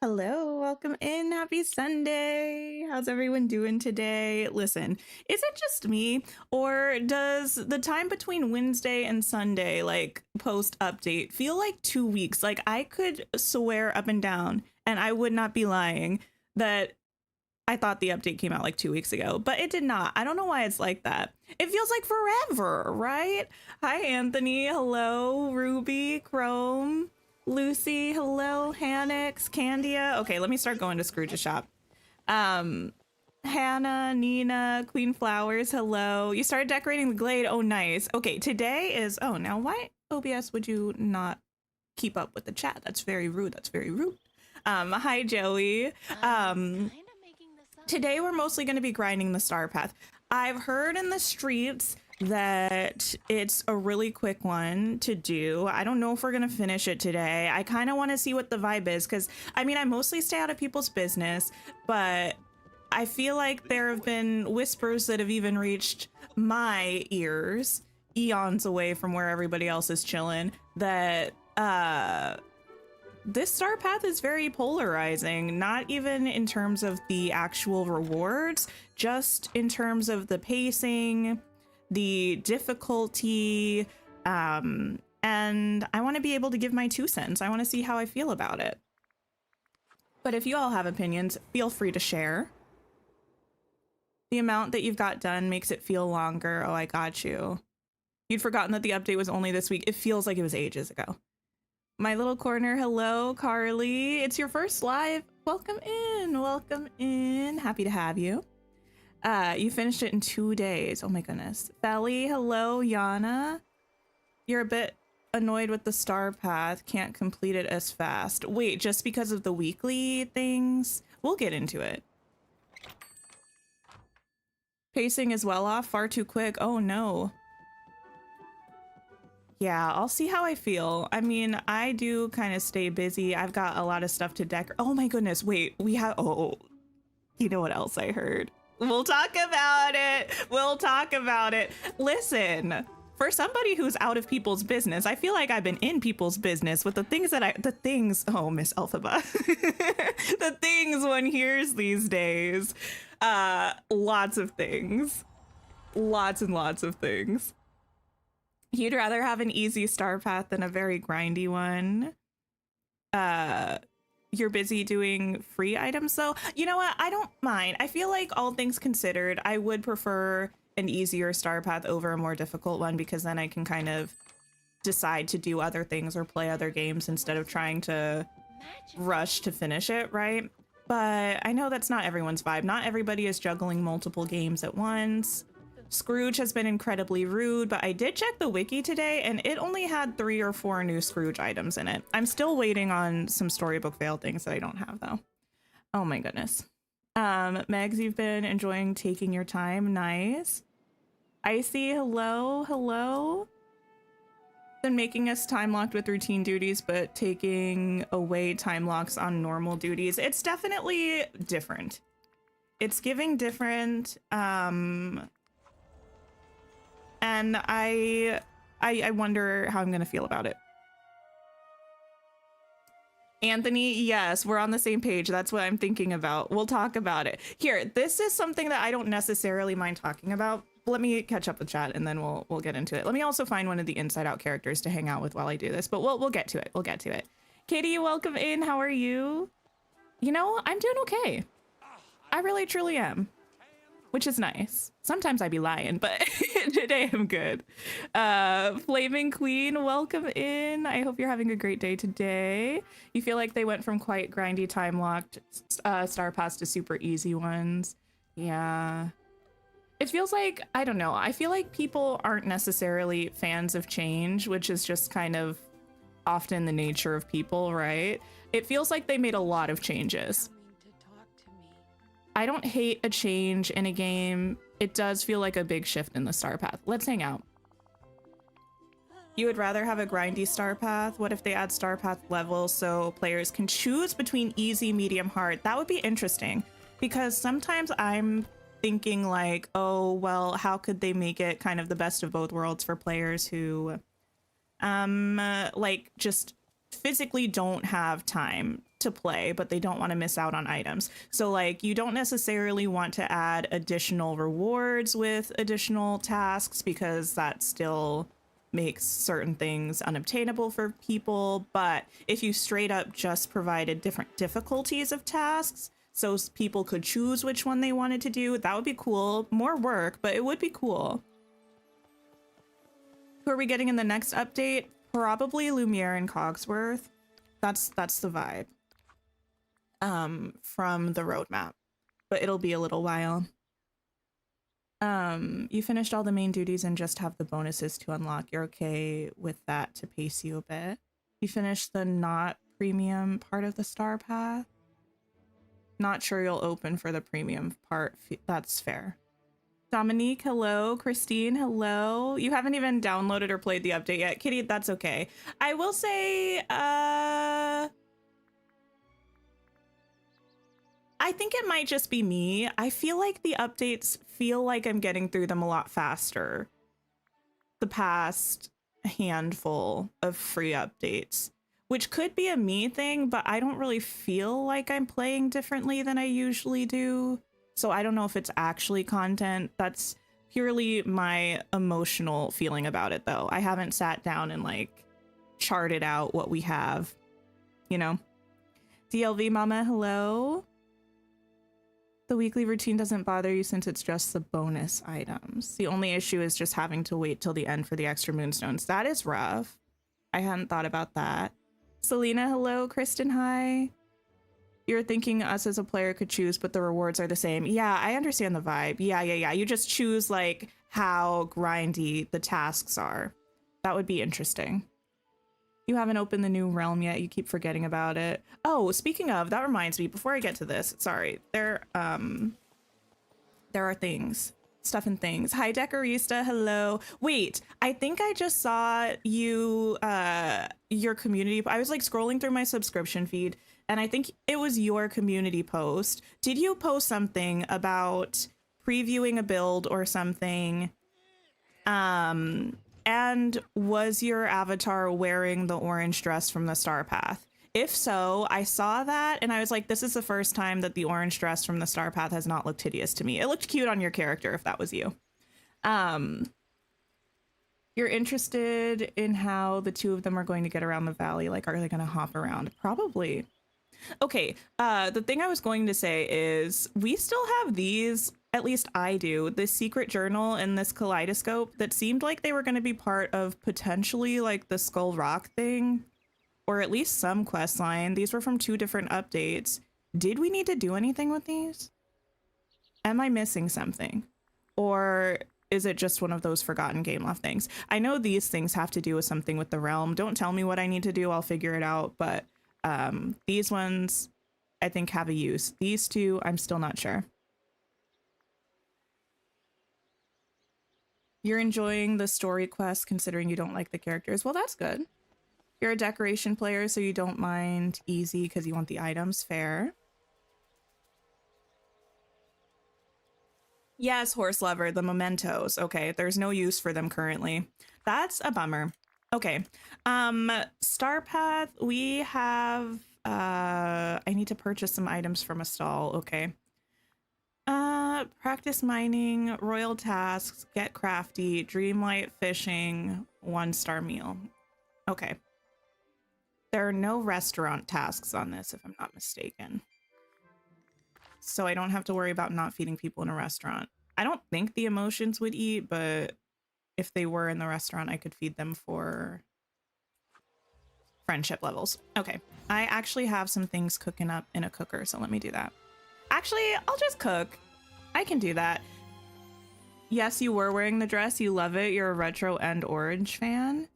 hello. Welcome in. Happy Sunday. How's everyone doing today? Listen, is it just me, or does the time between Wednesday and Sunday, like post update, feel like 2 weeks? Like I could swear up and down, and I would not be lying, that I thought the update came out like 2 weeks ago, but it did not. I don't know why it's like that. It feels like forever, right? Hi, Anthony. Hello, Ruby, Chrome. Lucy, hello, Hannix, Candia. Okay, let me start going to Scrooge's shop. Hannah, Nina, Queen Flowers, hello. You started decorating the glade. Oh, nice. Okay, today is, oh, now why, OBS, would you not keep up with the chat? That's very rude. That's very rude. Hi, Joey. Today we're mostly going to be grinding the star path. I've heard in the streets that it's a really quick one to do. I don't know if we're gonna finish it today. I kind of want to see what the vibe is, because I mean, I mostly stay out of people's business, but I feel like there have been whispers that have even reached my ears, eons away from where everybody else is chilling, that this star path is very polarizing, not even in terms of the actual rewards, just in terms of the pacing, the difficulty, and I want to be able to give my 2 cents. I want to see how I feel about it. But if you all have opinions, feel free to share. The amount that you've got done makes it feel longer. Oh, I got you. You'd forgotten that the update was only this week. It feels like it was ages ago. My little corner, hello, Carly. It's your first live. Welcome in, welcome in. Happy to have you. You finished it in 2 days. Oh my goodness. Belly, hello, Yana. You're a bit annoyed with the star path. Can't complete it as fast. Wait, just because of the weekly things? We'll get into it. Pacing is well off, far too quick. Oh no. Yeah, I'll see how I feel. I mean, I do kind of stay busy. I've got a lot of stuff to decorate. Oh my goodness, wait, we have, oh, you know what else I heard? We'll talk about it. We'll talk about it. Listen, for somebody who's out of people's business, I feel like I've been in people's business with the things that oh, Miss Elphaba. The things one hears these days. Lots of things. Lots and lots of things. You'd rather have an easy star path than a very grindy one. You're busy doing free items though. You know what? I don't mind. I feel like all things considered, I would prefer an easier star path over a more difficult one, because then I can kind of decide to do other things or play other games instead of trying to rush to finish it, right? But I know that's not everyone's vibe. Not everybody is juggling multiple games at once. Scrooge has been incredibly rude, but I did check the wiki today and it only had 3 or 4 new Scrooge items in it. I'm still waiting on some storybook fail things that I don't have though. Oh my goodness. Megs, you've been enjoying taking your time. Nice. Icy, hello, hello. Been making us time locked with routine duties, but taking away time locks on normal duties. It's definitely different. It's giving different, and I wonder how I'm gonna feel about it. Anthony, yes, we're on the same page. That's what I'm thinking about. We'll talk about it. Here, this is something that I don't necessarily mind talking about. Let me catch up with chat and then we'll get into it. Let me also find one of the Inside Out characters to hang out with while I do this, but we'll get to it. We'll get to it. Katie, welcome in. How are you? You know, I'm doing okay. I really truly am. Which is nice. Sometimes I be lying, but today I'm good. Flaming Queen, welcome in. I hope you're having a great day today. You feel like they went from quite grindy time locked star paths to super easy ones. Yeah. It feels like, I don't know, I feel like people aren't necessarily fans of change, which is just kind of often the nature of people, right? It feels like they made a lot of changes. I don't hate a change in a game. It does feel like a big shift in the star path. Let's hang out. You would rather have a grindy star path? What if they add star path levels so players can choose between easy, medium, hard? That would be interesting, because sometimes I'm thinking like, oh, well, how could they make it kind of the best of both worlds for players who like just physically don't have time to play, but they don't want to miss out on items. So like you don't necessarily want to add additional rewards with additional tasks because that still makes certain things unobtainable for people. But if you straight up just provided different difficulties of tasks so people could choose which one they wanted to do, that would be cool. More work, but it would be cool. Who are we getting in the next update? Probably Lumiere and Cogsworth. That's the vibe from the roadmap, but it'll be a little while. You finished all the main duties and just have the bonuses to unlock. You're okay with that to pace you a bit. You finished the not premium part of the star path. Not sure you'll open for the premium part. That's fair. Dominique, hello. Christine, hello. You haven't even downloaded or played the update yet. Kitty, that's okay. I will say, I think it might just be me. I feel like the updates feel like I'm getting through them a lot faster the past handful of free updates, which could be a me thing, but I don't really feel like I'm playing differently than I usually do. So I don't know if it's actually content. That's purely my emotional feeling about it, though. I haven't sat down and like charted out what we have, you know? DLV Mama, hello. The weekly routine doesn't bother you since it's just the bonus items. The only issue is just having to wait till the end for the extra moonstones. That is rough. I hadn't thought about that. Selena, hello. Kristen, hi. You're thinking us as a player could choose, but the rewards are the same. Yeah, I understand the vibe. Yeah. You just choose like how grindy the tasks are. That would be interesting. You haven't opened the new realm yet. You keep forgetting about it. Oh, speaking of, that reminds me, before I get to this, sorry, there are things, stuff and things. Hi, Decorista. Hello. Wait, I think I just saw you, your community. I was like scrolling through my subscription feed and I think it was your community post. Did you post something about previewing a build or something? And was your avatar wearing the orange dress from the Star Path? If so, I saw that and I was like, this is the first time that the orange dress from the Star Path has not looked hideous to me. It looked cute on your character if that was you. You're interested in how the two of them are going to get around the valley? Like, are they going to hop around? Probably. Okay, the thing I was going to say is we still have these, at least I do, this secret journal and this kaleidoscope that seemed like they were going to be part of potentially like the Skull Rock thing, or at least some quest line. These were from 2 different updates. Did we need to do anything with these? Am I missing something? Or is it just one of those forgotten game loft things? I know these things have to do with something with the realm. Don't tell me what I need to do. I'll figure it out. But these ones I think have a use. These 2, I'm still not sure. You're enjoying the story quest considering you don't like the characters. Well, that's good. You're a decoration player, so you don't mind easy because you want the items. Fair. Yes, horse lover, the mementos. Okay, there's no use for them currently. That's a bummer. Okay. Star Path, we have I need to purchase some items from a stall. Okay. Practice mining, royal tasks, get crafty, dreamlight fishing, 1-star meal. Okay. There are no restaurant tasks on this, if I'm not mistaken. So I don't have to worry about not feeding people in a restaurant. I don't think the emotions would eat, but if they were in the restaurant, I could feed them for friendship levels. Okay. I actually have some things cooking up in a cooker, so let me do that. Actually, I'll just cook. I can do that. Yes, you were wearing the dress. You love it. You're a retro and orange fan.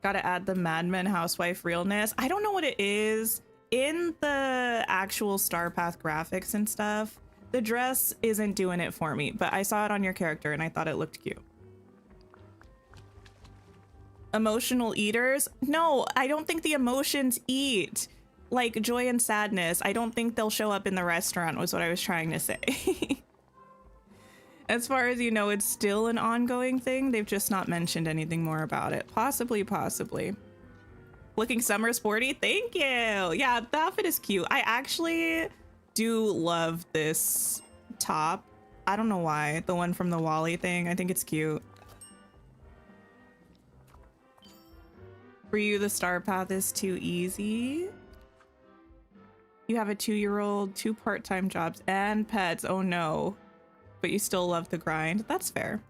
Gotta add the Mad Men housewife realness. I don't know what it is. In the actual Star Path graphics and stuff, the dress isn't doing it for me, but I saw it on your character and I thought it looked cute. Emotional eaters? No, I don't think the emotions eat. Like joy and sadness. I don't think they'll show up in the restaurant was what I was trying to say. As far as you know, it's still an ongoing thing. They've just not mentioned anything more about it. Possibly. Looking summer sporty. Thank you. Yeah, the outfit is cute. I actually do love this top. I don't know why. The one from the Wally thing. I think it's cute. For you, the star path is too easy. You have a 2-year-old, 2 part-time jobs, and pets. Oh no. But you still love the grind. That's fair.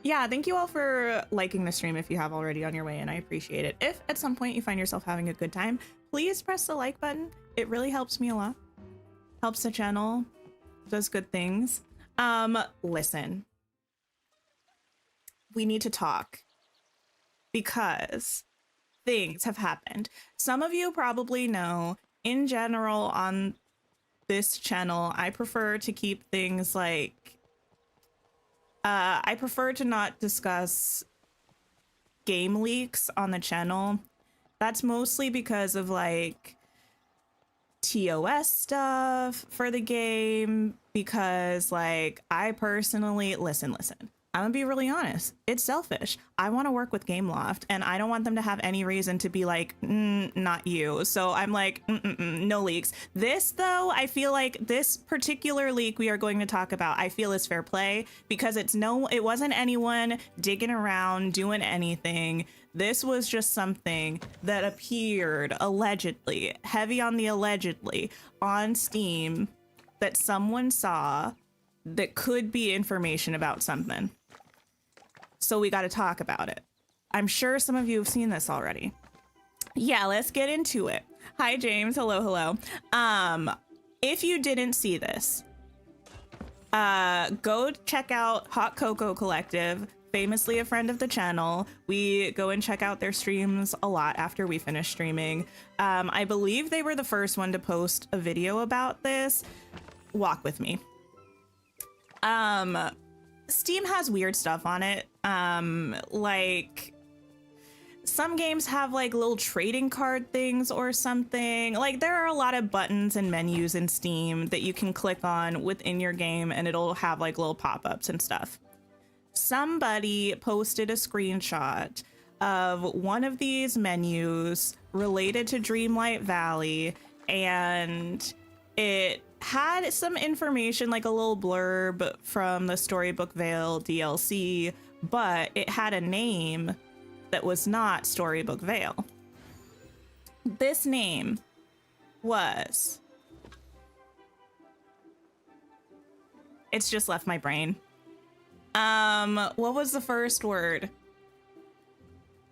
Yeah, thank you all for liking the stream if you have already on your way, and I appreciate it. If at some point you find yourself having a good time, please press the like button. It really helps me a lot. Helps the channel. Does good things. Listen. We need to talk. Because things have happened. Some of you probably know, in general, on this channel, I prefer to keep things like, I prefer to not discuss game leaks on the channel. That's mostly because of like TOS stuff for the game, because like I personally, listen. I'm gonna be really honest. It's selfish. I want to work with Gameloft, and I don't want them to have any reason to be like, not you. So I'm like, no leaks. This, though, I feel like this particular leak we are going to talk about, I feel is fair play because it wasn't anyone digging around doing anything. This was just something that appeared allegedly, heavy on the allegedly, on Steam that someone saw that could be information about something. So we got to talk about it. I'm sure some of you have seen this already. Yeah, let's get into it. Hi, James. Hello. If you didn't see this, go check out Hot Cocoa Collective, famously a friend of the channel. We go and check out their streams a lot after we finish streaming. I believe they were the first one to post a video about this. Walk with me. Steam has weird stuff on it. Like some games have like little trading card things or something. Like there are a lot of buttons and menus in Steam that you can click on within your game and it'll have like little pop-ups and stuff. Somebody posted a screenshot of one of these menus related to Dreamlight Valley, and it had some information, like a little blurb from the Storybook Vale DLC, but it had a name that was not Storybook Vale. This name was... It's just left my brain. What was the first word?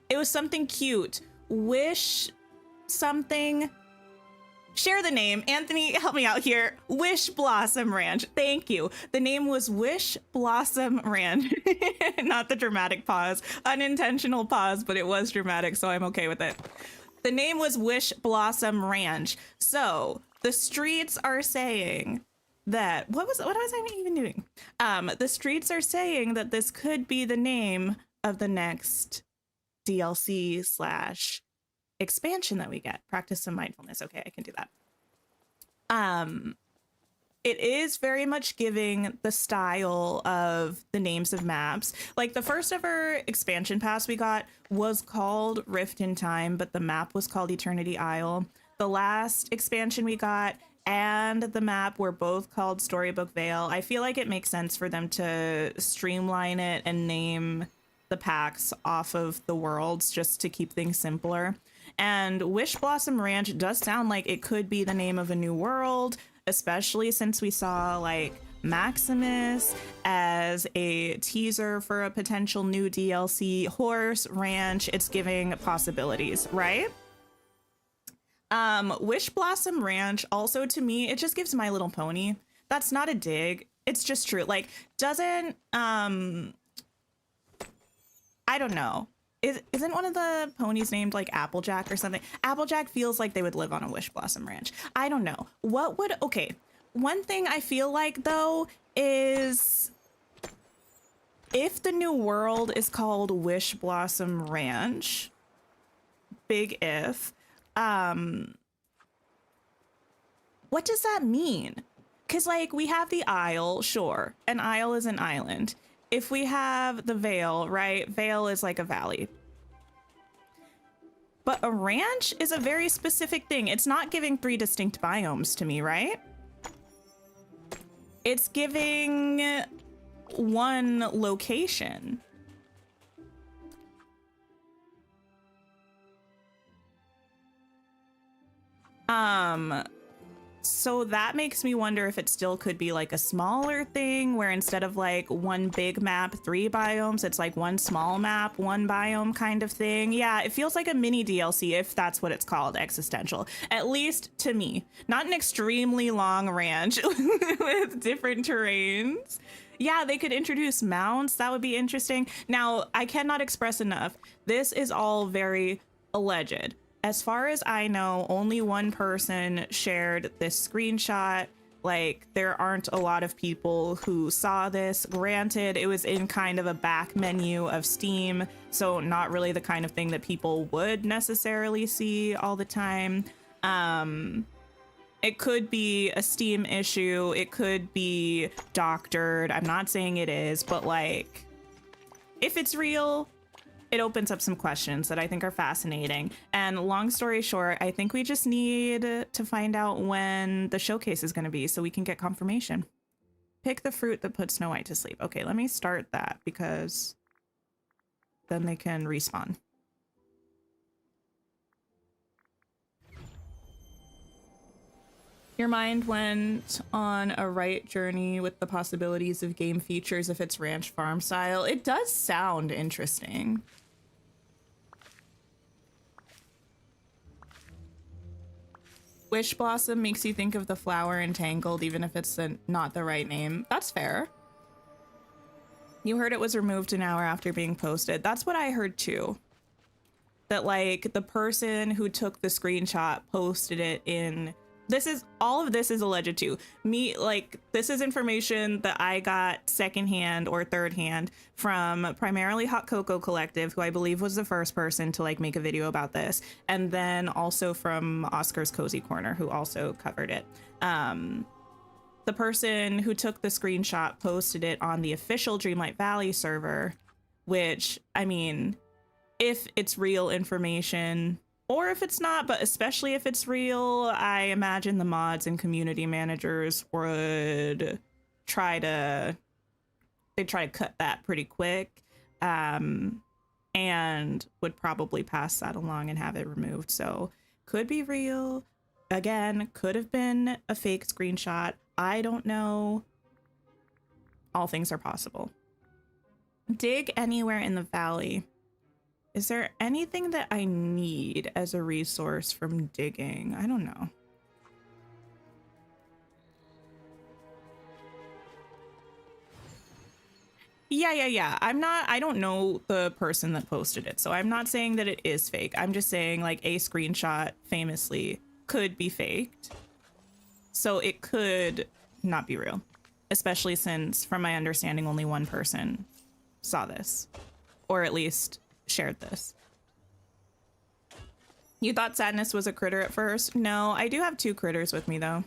It was something cute. Wish something... Share the name. Anthony, help me out here. Wish Blossom Ranch. Thank you. The name was Wish Blossom Ranch. Not the dramatic pause. Unintentional pause, but it was dramatic, so I'm okay with it. The name was Wish Blossom Ranch. So the streets are saying that... What was I even doing? The streets are saying that this could be the name of the next DLC / expansion that we get. Practice some mindfulness. Okay, I can do that. It is very much giving the style of the names of maps. Like the first ever expansion pass we got was called Rift in Time, but the map was called Eternity Isle. The last expansion we got and the map were both called Storybook Vale. I feel like it makes sense for them to streamline it and name the packs off of the worlds just to keep things simpler. And Wish Blossom Ranch does sound like it could be the name of a new world, especially since we saw like Maximus as a teaser for a potential new DLC. Horse Ranch, it's giving possibilities, right? Wish Blossom Ranch also, to me, it just gives My Little Pony. That's not a dig. It's just true. Like, doesn't I don't know. Isn't one of the ponies named like Applejack or something? Applejack feels like they would live on a Wish Blossom Ranch. I don't know. What would... Okay. One thing I feel like, though, is if the new world is called Wish Blossom Ranch, big if, what does that mean? Because, like, we have the Isle, sure. An isle is an island. If we have the Vale, right? Vale is like a valley. But a ranch is a very specific thing. It's not giving 3 distinct biomes to me, right? It's giving 1 location. So that makes me wonder if it still could be like a smaller thing where instead of like 1 big map, 3 biomes, it's like 1 small map, 1 biome kind of thing. Yeah, it feels like a mini DLC if that's what it's called, existential. At least to me. Not an extremely long ranch with different terrains. Yeah, they could introduce mounts. That would be interesting. Now, I cannot express enough. This is all very alleged. As far as I know, only 1 person shared this screenshot. Like, there aren't a lot of people who saw this. Granted, it was in kind of a back menu of Steam, so not really the kind of thing that people would necessarily see all the time. It could be a Steam issue. It could be doctored. I'm not saying it is, but like, if it's real, it opens up some questions that I think are fascinating. And long story short, I think we just need to find out when the showcase is going to be so we can get confirmation. Pick the fruit that puts Snow White to sleep. Okay, let me start that because then they can respawn. Your mind went on a right journey with the possibilities of game features if it's ranch farm style. It does sound interesting. Wish Blossom makes you think of the flower Entangled, even if it's not the right name. That's fair. You heard it was removed an hour after being posted. That's what I heard too. That like the person who took the screenshot posted it in... all of this is alleged too. This is information that I got secondhand or third hand from primarily Hot Cocoa Collective, who I believe was the first person to like make a video about this. And then also from Oscar's Cozy Corner, who also covered it. The person who took the screenshot posted it on the official Dreamlight Valley server, which, I mean, if it's real information, or if it's not, but especially if it's real, I imagine the mods and community managers would try to cut that pretty quick, and would probably pass that along and have it removed. So could be real. Again, could have been a fake screenshot. I don't know. All things are possible. Dig anywhere in the valley. Is there anything that I need as a resource from digging? I don't know. Yeah. I don't know the person that posted it, so I'm not saying that it is fake. I'm just saying like a screenshot famously could be faked. So it could not be real, especially since from my understanding, only 1 person saw this, or at least shared this. You thought Sadness was a critter at first? No, I do have 2 critters with me though.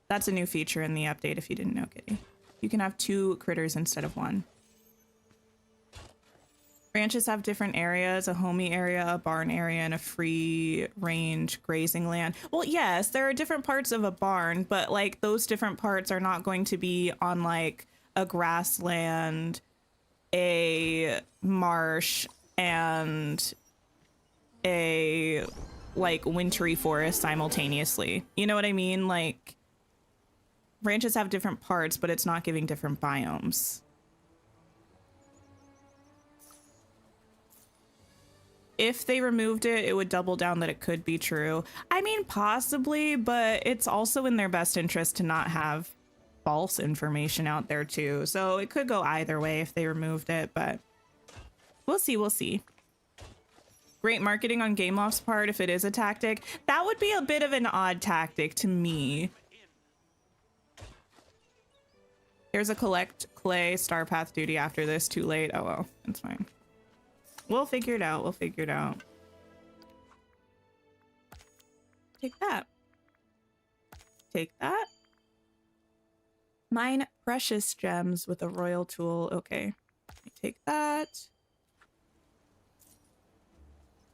That's a new feature in the update if you didn't know, Kitty. You can have 2 critters instead of 1. Ranches have different areas, a homey area, a barn area, and a free range grazing land. Well, yes, there are different parts of a barn, but like those different parts are not going to be on like a grassland, a marsh, and a like wintry forest simultaneously. You know what I mean? Like ranches have different parts, but it's not giving different biomes. If they removed it, it would double down that it could be true. I mean, possibly, but it's also in their best interest to not have false information out there too. So it could go either way if they removed it, but we'll see. Great marketing on Gameloft's part if it is a tactic. That would be a bit of an odd tactic to me. There's a collect clay star path duty after this. Too late. Oh well, it's fine. We'll figure it out. Take that. Mine precious gems with a royal tool. Okay. Take that.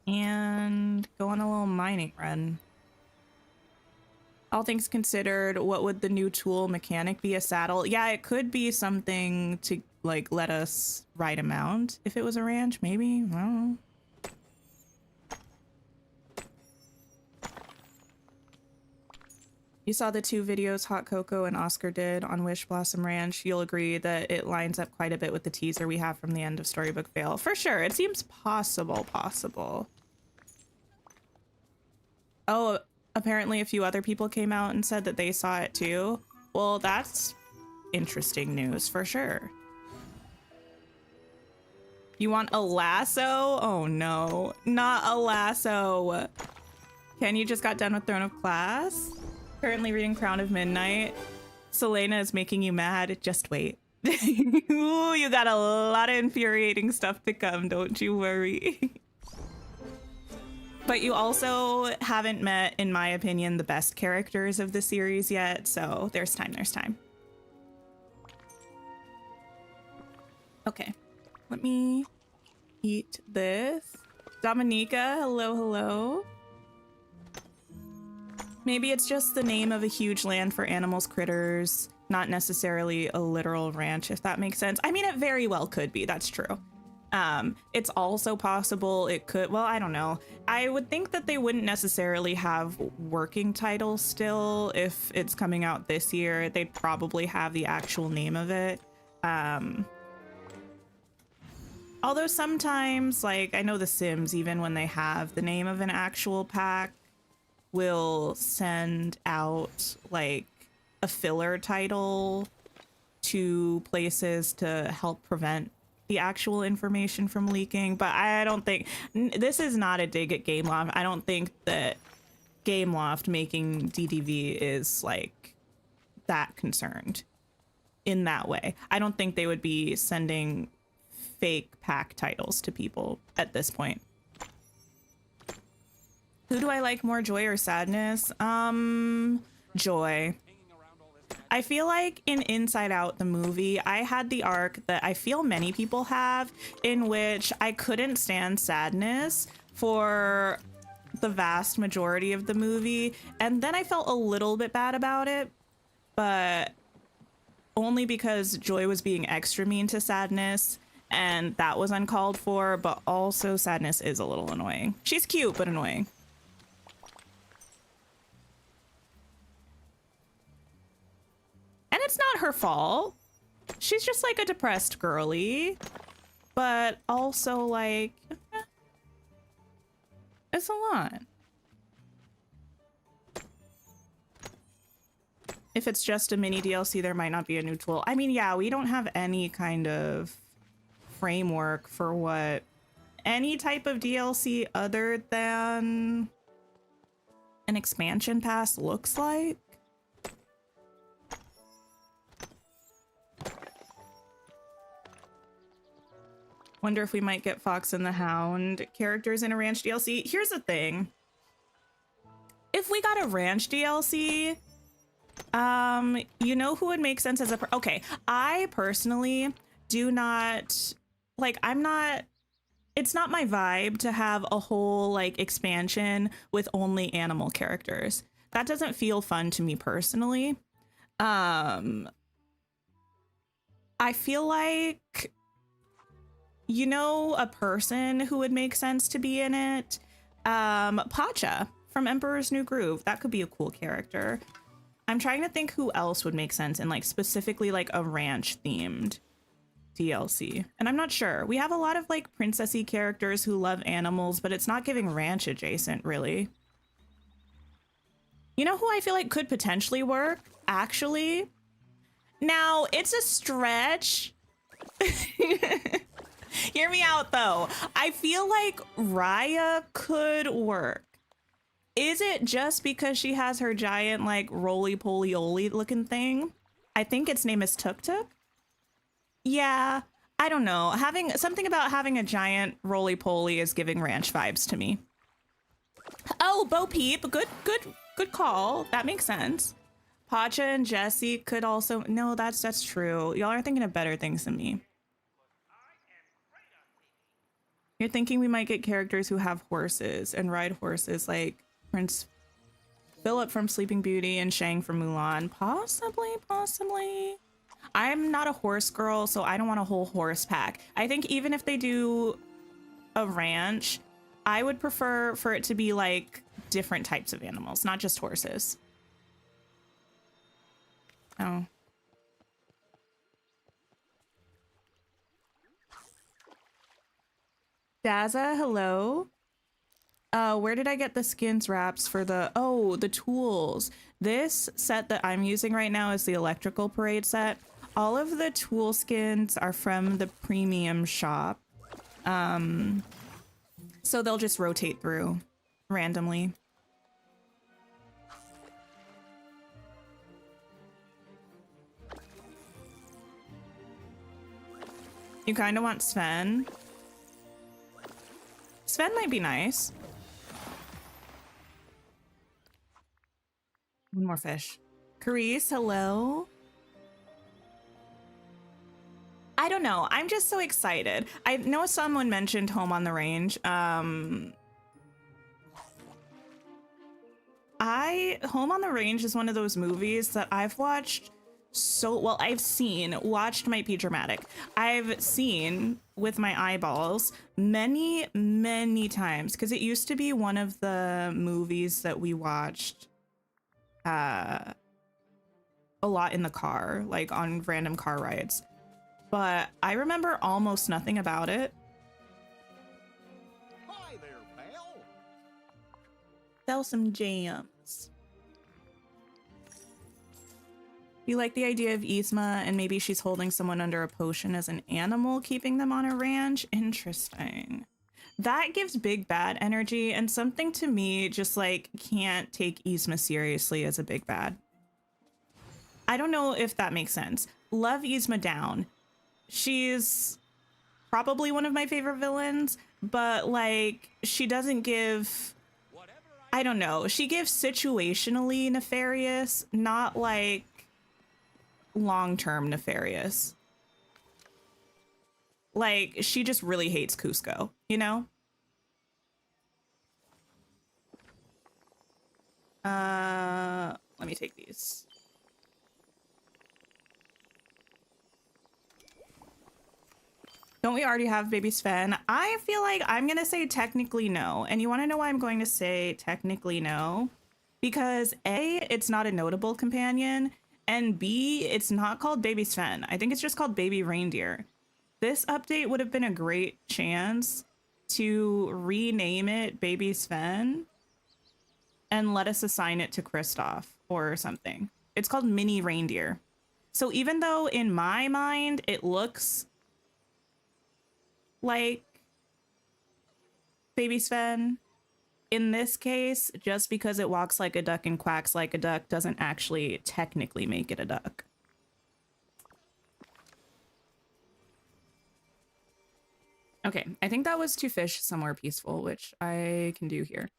and go on a little mining run. All things considered, what would the new tool mechanic be? A saddle? Yeah, it could be something to like let us ride a mount if it was a ranch, maybe. I don't know. You saw the 2 videos Hot Cocoa and Oscar did on Wish Blossom Ranch. You'll agree that it lines up quite a bit with the teaser we have from the end of Storybook Fail. For sure, it seems possible. Oh, apparently a few other people came out and said that they saw it too. Well, that's interesting news for sure. You want a lasso? Oh no, not a lasso. Ken, you just got done with Throne of Class? Currently reading Crown of Midnight. Selena is making you mad. Just wait. Ooh, you got a lot of infuriating stuff to come, don't you worry. But you also haven't met, in my opinion, the best characters of the series yet, so there's time. Okay, let me eat this. Dominica, hello. Maybe it's just the name of a huge land for animals, critters, not necessarily a literal ranch, if that makes sense. I mean, it very well could be, that's true. It's also possible it could, well, I don't know. I would think that they wouldn't necessarily have working titles still if it's coming out this year. They'd probably have the actual name of it. Although sometimes, like, I know The Sims, even when they have the name of an actual pack, will send out like a filler title to places to help prevent the actual information from leaking. But I don't think this is not a dig at Gameloft. I don't think that Gameloft making DDV is like that concerned in that way. I don't think they would be sending fake pack titles to people at this point. Who do I like more, Joy or Sadness? Joy. I feel like in Inside Out, the movie, I had the arc that I feel many people have, in which I couldn't stand Sadness for the vast majority of the movie. And then I felt a little bit bad about it, but only because Joy was being extra mean to Sadness, and that was uncalled for, but also Sadness is a little annoying. She's cute, but annoying. And it's not her fault. She's just like a depressed girly, but also like, it's a lot. If it's just a mini DLC, there might not be a new tool. I mean, yeah, we don't have any kind of framework for what any type of DLC other than an expansion pass looks like. Wonder if we might get Fox and the Hound characters in a ranch DLC. Here's the thing. If we got a ranch DLC, you know who would make sense as a okay, I personally do not like, it's not my vibe to have a whole like expansion with only animal characters. That doesn't feel fun to me personally. I feel like, you know, a person who would make sense to be in it, Pacha from Emperor's New Groove. That could be a cool character. I'm trying to think who else would make sense in like specifically like a ranch themed DLC. And I'm not sure. We have a lot of like princessy characters who love animals, but it's not giving ranch adjacent really. You know who I feel like could potentially work? Actually. Now, it's a stretch. Hear me out though. I feel like Raya could work. Is it just because she has her giant like roly-poly-oly looking thing? I think its name is Tuk Tuk. Yeah, I don't know. Having something about having a giant roly-poly is giving ranch vibes to me. Oh, Bo Peep, good call. That makes sense. Pacha and Jessie could also, no, that's true. Y'all are thinking of better things than me. You're thinking we might get characters who have horses and ride horses, like Prince Philip from Sleeping Beauty and Shang from Mulan. Possibly, possibly. I'm not a horse girl, so I don't want a whole horse pack. I think even if they do a ranch, I would prefer for it to be like different types of animals, not just horses. Oh. Daza, hello. Where did I get the skins wraps for the tools? This set that I'm using right now is the electrical parade set. All of the tool skins are from the premium shop. So they'll just rotate through randomly. You kind of want Sven? Sven might be nice. One more fish. Carice, hello. I don't know. I'm just so excited. I know someone mentioned Home on the Range. Home on the Range is one of those movies that I've watched watched might be dramatic. I've seen with my eyeballs many, many times because it used to be one of the movies that we watched a lot in the car, like on random car rides. But I remember almost nothing about it. Hi there, pal. Sell some jams. You like the idea of Yzma and maybe she's holding someone under a potion as an animal, keeping them on a ranch? Interesting. That gives big bad energy, and something to me just like can't take Yzma seriously as a big bad. I don't know if that makes sense. Love Yzma down. She's probably one of my favorite villains, but like she doesn't give, I don't know, she gives situationally nefarious, not like long-term nefarious. Like she just really hates Cusco, you know? Let me take these. Don't we already have baby Sven? I feel like I'm gonna say technically no. And you wanna know why I'm going to say technically no? Because A, it's not a notable companion, and B, it's not called baby Sven. I think it's just called baby reindeer. This update would have been a great chance to rename it baby Sven and let us assign it to Kristoff or something. It's called mini reindeer. So even though in my mind it looks like baby Sven, in this case, just because it walks like a duck and quacks like a duck doesn't actually technically make it a duck. Okay, I think that was to fish somewhere peaceful, which I can do here.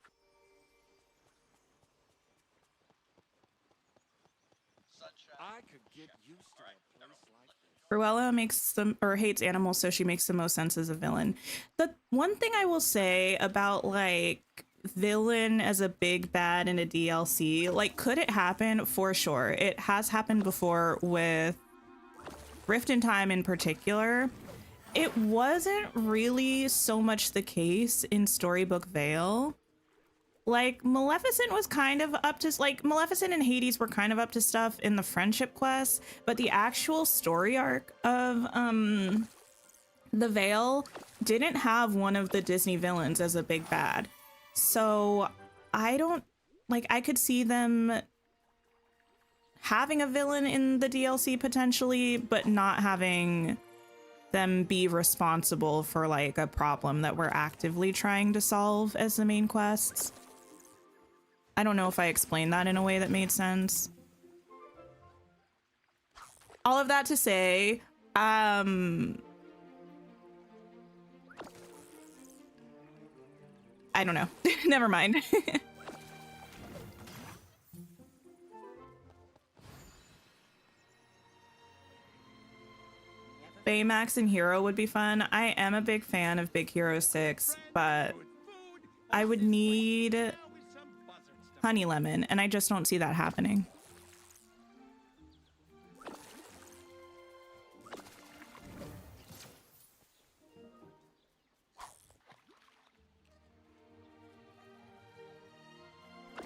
I could get used to a place like this. Cruella makes them, or hates animals, so she makes the most sense as a villain. The one thing I will say about like villain as a big bad in a DLC, like could it happen? For sure. It has happened before with Rift in Time in particular. It wasn't really so much the case in Storybook Vale. Like Maleficent was kind of up to, like Maleficent and Hades were kind of up to stuff in the friendship quest, but the actual story arc of the Vale didn't have one of the Disney villains as a big bad. So I don't, like, I could see them having a villain in the DLC potentially, but not having them be responsible for like a problem that we're actively trying to solve as the main quests. I don't know if I explained that in a way that made sense. All of that to say, I don't know. Never mind. Never Baymax and Hero would be fun. I am a big fan of Big Hero 6, but I would need Honey Lemon, and I just don't see that happening.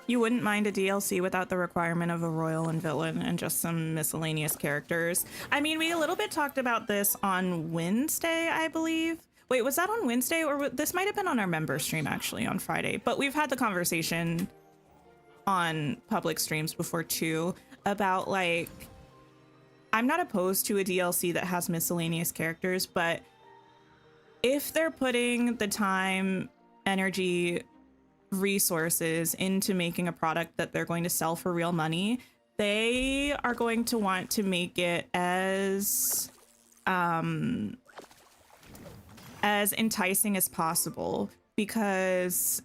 You wouldn't mind a DLC without the requirement of a royal and villain and just some miscellaneous characters. I mean, we a little bit talked about this on Wednesday, I believe. Wait, was that on Wednesday? Or this might have been on our member stream, actually, on Friday. But we've had the conversation on public streams before, too, about, like, I'm not opposed to a DLC that has miscellaneous characters, but if they're putting the time, energy, resources into making a product that they're going to sell for real money, they are going to want to make it as enticing as possible because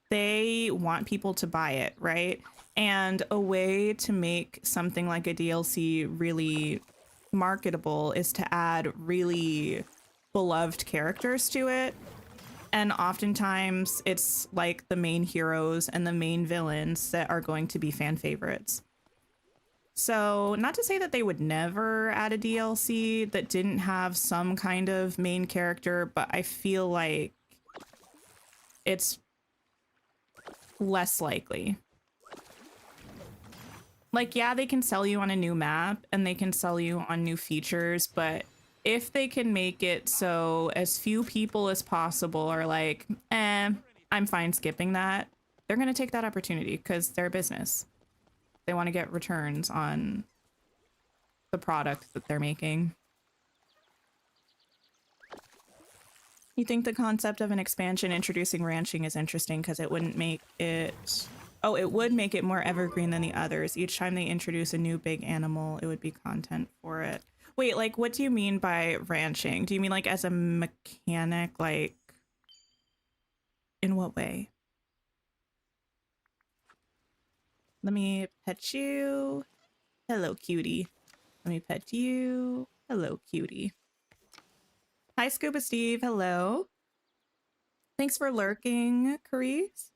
they want people to buy it, right? And a way to make something like a DLC really marketable is to add really beloved characters to it. And oftentimes it's like the main heroes and the main villains that are going to be fan favorites. So not to say that they would never add a DLC that didn't have some kind of main character, but I feel like it's less likely. Like, yeah, they can sell you on a new map and they can sell you on new features, but if they can make it so as few people as possible are like, I'm fine skipping that, they're going to take that opportunity because they're a business. They want to get returns on the product that they're making. You think the concept of an expansion introducing ranching is interesting because it wouldn't make it... Oh, it would make it more evergreen than the others. Each time they introduce a new big animal, it would be content for it. Wait, like, what do you mean by ranching? Do you mean, like, as a mechanic, like, in what way? Let me pet you. Hello, cutie. Let me pet you. Hello, cutie. Hi, Scuba Steve. Hello. Thanks for lurking, Carice.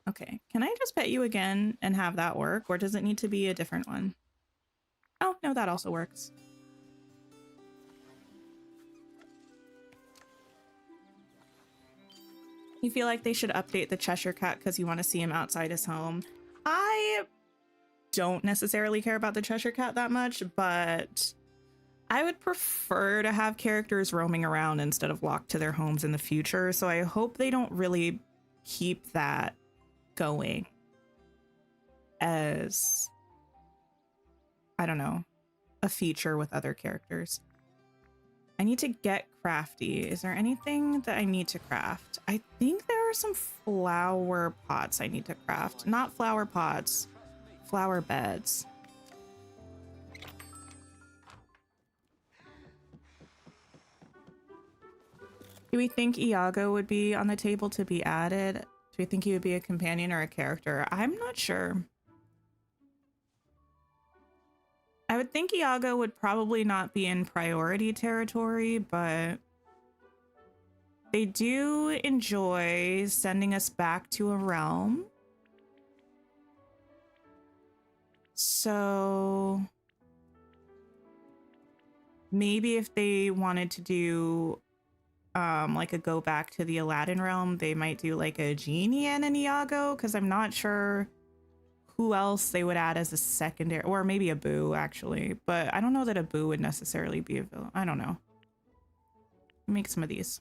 Okay, can I just pet you again and have that work, or does it need to be a different one? Oh, no, that also works. You feel like they should update the Cheshire Cat because you want to see him outside his home. I don't necessarily care about the Cheshire Cat that much, but I would prefer to have characters roaming around instead of locked to their homes in the future. So I hope they don't really keep that going as, I don't know, a feature with other characters. I need to get crafty. Is there anything that I need to craft? I think there are some flower pots I need to craft. Not flower pots, flower beds. Do we think Iago would be on the table to be added? Do we think he would be a companion or a character? I'm not sure. I would think Iago would probably not be in priority territory, but they do enjoy sending us back to a realm. So maybe if they wanted to do like a go back to the Aladdin realm, they might do like a genie and an Iago, because I'm not sure who else they would add as a secondary, or maybe a Boo actually, but I don't know that a Boo would necessarily be a villain. I don't know. Make some of these.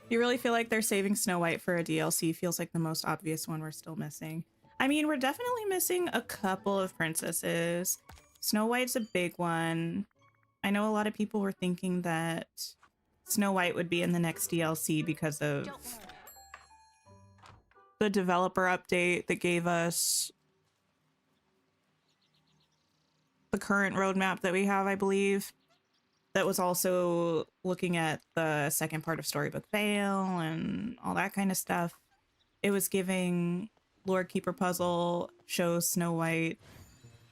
You really feel like they're saving Snow White for a DLC? Feels like the most obvious one we're still missing. I mean, we're definitely missing a couple of princesses. Snow White's a big one. I know a lot of people were thinking that Snow White would be in the next DLC because of the developer update that gave us the current roadmap that we have, I believe. That was also looking at the second part of Storybook Vale and all that kind of stuff. It was giving Lord Keeper Puzzle shows Snow White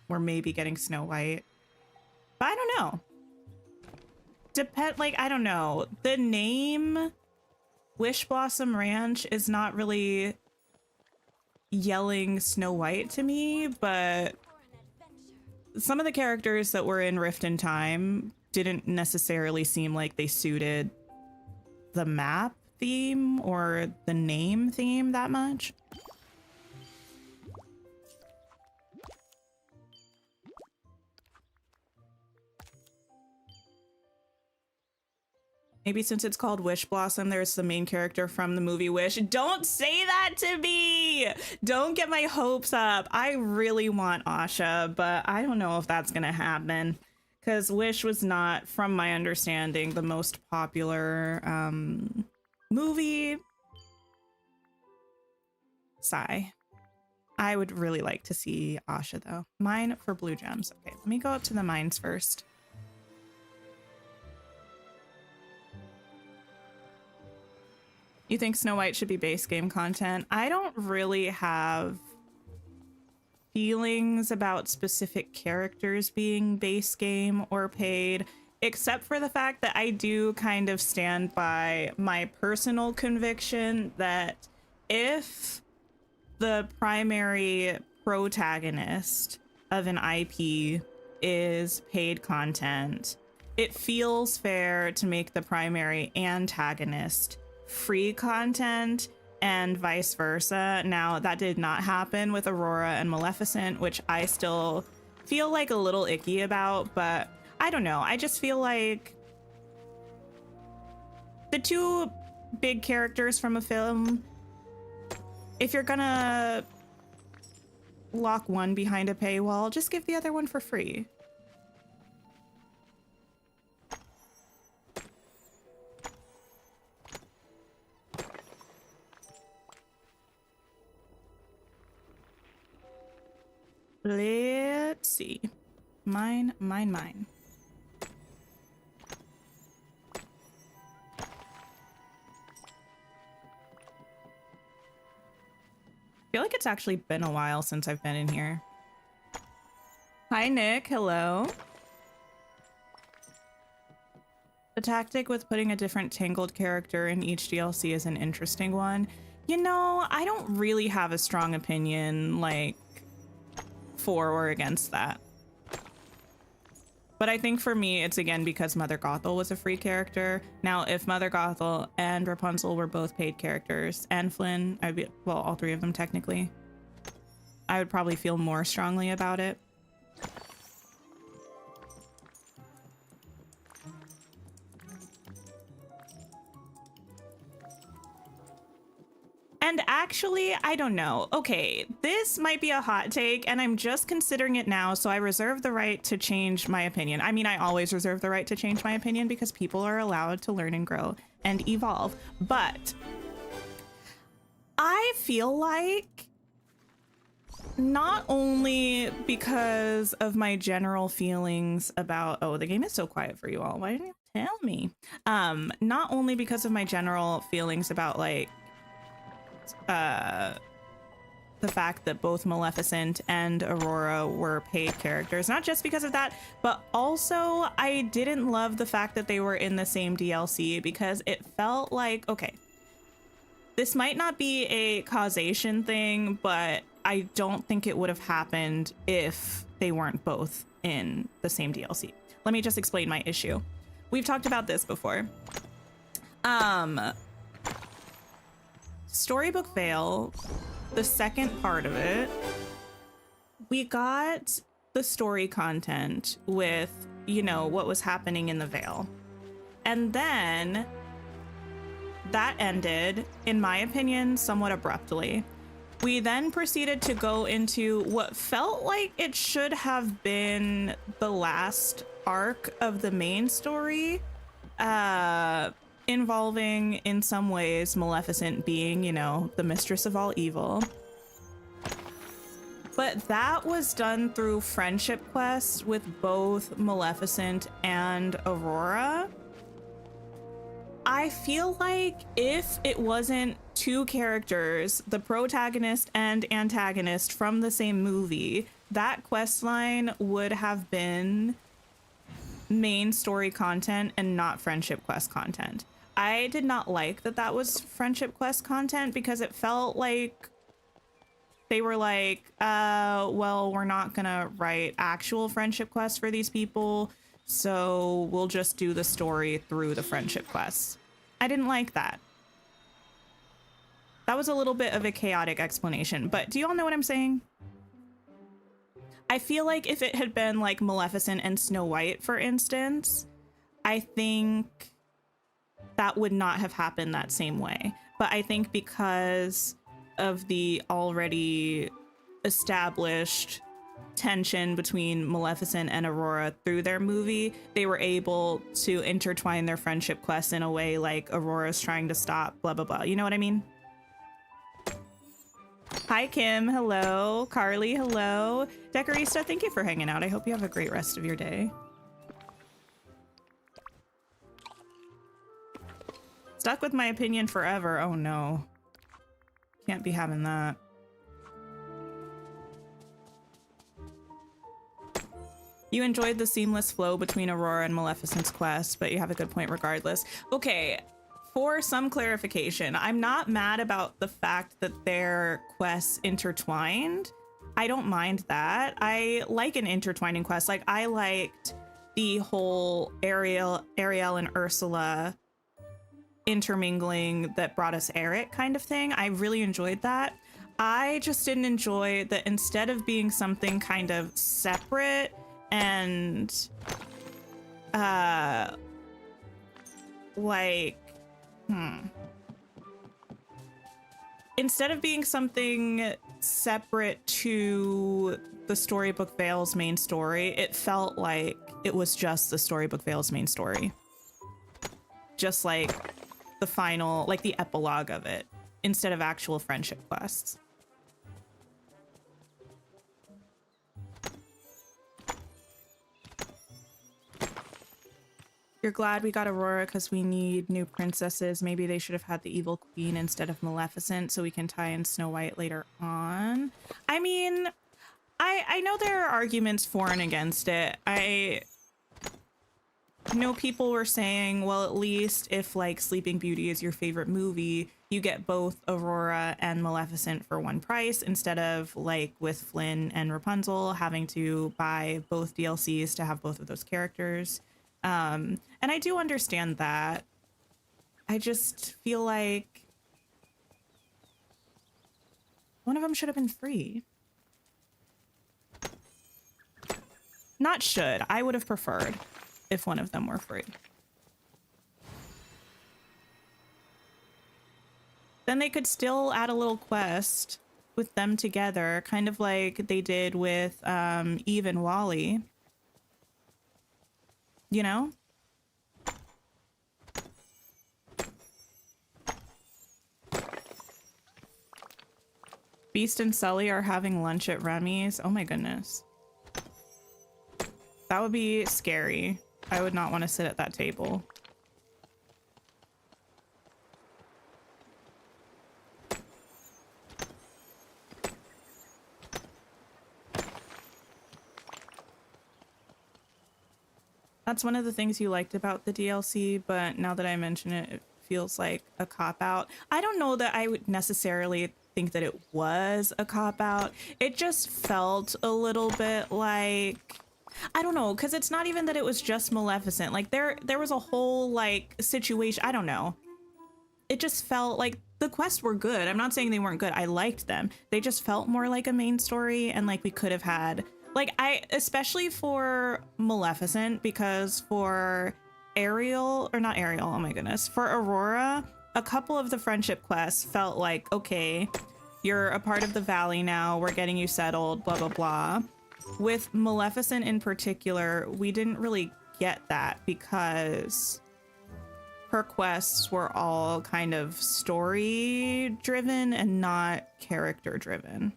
we're maybe getting Snow White. But I don't know. I don't know. The name Wish Blossom Ranch is not really yelling Snow White to me, but some of the characters that were in Rift in Time didn't necessarily seem like they suited the map theme or the name theme that much. Maybe since it's called Wish Blossom, there's the main character from the movie Wish. Don't say that to me! Don't get my hopes up. I really want Asha, but I don't know if that's gonna happen. Because Wish was not, from my understanding, the most popular movie. Sigh. I would really like to see Asha, though. Mine for blue gems. Okay, let me go up to the mines first. You think Snow White should be base game content? I don't really have feelings about specific characters being base game or paid, except for the fact that I do kind of stand by my personal conviction that if the primary protagonist of an IP is paid content, it feels fair to make the primary antagonist free content and vice versa. Now, that did not happen with Aurora and Maleficent, which I still feel like a little icky about, but I don't know. I just feel like the two big characters from a film, if you're gonna lock one behind a paywall, just give the other one for free. Let's see. Mine. I feel like it's actually been a while since I've been in here. Hi, Nick. Hello. The tactic with putting a different Tangled character in each DLC is an interesting one. You know, I don't really have a strong opinion, like, for or against that. But I think for me, it's again because Mother Gothel was a free character. Now, if Mother Gothel and Rapunzel were both paid characters, and Flynn, I'd be, well, all three of them technically, I would probably feel more strongly about it. And actually, I don't know. Okay, this might be a hot take, and I'm just considering it now, so I reserve the right to change my opinion. I mean, I always reserve the right to change my opinion because people are allowed to learn and grow and evolve. But I feel like not only because of my general feelings about, oh, the game is so quiet for you all. Why didn't you tell me? Not only because of my general feelings about like, the fact that both Maleficent and Aurora were paid characters, not just because of that, but also I didn't love the fact that they were in the same DLC because it felt like, okay, this might not be a causation thing, but I don't think it would have happened if they weren't both in the same DLC. Let me just explain my issue. We've talked about this before. Storybook Vale, the second part of it, we got the story content with, you know, what was happening in the Vale. And then that ended, in my opinion, somewhat abruptly. We then proceeded to go into what felt like it should have been the last arc of the main story, involving, in some ways, Maleficent being, you know, the mistress of all evil. But that was done through friendship quests with both Maleficent and Aurora. I feel like if it wasn't two characters, the protagonist and antagonist from the same movie, that quest line would have been main story content and not friendship quest content. I did not like that that was friendship quest content because it felt like they were like, well, we're not gonna write actual friendship quests for these people, so we'll just do the story through the friendship quests. I didn't like that. That was a little bit of a chaotic explanation, but do you all know what I'm saying? I feel like if it had been like Maleficent and Snow White, for instance, I think that would not have happened that same way. But I think because of the already established tension between Maleficent and Aurora through their movie, they were able to intertwine their friendship quests in a way like Aurora's trying to stop blah blah blah. You know what I mean? Hi Kim, hello. Carly, hello. Decorista, thank you for hanging out. I hope you have a great rest of your day. Stuck with my opinion forever. Oh no. Can't be having that. You enjoyed the seamless flow between Aurora and Maleficent's quest, but you have a good point regardless. Okay, for some clarification, I'm not mad about the fact that their quests intertwined. I don't mind that. I like an intertwining quest. Like, I liked the whole Ariel and Ursula intermingling that brought us Eric kind of thing. I really enjoyed that. I just didn't enjoy that instead of being something kind of separate and instead of being something separate to the Storybook Vale's main story, it felt like it was just the Storybook Vale's main story. Just like the final, like the epilogue of it, instead of actual friendship quests. You're glad we got Aurora because we need new princesses. Maybe they should have had the evil queen instead of Maleficent so we can tie in Snow White later on. I mean, I know there are arguments for and against it. I know people were saying, well, at least if like Sleeping Beauty is your favorite movie, you get both Aurora and Maleficent for one price instead of like with Flynn and Rapunzel having to buy both DLCs to have both of those characters. And I do understand that. I just feel like one of them should have been free. Not should. I would have preferred if one of them were free. Then they could still add a little quest with them together, kind of like they did with Eve and Wally. You know? Beast and Sully are having lunch at Remy's. Oh my goodness. That would be scary. I would not want to sit at that table. That's one of the things you liked about the DLC, but now that I mention it, it feels like a cop-out. I don't know that I would necessarily think that it was a cop-out. It just felt a little bit like, I don't know, because it's not even that it was just Maleficent. Like there was a whole like situation. I don't know. It just felt like the quests were good. I'm not saying they weren't good. I liked them. They just felt more like a main story, and like we could have had, like, especially for Maleficent, because for Ariel, or not Ariel, oh my goodness, for Aurora, a couple of the friendship quests felt like, okay, you're a part of the valley now, we're getting you settled, blah, blah, blah. With Maleficent in particular, we didn't really get that because her quests were all kind of story driven and not character driven.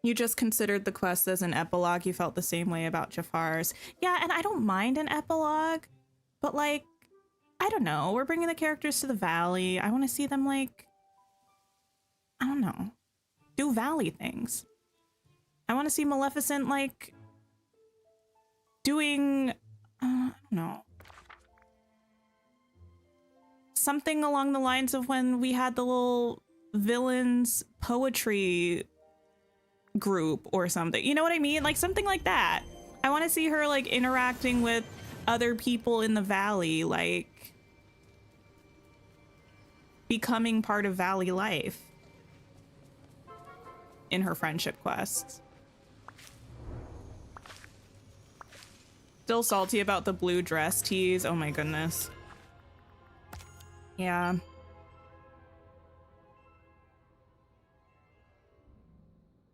You just considered the quest as an epilogue. You felt the same way about Jafar's. Yeah, and I don't mind an epilogue. But like, I don't know. We're bringing the characters to the valley. I want to see them like, I don't know, do valley things. I want to see Maleficent like doing, I don't know, something along the lines of when we had the little villains poetry group or something. You know what I mean? Like something like that. I want to see her like interacting with other people in the valley, like becoming part of valley life in her friendship quests. Still salty about the blue dress tease. Oh my goodness. Yeah.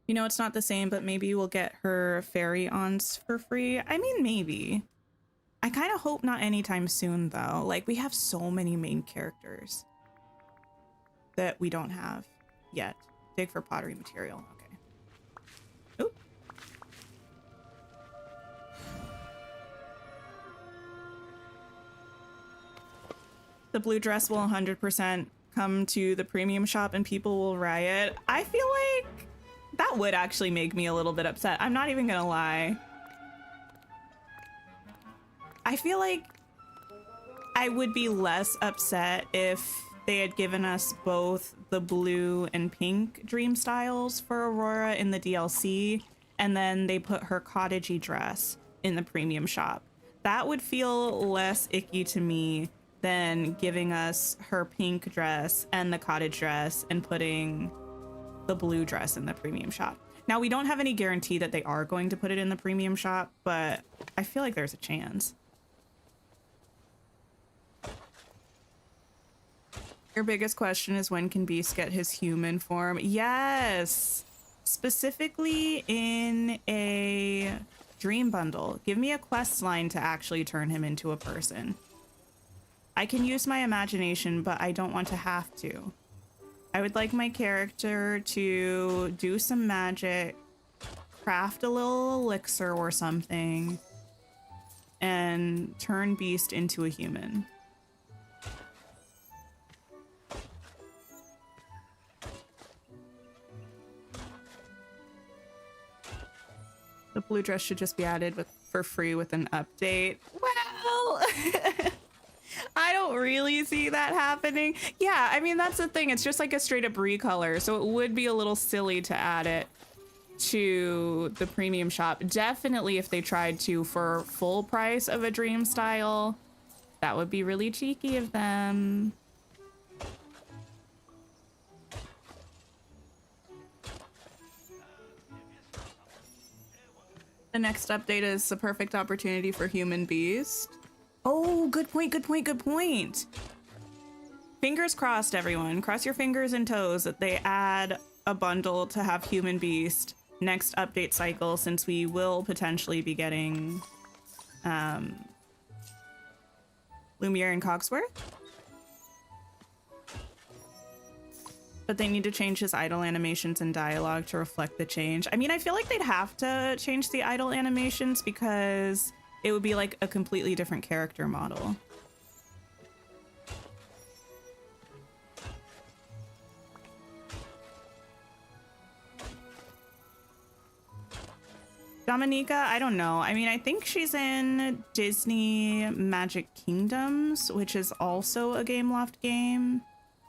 You know, it's not the same, but maybe we'll get her fairy aunts for free. I mean, maybe. I kind of hope not anytime soon, though. Like, we have so many main characters that we don't have yet. Dig for pottery material. Okay. Oop. The blue dress will 100% come to the premium shop and people will riot. I feel like that would actually make me a little bit upset. I'm not even gonna lie. I feel like I would be less upset if they had given us both the blue and pink dream styles for Aurora in the DLC, and then they put her cottagey dress in the premium shop. That would feel less icky to me than giving us her pink dress and the cottage dress and putting the blue dress in the premium shop. Now, we don't have any guarantee that they are going to put it in the premium shop, but I feel like there's a chance. Your biggest question is when can Beast get his human form? Yes! Specifically in a dream bundle. Give me a quest line to actually turn him into a person. I can use my imagination, but I don't want to have to. I would like my character to do some magic, craft a little elixir or something, and turn Beast into a human. The blue dress should just be added for free with an update. Well, I don't really see that happening. Yeah, I mean, that's the thing. It's just like a straight up recolor, so it would be a little silly to add it to the premium shop. Definitely if they tried to for full price of a dream style, that would be really cheeky of them. The next update is the perfect opportunity for human beast. Oh, good point, good point, good point. Fingers crossed, everyone. Cross your fingers and toes that they add a bundle to have human beast next update cycle, since we will potentially be getting Lumiere and Cogsworth. But they need to change his idle animations and dialogue to reflect the change. I mean, I feel like they'd have to change the idle animations because it would be like a completely different character model. Dominica, I don't know. I mean, I think she's in Disney Magic Kingdoms, which is also a Gameloft game.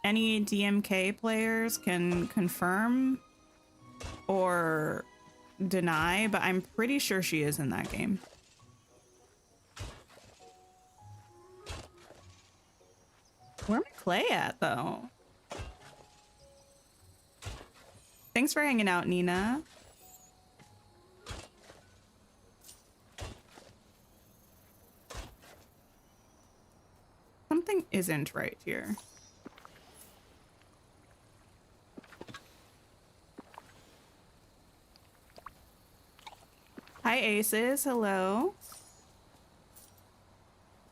Any DMK players can confirm or deny, but I'm pretty sure she is in that game. Where my clay at, though? Thanks for hanging out, Nina. Something isn't right here. Hi, Aces. Hello.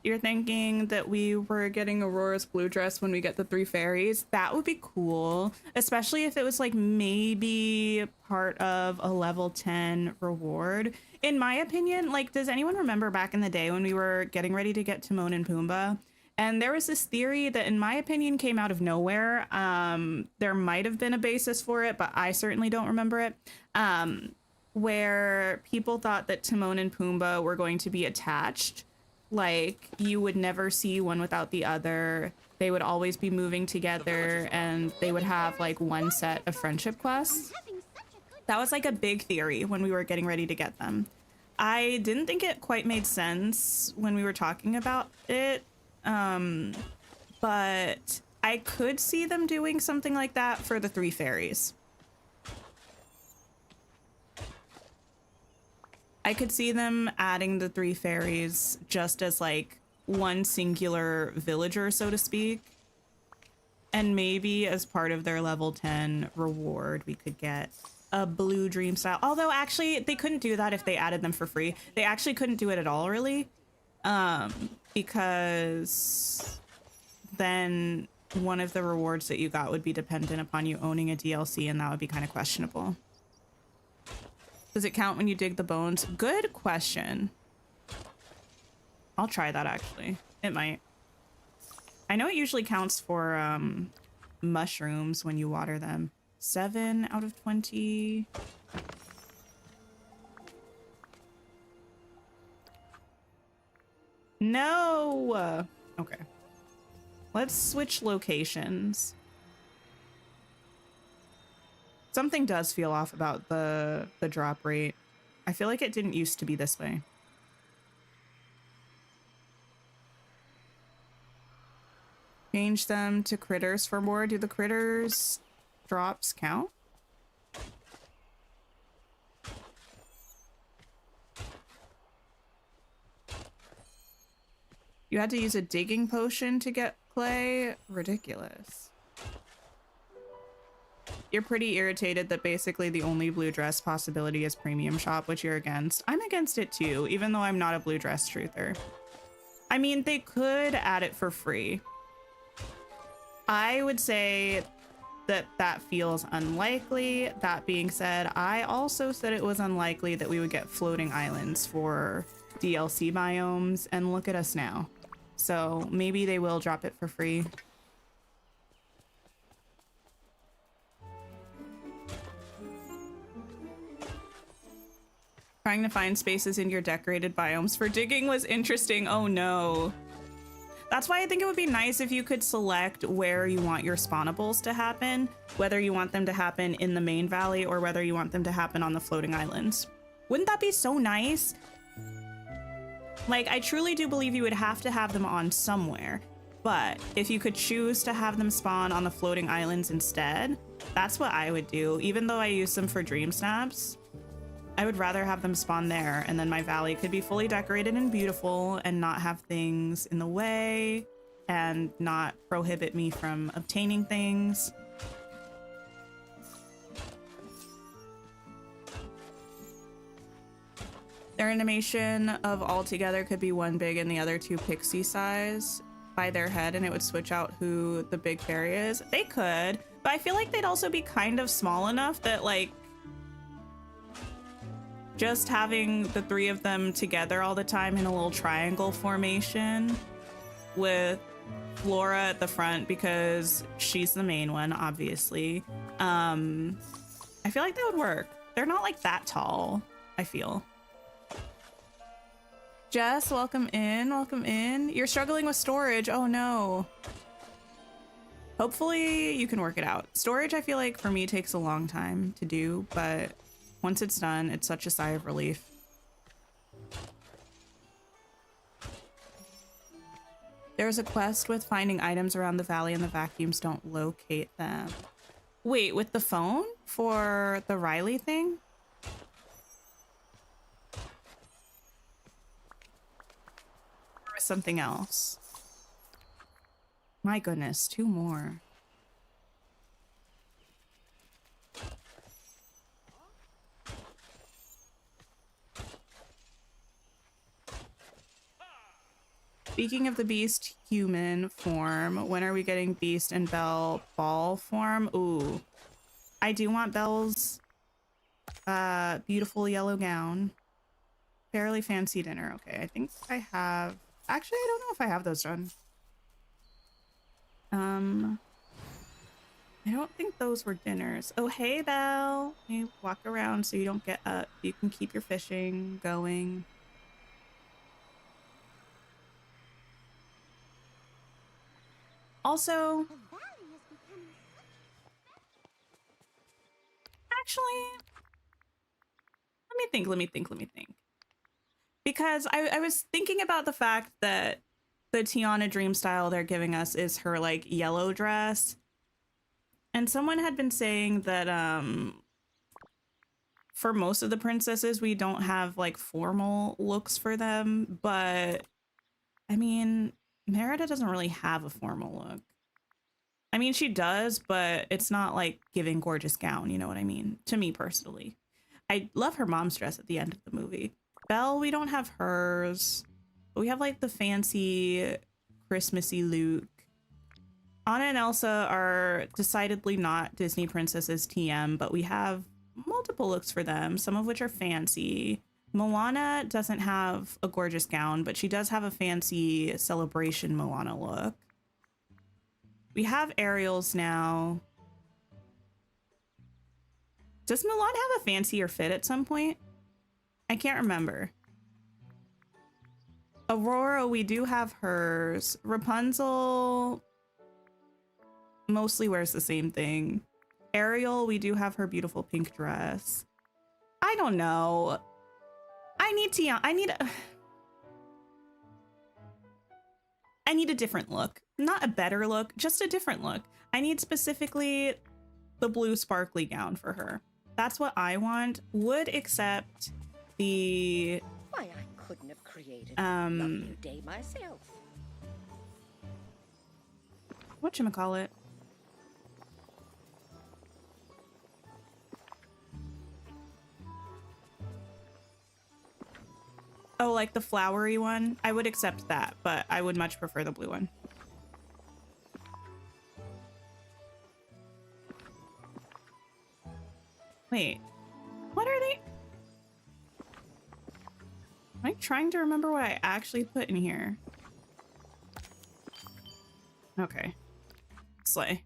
You're thinking that we were getting Aurora's blue dress when we get the 3 fairies. That would be cool, especially if it was like maybe part of a level 10 reward. In my opinion, like, does anyone remember back in the day when we were getting ready to get Timon and Pumbaa? And there was this theory that, in my opinion, came out of nowhere. There might have been a basis for it, but I certainly don't remember it. Where people thought that Timon and Pumbaa were going to be attached. Like, you would never see one without the other. They would always be moving together, and they would have like one set of friendship quests. That was like a big theory when we were getting ready to get them. I didn't think it quite made sense when we were talking about it, but I could see them doing something like that for the 3 fairies. I could see them adding the 3 fairies just as like one singular villager, so to speak. And maybe as part of their level 10 reward, we could get a blue dream style. Although actually they couldn't do that if they added them for free. They actually couldn't do it at all, really. Because then one of the rewards that you got would be dependent upon you owning a DLC, and that would be kind of questionable. Does it count when you dig the bones? Good question. I'll try that, actually. It might. I know it usually counts for mushrooms when you water them. 7 out of 20. No! Okay. Let's switch locations. Something does feel off about the drop rate. I feel like it didn't used to be this way. Change them to critters for more. Do the critters drops count? You had to use a digging potion to get clay? Ridiculous. You're pretty irritated that basically the only blue dress possibility is premium shop, which you're against. I'm against it too, even though I'm not a blue dress truther. I mean, they could add it for free. I would say that that feels unlikely. That being said, I also said it was unlikely that we would get floating islands for DLC biomes, and look at us now. So maybe they will drop it for free. Trying to find spaces in your decorated biomes for digging was interesting. Oh no. That's why I think it would be nice if you could select where you want your spawnables to happen, whether you want them to happen in the main valley or whether you want them to happen on the floating islands. Wouldn't that be so nice? Like, I truly do believe you would have to have them on somewhere, but if you could choose to have them spawn on the floating islands instead, that's what I would do. Even though I use them for dream snaps, I would rather have them spawn there, and then my valley could be fully decorated and beautiful and not have things in the way and not prohibit me from obtaining things. Their animation of all together could be one big and the other 2 pixie size by their head, and it would switch out who the big fairy is. They could, but I feel like they'd also be kind of small enough that, like, just having the 3 of them together all the time in a little triangle formation with Flora at the front because she's the main one, obviously. I feel like that would work. They're not like that tall, I feel. Jess, welcome in, welcome in. You're struggling with storage. Oh no. Hopefully you can work it out. Storage, I feel like for me takes a long time to do, but once it's done, it's such a sigh of relief. There's a quest with finding items around the valley and the vacuums don't locate them. Wait, with the phone? For the Riley thing? Or something else? My goodness, 2 more. Speaking of the Beast human form, when are we getting Beast and Belle ball form? Ooh. I do want Belle's beautiful yellow gown. Fairly fancy dinner. Okay, I think I have... Actually, I don't know if I have those done. I don't think those were dinners. Oh, hey, Belle. Hey, walk around so you don't get up. You can keep your fishing going. Also, actually, let me think. Because I was thinking about the fact that the Tiana dream style they're giving us is her like yellow dress. And someone had been saying that for most of the princesses we don't have like formal looks for them, but I mean, Merida doesn't really have a formal look. I mean, she does, but it's not like giving gorgeous gown, you know what I mean? To me personally. I love her mom's dress at the end of the movie. Belle, we don't have hers. But we have like the fancy Christmassy Luke. Anna and Elsa are decidedly not Disney princesses TM, but we have multiple looks for them, some of which are fancy. Moana doesn't have a gorgeous gown, but she does have a fancy celebration Moana look. We have Ariel's now. Does Mulan have a fancier fit at some point? I can't remember. Aurora, we do have hers. Rapunzel mostly wears the same thing. Ariel, we do have her beautiful pink dress. I don't know. I need a different look. Not a better look, just a different look. I need specifically the blue sparkly gown for her. That's what I want. Would accept the Why, I couldn't have created a lovely day myself. whatchamacallit? Oh, like the flowery one? I would accept that, but I would much prefer the blue one. Wait, what are they? Am I trying to remember what I actually put in here? Okay. Slay.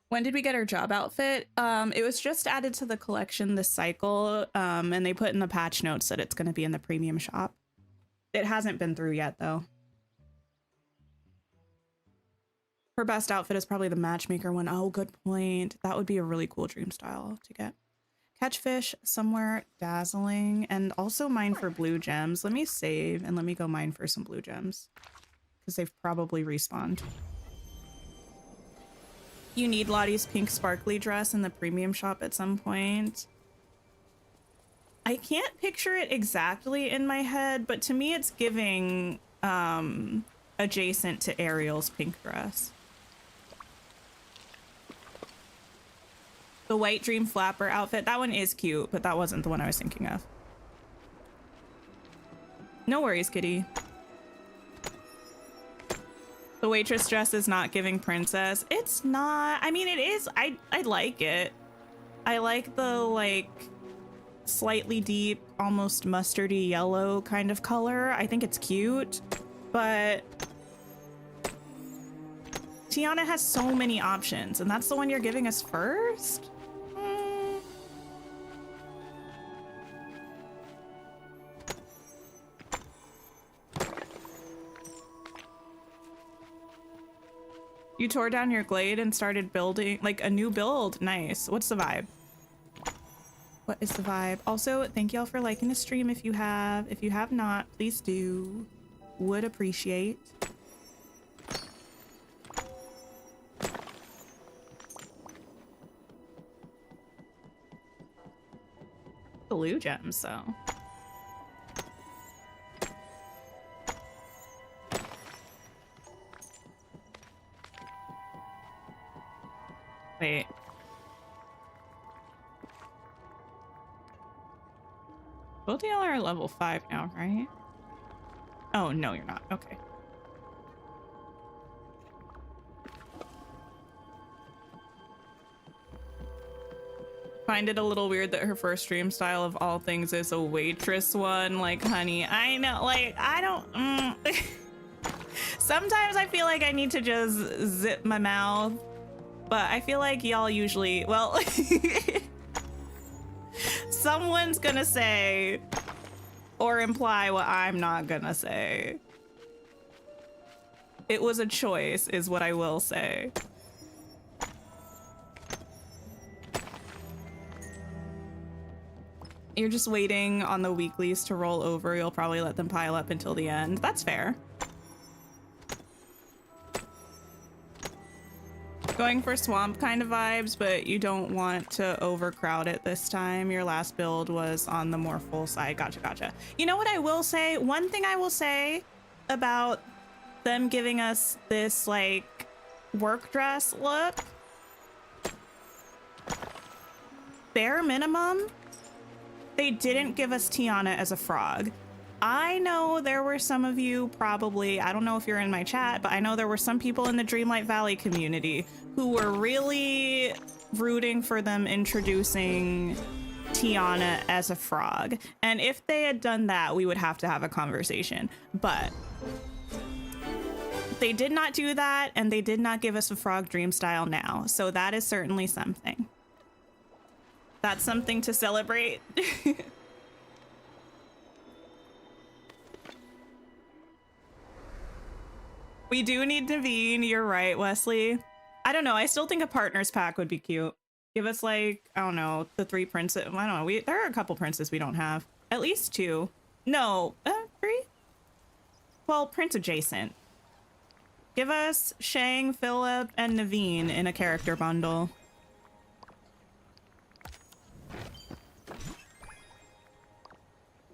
When did we get our job outfit? It was just added to the collection this cycle, and they put in the patch notes that it's going to be in the premium shop. It hasn't been through yet, though. Her best outfit is probably the matchmaker one. Oh, good point. That would be a really cool dream style to get. Catch fish somewhere dazzling, and also mine for blue gems. Let me save and let me go mine for some blue gems because they've probably respawned. You need Lottie's pink sparkly dress in the premium shop at some point. I can't picture it exactly in my head, but to me it's giving adjacent to Ariel's pink dress. The white dream flapper outfit, that one is cute, but that wasn't the one I was thinking of. No worries, kitty. The waitress dress is not giving princess. It's not. I mean, it is. I like it. I like the like slightly deep, almost mustardy yellow kind of color. I think it's cute, but Tiana has so many options, and that's the one you're giving us first? You tore down your glade and started building like a new build. Nice. What's the vibe? What is the vibe? Also, thank y'all for liking the stream if you have. If you have not, please do. Would appreciate. Blue gems, though. Wait. Both of y'all are level 5 now, right? Oh, no, you're not. Okay. Find it a little weird that her first stream style of all things is a waitress one. Like, honey, I know, like, I don't... Sometimes I feel like I need to just zip my mouth, but I feel like y'all usually, well, someone's gonna say or imply what I'm not gonna say. It was a choice, is what I will say. You're just waiting on the weeklies to roll over. You'll probably let them pile up until the end. That's fair. Going for swamp kind of vibes, but you don't want to overcrowd it this time. Your last build was on the more full side. Gotcha, gotcha. You know what I will say? One thing I will say about them giving us this, like, work dress look. Bare minimum, they didn't give us Tiana as a frog. I know there were some of you probably, I don't know if you're in my chat, but I know there were some people in the Dreamlight Valley community who were really rooting for them introducing Tiana as a frog. And if they had done that, we would have to have a conversation. But they did not do that, and they did not give us a frog dream style now. So that is certainly something. That's something to celebrate. We do need Naveen. You're right, Wesley. I don't know. I still think a partners pack would be cute. Give us, like, I don't know, the 3 princes. I don't know. There are a couple princes we don't have. At least 2. No, 3? Well, prince adjacent. Give us Shang, Philip, and Naveen in a character bundle.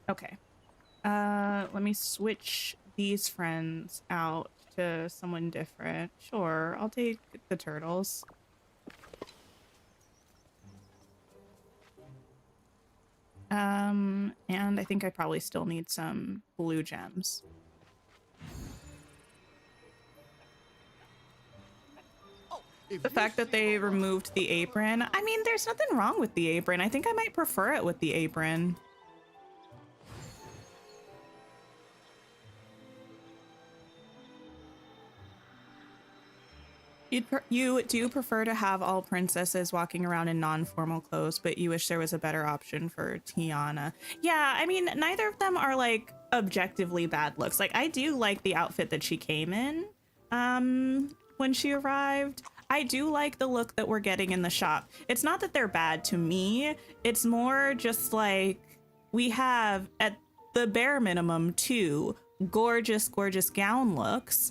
Okay. Let me switch these friends out to someone different. Sure, I'll take the turtles. And I think I probably still need some blue gems. The fact that they removed the apron, I mean, there's nothing wrong with the apron. I think I might prefer it with the apron. You do prefer to have all princesses walking around in non-formal clothes, but you wish there was a better option for Tiana. Yeah, I mean, neither of them are, like, objectively bad looks. Like, I do like the outfit that she came in when she arrived. I do like the look that we're getting in the shop. It's not that they're bad to me. It's more just like we have, at the bare minimum, 2 gorgeous, gorgeous gown looks.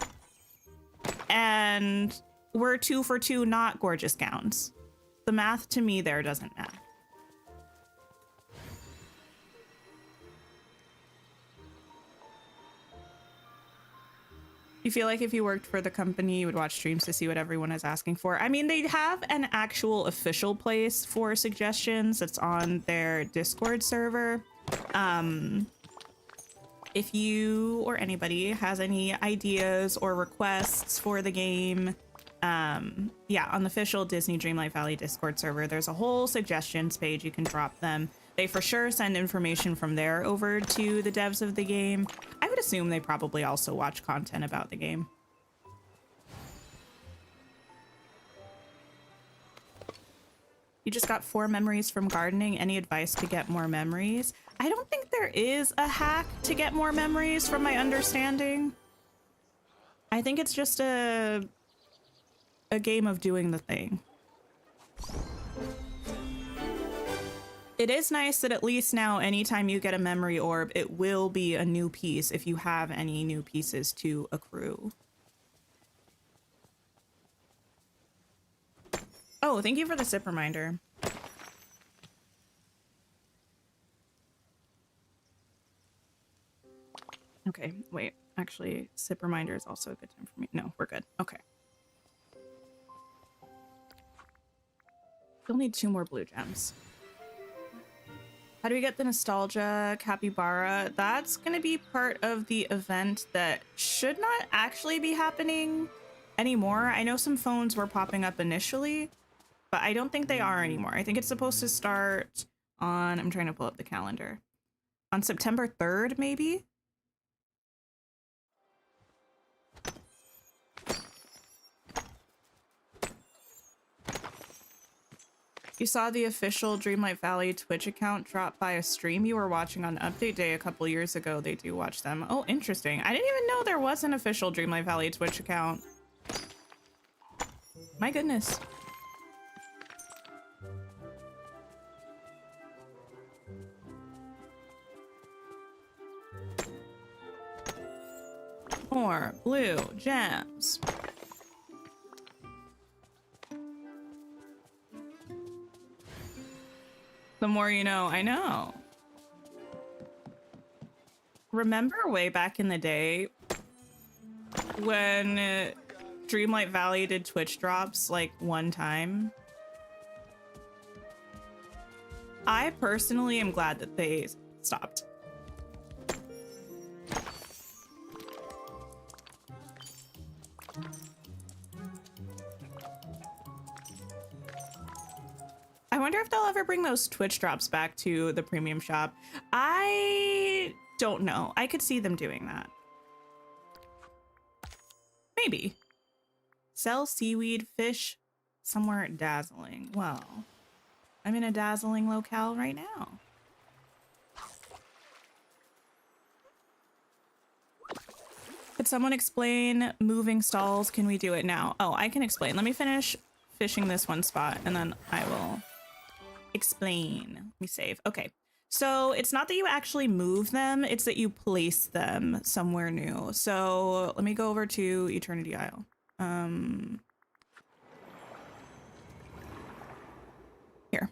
And we're 2 for 2 not gorgeous gowns. The math to me there doesn't matter. You feel like if you worked for the company, you would watch streams to see what everyone is asking for? I mean, they have an actual official place for suggestions. It's on their Discord server. If you or anybody has any ideas or requests for the game, yeah, on the official Disney Dreamlight Valley Discord server, there's a whole suggestions page. You can drop them. They for sure send information from there over to the devs of the game. I would assume they probably also watch content about the game. You just got 4 memories from gardening. Any advice to get more memories? I don't think there is a hack to get more memories from my understanding. I think it's just a game of doing the thing. It is nice that at least now, anytime you get a memory orb, it will be a new piece if you have any new pieces to accrue. Oh, thank you for the sip reminder. Okay, wait. Actually, sip reminder is also a good time for me. No, we're good. Okay. You'll need 2 more blue gems. How do we get the nostalgia capybara? That's going to be part of the event that should not actually be happening anymore. I know some phones were popping up initially, but I don't think they are anymore. I think it's supposed to start on, I'm trying to pull up the calendar, on September 3rd, maybe? You saw the official Dreamlight Valley Twitch account drop by a stream you were watching on Update Day a couple years ago. They do watch them. Oh, interesting. I didn't even know there was an official Dreamlight Valley Twitch account. My goodness. More blue gems. The more you know, I know. Remember way back in the day when Dreamlight Valley did Twitch drops like one time? I personally am glad that they stopped. I wonder if they'll ever bring those Twitch drops back to the premium shop. I don't know. I could see them doing that. Maybe. Sell seaweed, fish, somewhere dazzling. Well, I'm in a dazzling locale right now. Could someone explain moving stalls? Can we do it now? Oh, I can explain. Let me finish fishing this one spot and then I will explain. Let me save. Okay. So it's not that you actually move them, it's that you place them somewhere new. So let me go over to Eternity Isle. Here.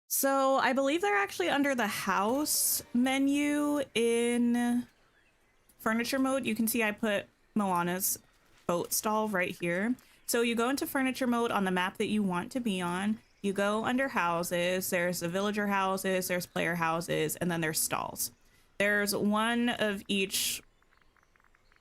So I believe they're actually under the house menu in furniture mode. You can see I put Moana's boat stall right here. So you go into furniture mode on the map that you want to be on. You go under houses, there's the villager houses, there's player houses, and then there's stalls. There's one of each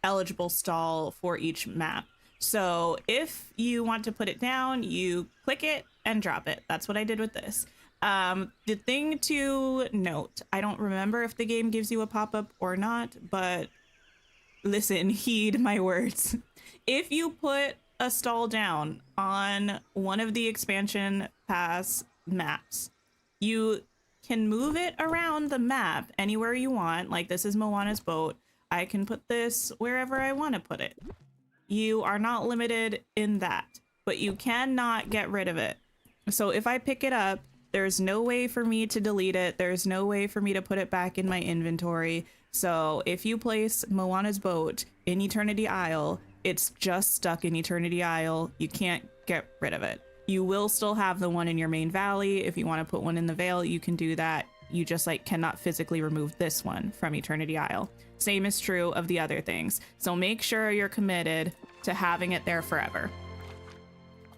eligible stall for each map. So if you want to put it down, you click it and drop it. That's what I did with this. The thing to note, I don't remember if the game gives you a pop-up or not, but listen, heed my words. If you put a stall down on one of the expansion pass maps, you can move it around the map anywhere you want. Like this is Moana's boat. I can put this wherever I want to put it. You are not limited in that, but you cannot get rid of it. So if I pick it up, there's no way for me to delete it. There's no way for me to put it back in my inventory. So if you place Moana's boat in Eternity Isle, it's just stuck in Eternity Isle. You can't get rid of it. You will still have the one in your main valley. If you want to put one in the Vale, you can do that. You just like cannot physically remove this one from Eternity Isle. Same is true of the other things. So make sure you're committed to having it there forever.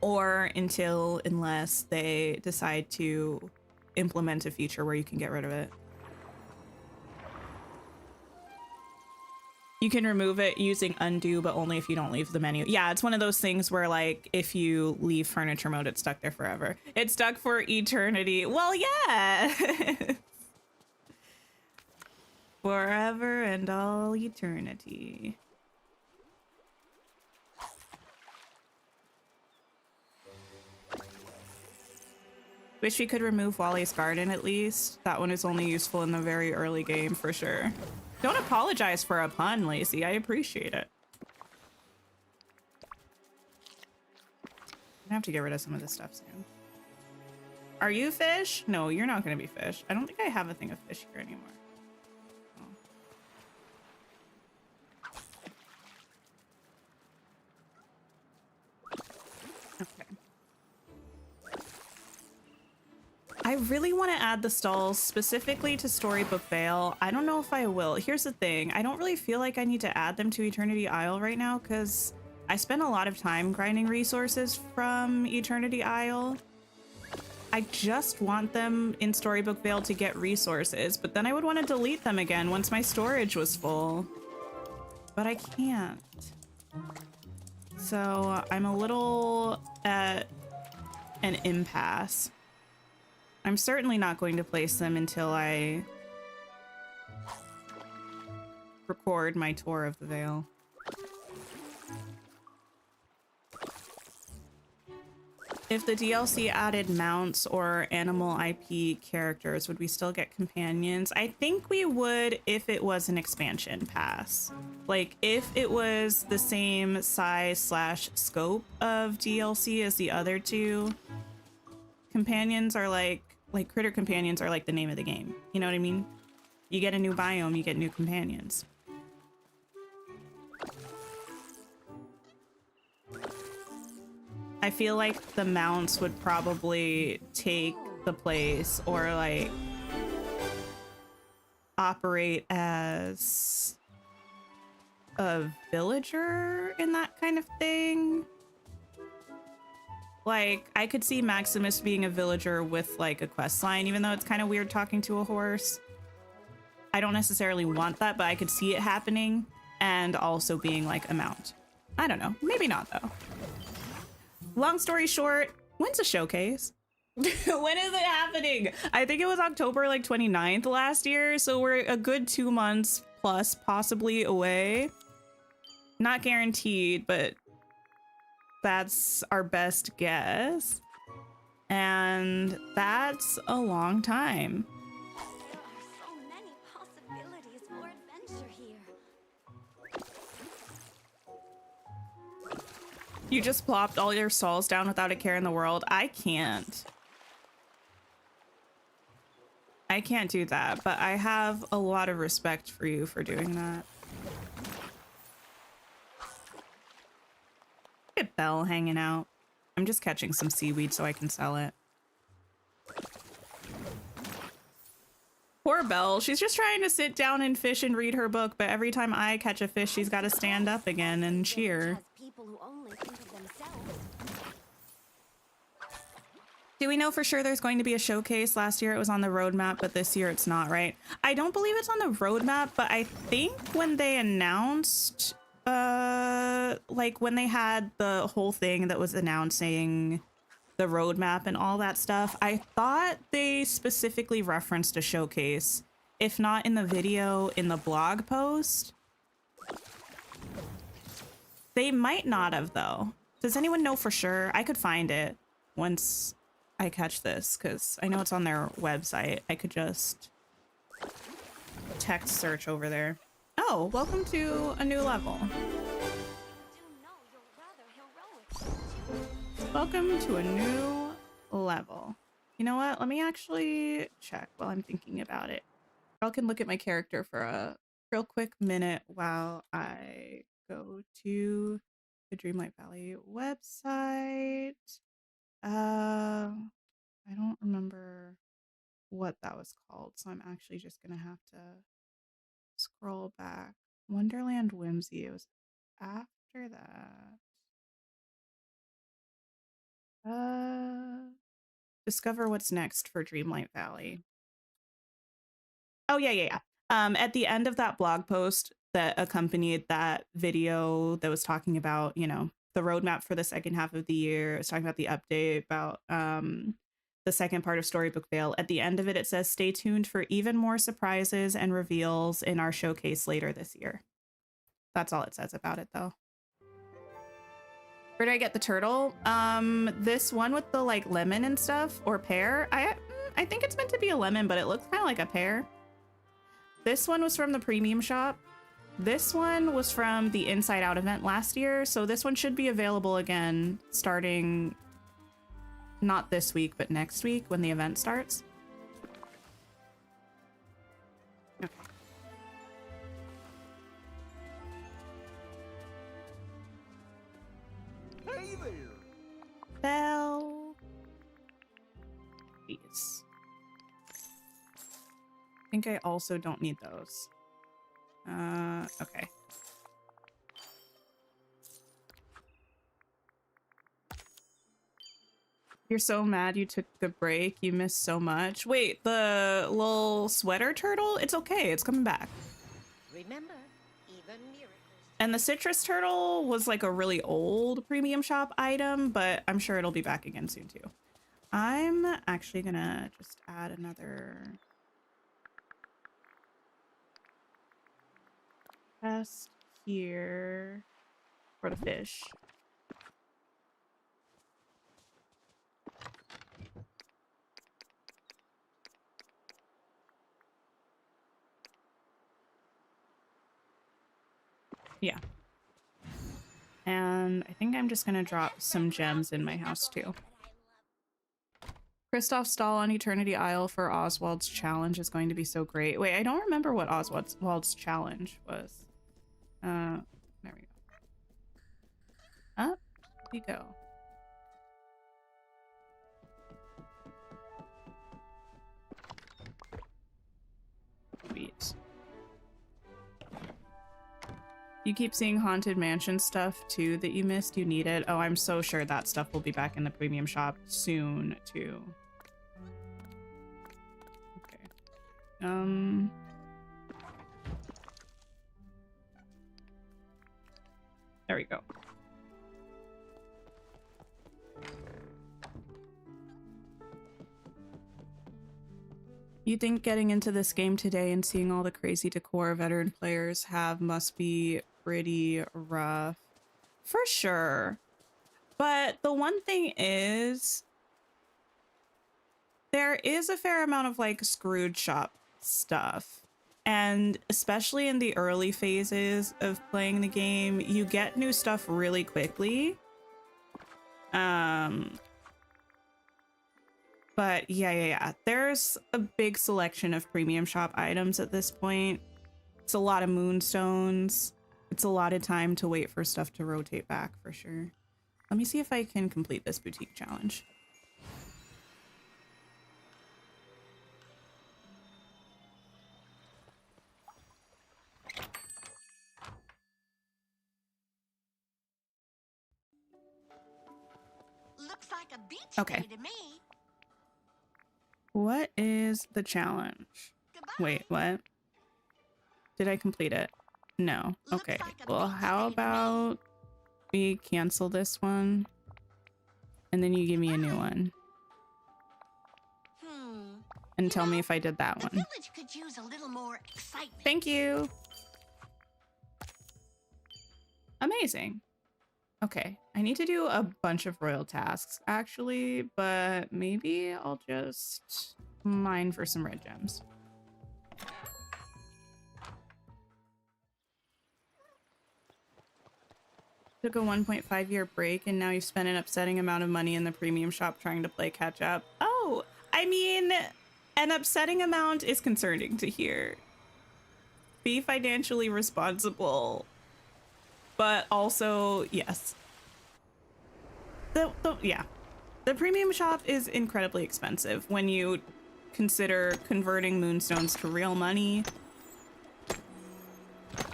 Or unless they decide to implement a feature where you can get rid of it. You can remove it using undo, but only if you don't leave the menu. Yeah, it's one of those things where like if you leave furniture mode, it's stuck there forever. It's stuck for eternity. Well, yeah. Forever and all eternity. Wish we could remove Wally's garden at least. That one is only useful in the very early game for sure. Don't apologize for a pun, Lacey. I appreciate it. I have to get rid of some of this stuff soon. Are you fish? No, you're not going to be fish. I don't think I have a thing of fish here anymore. I really want to add the stalls specifically to Storybook Vale. I don't know if I will. Here's the thing. I don't really feel like I need to add them to Eternity Isle right now because I spent a lot of time grinding resources from Eternity Isle. I just want them in Storybook Vale to get resources, but then I would want to delete them again once my storage was full. But I can't. So I'm a little at an impasse. I'm certainly not going to place them until I record my tour of the Vale. If the DLC added mounts or animal IP characters, would we still get companions? I think we would if it was an expansion pass. Like, if it was the same size / scope of DLC as the other two, companions are like critter companions are like the name of the game. You know what I mean? You get a new biome, you get new companions. I feel like the mounts would probably take the place or like operate as a villager in that kind of thing. Like, I could see Maximus being a villager with like a quest line, even though it's kind of weird talking to a horse. I don't necessarily want that, but I could see it happening and also being like a mount. I don't know. Maybe not though. Long story short, when's the showcase? When is it happening? I think it was October like 29th last year, so we're a good 2 months plus possibly away. Not guaranteed, but that's our best guess. And that's a long time. There are so many possibilities for adventure here. You just plopped all your souls down without a care in the world. I can't. I can't do that, but I have a lot of respect for you for doing that. Look at Belle hanging out. I'm just catching some seaweed so I can sell it. Poor Belle. She's just trying to sit down and fish and read her book, but every time I catch a fish, she's got to stand up again and cheer. People who only think of themselves. Do we know for sure there's going to be a showcase? Last year it was on the roadmap, but this year it's not, right? I don't believe it's on the roadmap, but I think when they announced, like when they had the whole thing that was announcing the roadmap and all that stuff, I thought they specifically referenced a showcase. If not in the video, in the blog post. They might not have, though. Does anyone know for sure? I could find it once I catch this, because I know it's on their website. I could just text search over there. Oh, welcome to a new level. Do know you're rather heroic. Welcome to a new level. You know what? Let me actually check while I'm thinking about it. I can look at my character for a real quick minute while I go to the Dreamlight Valley website. I don't remember what that was called, so I'm actually just gonna have to scroll back. Wonderland Whimsy, it was after that. Discover what's next for Dreamlight Valley. Oh, yeah. At the end of that blog post that accompanied that video that was talking about, you know, the roadmap for the second half of the year, it's talking about the update about the second part of Storybook Vale. At the end of it, it says, stay tuned for even more surprises and reveals in our showcase later this year. That's all it says about it, though. Where did I get the turtle? This one with the like lemon and stuff, or pear. I think it's meant to be a lemon, but it looks kind of like a pear. This one was from the premium shop. This one was from the Inside Out event last year, so this one should be available again starting not this week, but next week when the event starts. Okay. Hey there. Bell. Please. I think I also don't need those. Okay. You're so mad you took the break. You missed so much. Wait, the little sweater turtle? It's okay. It's coming back. Remember, even miracles. And the citrus turtle was like a really old premium shop item, but I'm sure it'll be back again soon too. I'm actually gonna just add another chest here for the fish. Yeah. And I think I'm just gonna drop some gems in my house too. Kristoff's stall on Eternity Isle for Oswald's challenge is going to be so great. Wait, I don't remember what Oswald's challenge was. There we go. Up we go. Sweet. You keep seeing Haunted Mansion stuff too that you missed. You need it. Oh, I'm so sure that stuff will be back in the premium shop soon too. Okay. There we go. You think getting into this game today and seeing all the crazy decor veteran players have must be pretty rough? For sure. But the one thing is, there is a fair amount of like Scrooge shop stuff. And especially in the early phases of playing the game, you get new stuff really quickly. But yeah. There's a big selection of premium shop items at this point. It's a lot of moonstones. It's a lot of time to wait for stuff to rotate back for sure. Let me see if I can complete this boutique challenge. Looks like a beach Okay. day to me. What is the challenge? Goodbye. Wait, what? Did I complete it? No. Looks Okay. like a Well, beach how day to me. about we cancel this one and then you give me a new one and tell me if I did that The one. village could use a little more excitement. Thank you. Amazing. Okay, I need to do a bunch of royal tasks actually, but maybe I'll just mine for some red gems. Took a 1.5-year break and now you've spent an upsetting amount of money in the premium shop trying to play catch up. Oh, I mean, an upsetting amount is concerning to hear. Be financially responsible, but also, yes. The premium shop is incredibly expensive when you consider converting moonstones to real money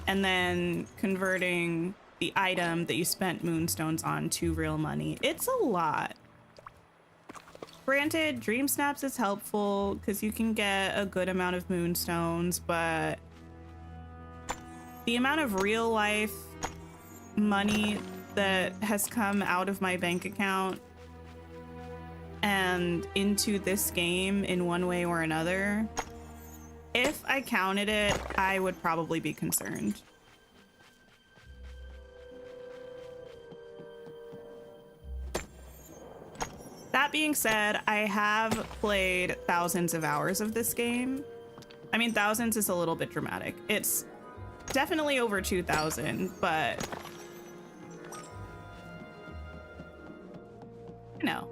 and then converting the item that you spent moonstones on to real money. It's a lot. Granted, Dream Snaps is helpful because you can get a good amount of moonstones, but the amount of real life money that has come out of my bank account and into this game in one way or another, if I counted it, I would probably be concerned. That being said, I have played thousands of hours of this game. I mean, thousands is a little bit dramatic. It's definitely over 2,000, but you know.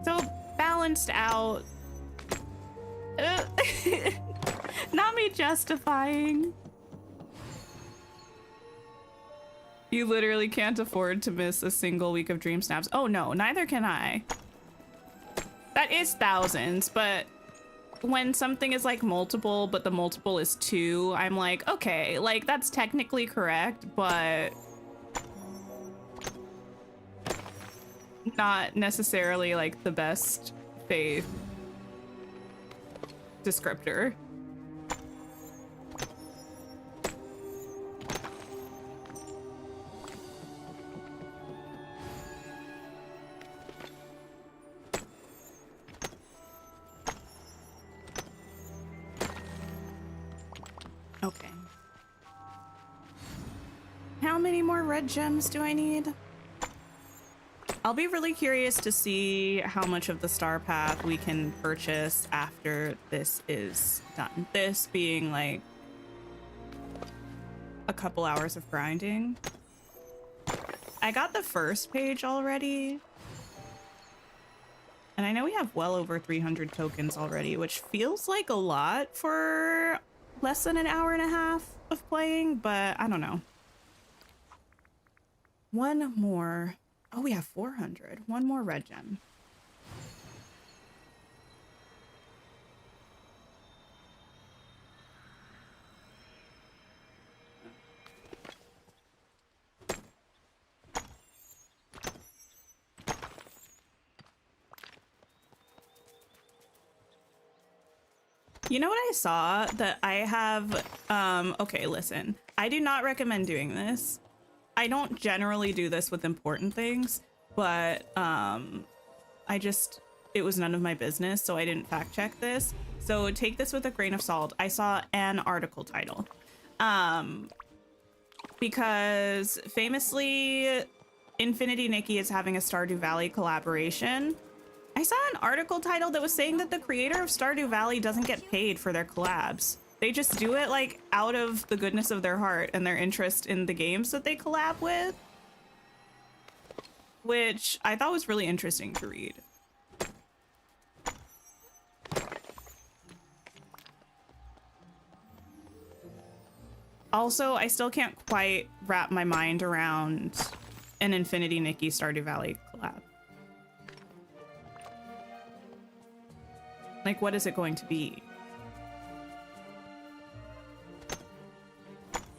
So balanced out. Not me justifying. You literally can't afford to miss a single week of Dream Snaps. Oh no, neither can I. That is thousands, but when something is like multiple, but the multiple is 2, I'm like, okay, like that's technically correct, but not necessarily like the best faith descriptor. Okay. How many more red gems do I need? I'll be really curious to see how much of the star path we can purchase after this is done. This being like a couple hours of grinding. I got the first page already. And I know we have well over 300 tokens already, which feels like a lot for less than an hour and a half of playing, but I don't know. One more. Oh, we have 400. One more red gem. You know what I saw that I have, okay, listen, I do not recommend doing this. I don't generally do this with important things, but it was none of my business, so I didn't fact check this. So take this with a grain of salt. I saw an article title. Because famously, Infinity Nikki is having a Stardew Valley collaboration. I saw an article title that was saying that the creator of Stardew Valley doesn't get paid for their collabs. They just do it like out of the goodness of their heart and their interest in the games that they collab with, which I thought was really interesting to read. Also, I still can't quite wrap my mind around an Infinity Nikki Stardew Valley collab. Like, what is it going to be?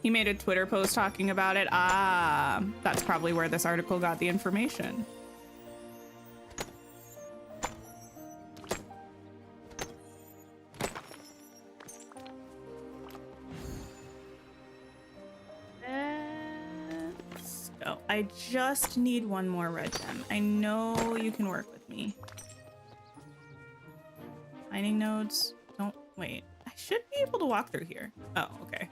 He made a Twitter post talking about it. Ah, that's probably where this article got the information. Let's go. I just need one more red gem. I know you can work with me. Mining nodes. Don't wait. I should be able to walk through here. Oh, okay.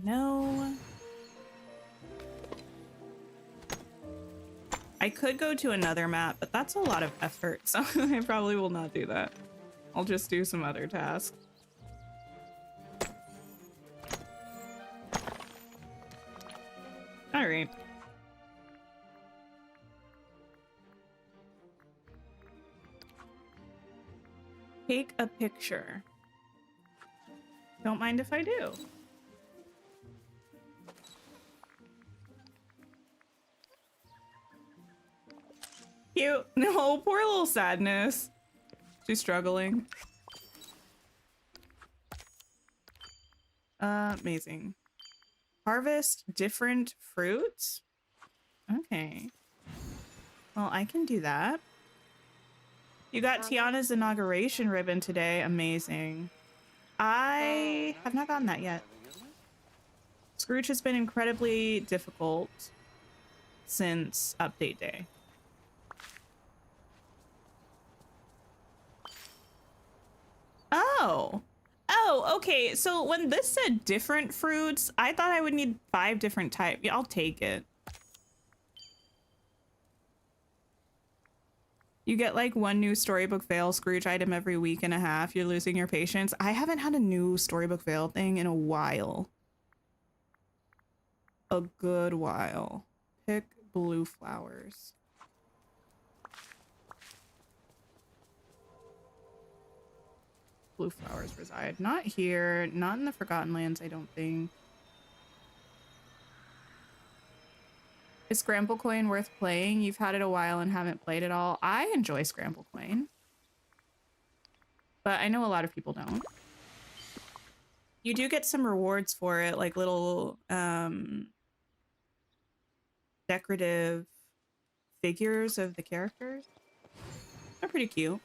No. I could go to another map, but that's a lot of effort, so I probably will not do that. I'll just do some other tasks. All right. Take a picture. Don't mind if I do. Cute. No, poor little Sadness. She's struggling. Amazing. Harvest different fruits? Okay. Well, I can do that. You got Tiana's inauguration ribbon today. Amazing. I have not gotten that yet. Scrooge has been incredibly difficult since update day. Oh. Oh, okay. So when this said different fruits, I thought I would need 5 different types. Yeah, I'll take it. You get like 1 new Storybook Fail Scrooge item every week and a half. You're losing your patience. I haven't had a new Storybook Fail thing in a while. A good while. Pick blue flowers. Blue flowers reside. Not here. Not in the Forgotten Lands, I don't think. Is Scramble Coin worth playing? You've had it a while and haven't played it all. I enjoy Scramble Coin, but I know a lot of people don't. You do get some rewards for it, like little decorative figures of the characters. They're pretty cute.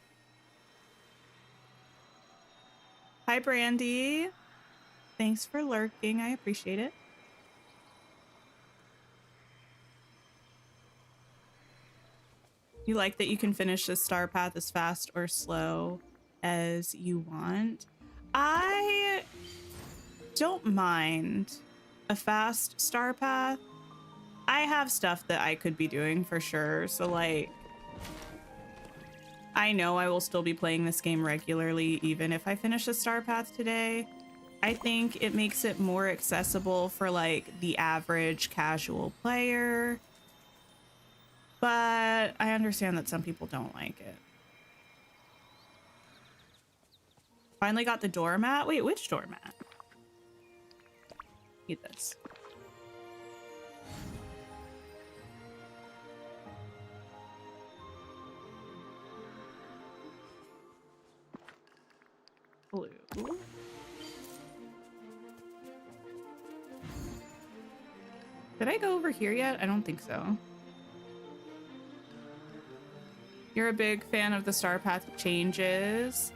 Hi, Brandy. Thanks for lurking. I appreciate it. You like that you can finish the star path as fast or slow as you want? I don't mind a fast star path. I have stuff that I could be doing for sure. So like, I know I will still be playing this game regularly even if I finish a star path today. I think it makes it more accessible for like the average casual player. But I understand that some people don't like it. Finally got the doormat. Wait, which doormat? Need this. Blue. Did I go over here yet? I don't think so. You're a big fan of the star path changes.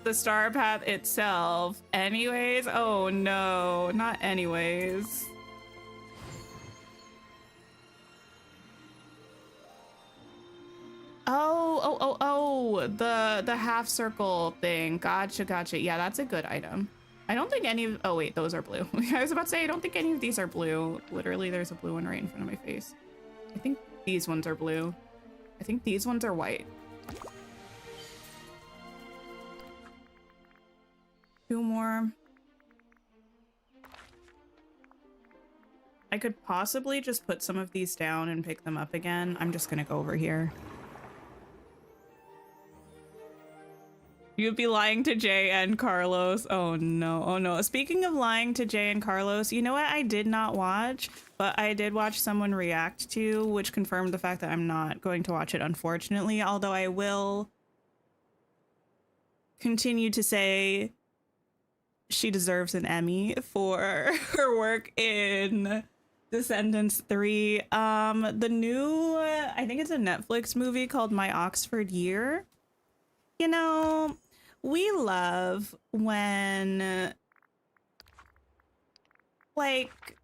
The star path itself. Anyways? Oh no, not anyways. Oh, the half circle thing. Gotcha. Yeah, that's a good item. I don't think any of, oh wait, those are blue. I was about to say, I don't think any of these are blue. Literally, there's a blue one right in front of my face. I think these ones are blue. I think these ones are white. Two more. I could possibly just put some of these down and pick them up again. I'm just gonna go over here. You'd be lying to Jay and Carlos. Oh no, oh no. Speaking of lying to Jay and Carlos, you know what I did not watch, but I did watch someone react to, which confirmed the fact that I'm not going to watch it, unfortunately, although I will continue to say she deserves an Emmy for her work in Descendants 3. The new, I think it's a Netflix movie called My Oxford Year. You know, we love when like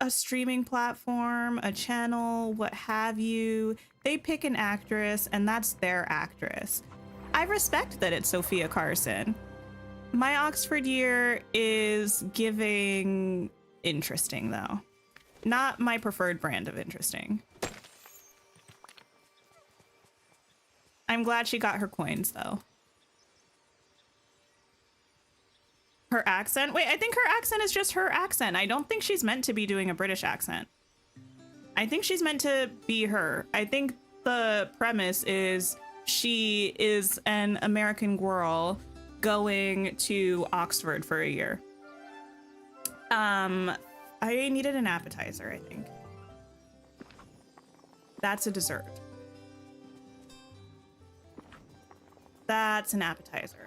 a streaming platform, a channel, what have you, they pick an actress and that's their actress. I respect that it's Sophia Carson. My Oxford Year is giving interesting though. Not my preferred brand of interesting. I'm glad she got her coins though. Her accent? Wait, I think her accent is just her accent. I don't think she's meant to be doing a British accent. I think she's meant to be her. I think the premise is she is an American girl going to Oxford for a year. I needed an appetizer, I think. That's a dessert. That's an appetizer.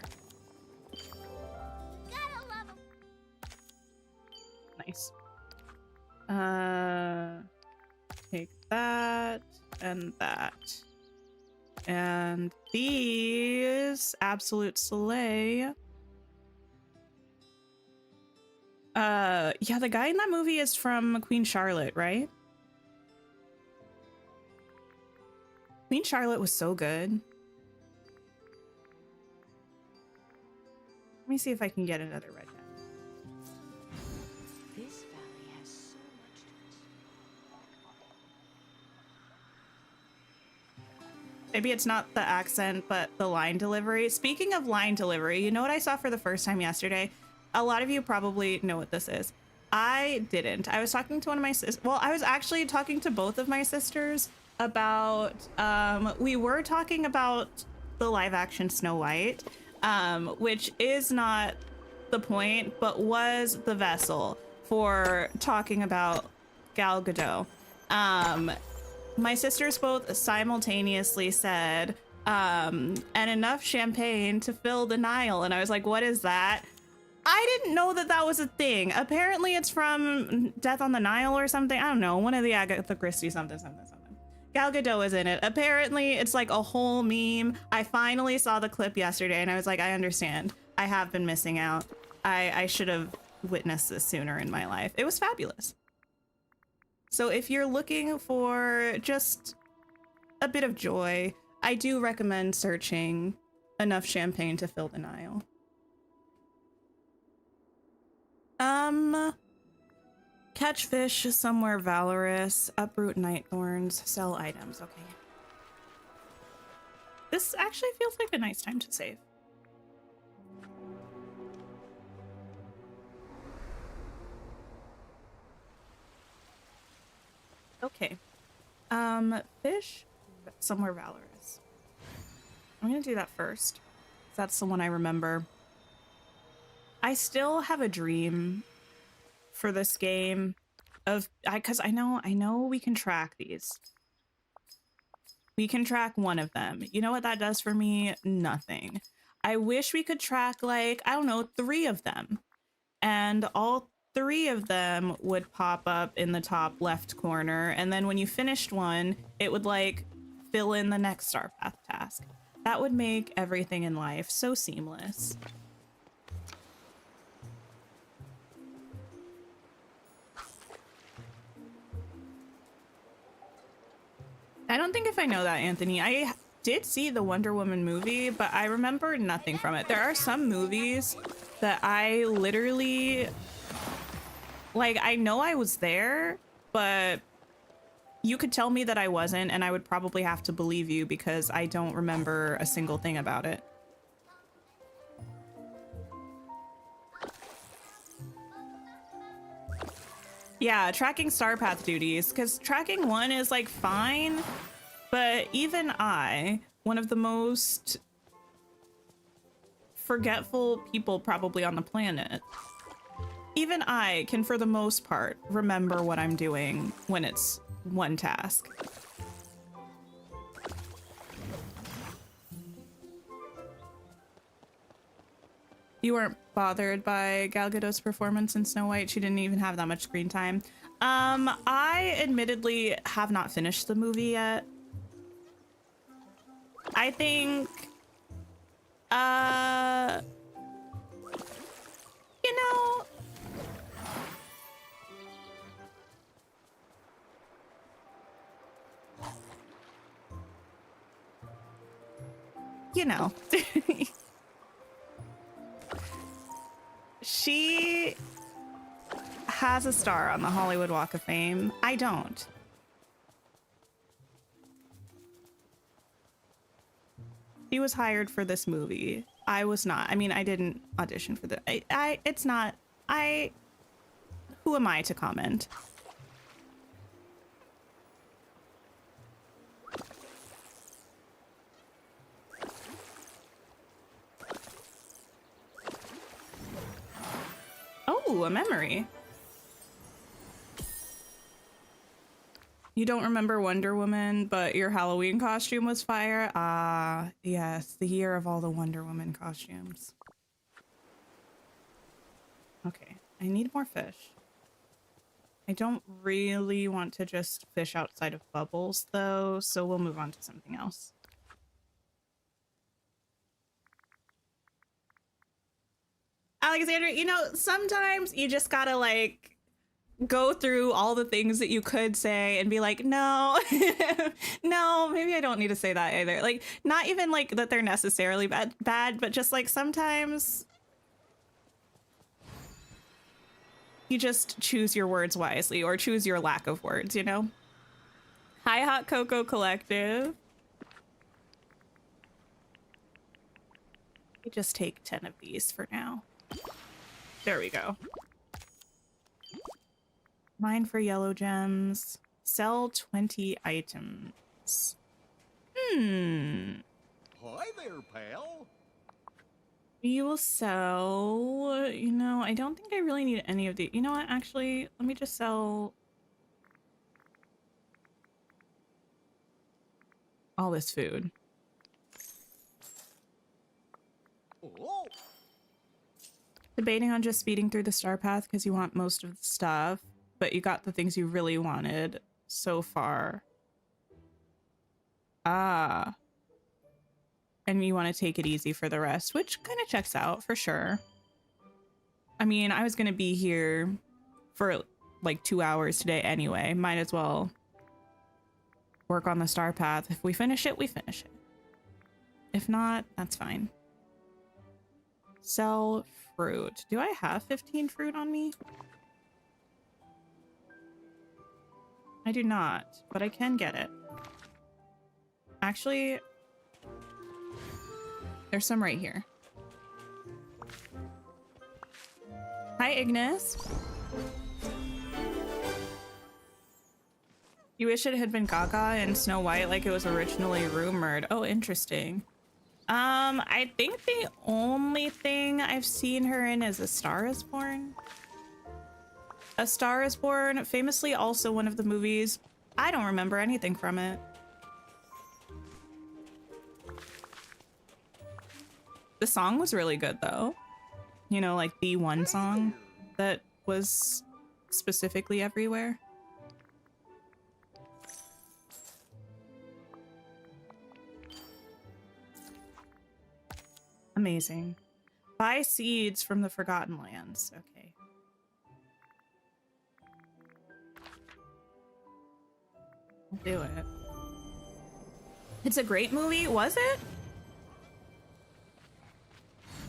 Gotta love 'em. Nice. Take that and that. And these absolute slay. Yeah, the guy in that movie is from Queen Charlotte, right? Queen Charlotte was so good. Let me see if I can get another red pen. This valley has so much to Maybe it's not the accent, but the line delivery. Speaking of line delivery, you know what I saw for the first time yesterday? A lot of you probably know what this is. I didn't. I was talking to one of my sisters. Well, I was actually talking to both of my sisters about, we were talking about the live action Snow White, which is not the point, but was the vessel for talking about Gal Gadot. My sisters both simultaneously said, and enough champagne to fill the Nile. And I was like, what is that? I didn't know that that was a thing. Apparently it's from Death on the Nile or something. I don't know. One of the Agatha Christie something. Gal Gadot is in it. Apparently it's like a whole meme. I finally saw the clip yesterday and I was like, I understand. I have been missing out. I should have witnessed this sooner in my life. It was fabulous. So if you're looking for just a bit of joy, I do recommend searching Enough Champagne to Fill the Nile. Catch fish somewhere valorous, uproot night thorns, sell items. Okay. This actually feels like a nice time to save. Okay. Fish somewhere valorous. I'm gonna do that first. That's the one I remember. I still have a dream for this game of because I know we can track these. We can track one of them. You know what that does for me? Nothing. I wish we could track like, I don't know, 3 of them. And all 3 of them would pop up in the top left corner. And then when you finished one, it would like fill in the next Star Path task. That would make everything in life so seamless. I don't think if I know that, Anthony. I did see the Wonder Woman movie, but I remember nothing from it. There are some movies that I literally, like, I know I was there, but you could tell me that I wasn't, and I would probably have to believe you because I don't remember a single thing about it. Yeah, tracking Star Path duties, because tracking 1 is like fine, but even I, one of the most forgetful people probably on the planet, even I can, for the most part, remember what I'm doing when it's one task. You weren't bothered by Gal Gadot's performance in Snow White? She didn't even have that much screen time. I admittedly have not finished the movie yet. I think, you know, she has a star on the Hollywood Walk of Fame. I don't. She was hired for this movie. I was not. I mean, I didn't audition for the. It's not. Who am I to comment? Oh, a memory. You don't remember Wonder Woman, but your Halloween costume was fire? Ah, yes, the year of all the Wonder Woman costumes. Okay, I need more fish. I don't really want to just fish outside of bubbles, though, so we'll move on to something else. Alexandra, you know, sometimes you just gotta, like, go through all the things that you could say and be like, no, no, maybe I don't need to say that either. Like, not even like that they're necessarily bad, but just like sometimes you just choose your words wisely or choose your lack of words, you know? Hi, Hot Cocoa Collective. We just take 10 of these for now. There we go. Mine for yellow gems. Sell 20 items. Hi there, pal. We will sell... You know, I don't think I really need any of the... You know what? Actually, let me just sell... all this food. Debating on just speeding through the star path because you want most of the stuff, but you got the things you really wanted so far. Ah. And you want to take it easy for the rest, which kind of checks out for sure. I mean, I was going to be here for like 2 hours today anyway. Might as well work on the star path. If we finish it, we finish it. If not, that's fine. Sell fruit. Do I have 15 fruit on me? I do not, but I can get it. Actually, there's some right here. Hi, Ignis. You wish it had been Gaga and Snow White like it was originally rumored. Oh, interesting. I think the only thing I've seen her in is A Star is Born. A Star is Born, famously also one of the movies. I don't remember anything from it. The song was really good though. You know, like the one song that was specifically everywhere. Amazing. Buy seeds from the Forgotten Lands. Okay. I'll do it. It's a great movie, was it?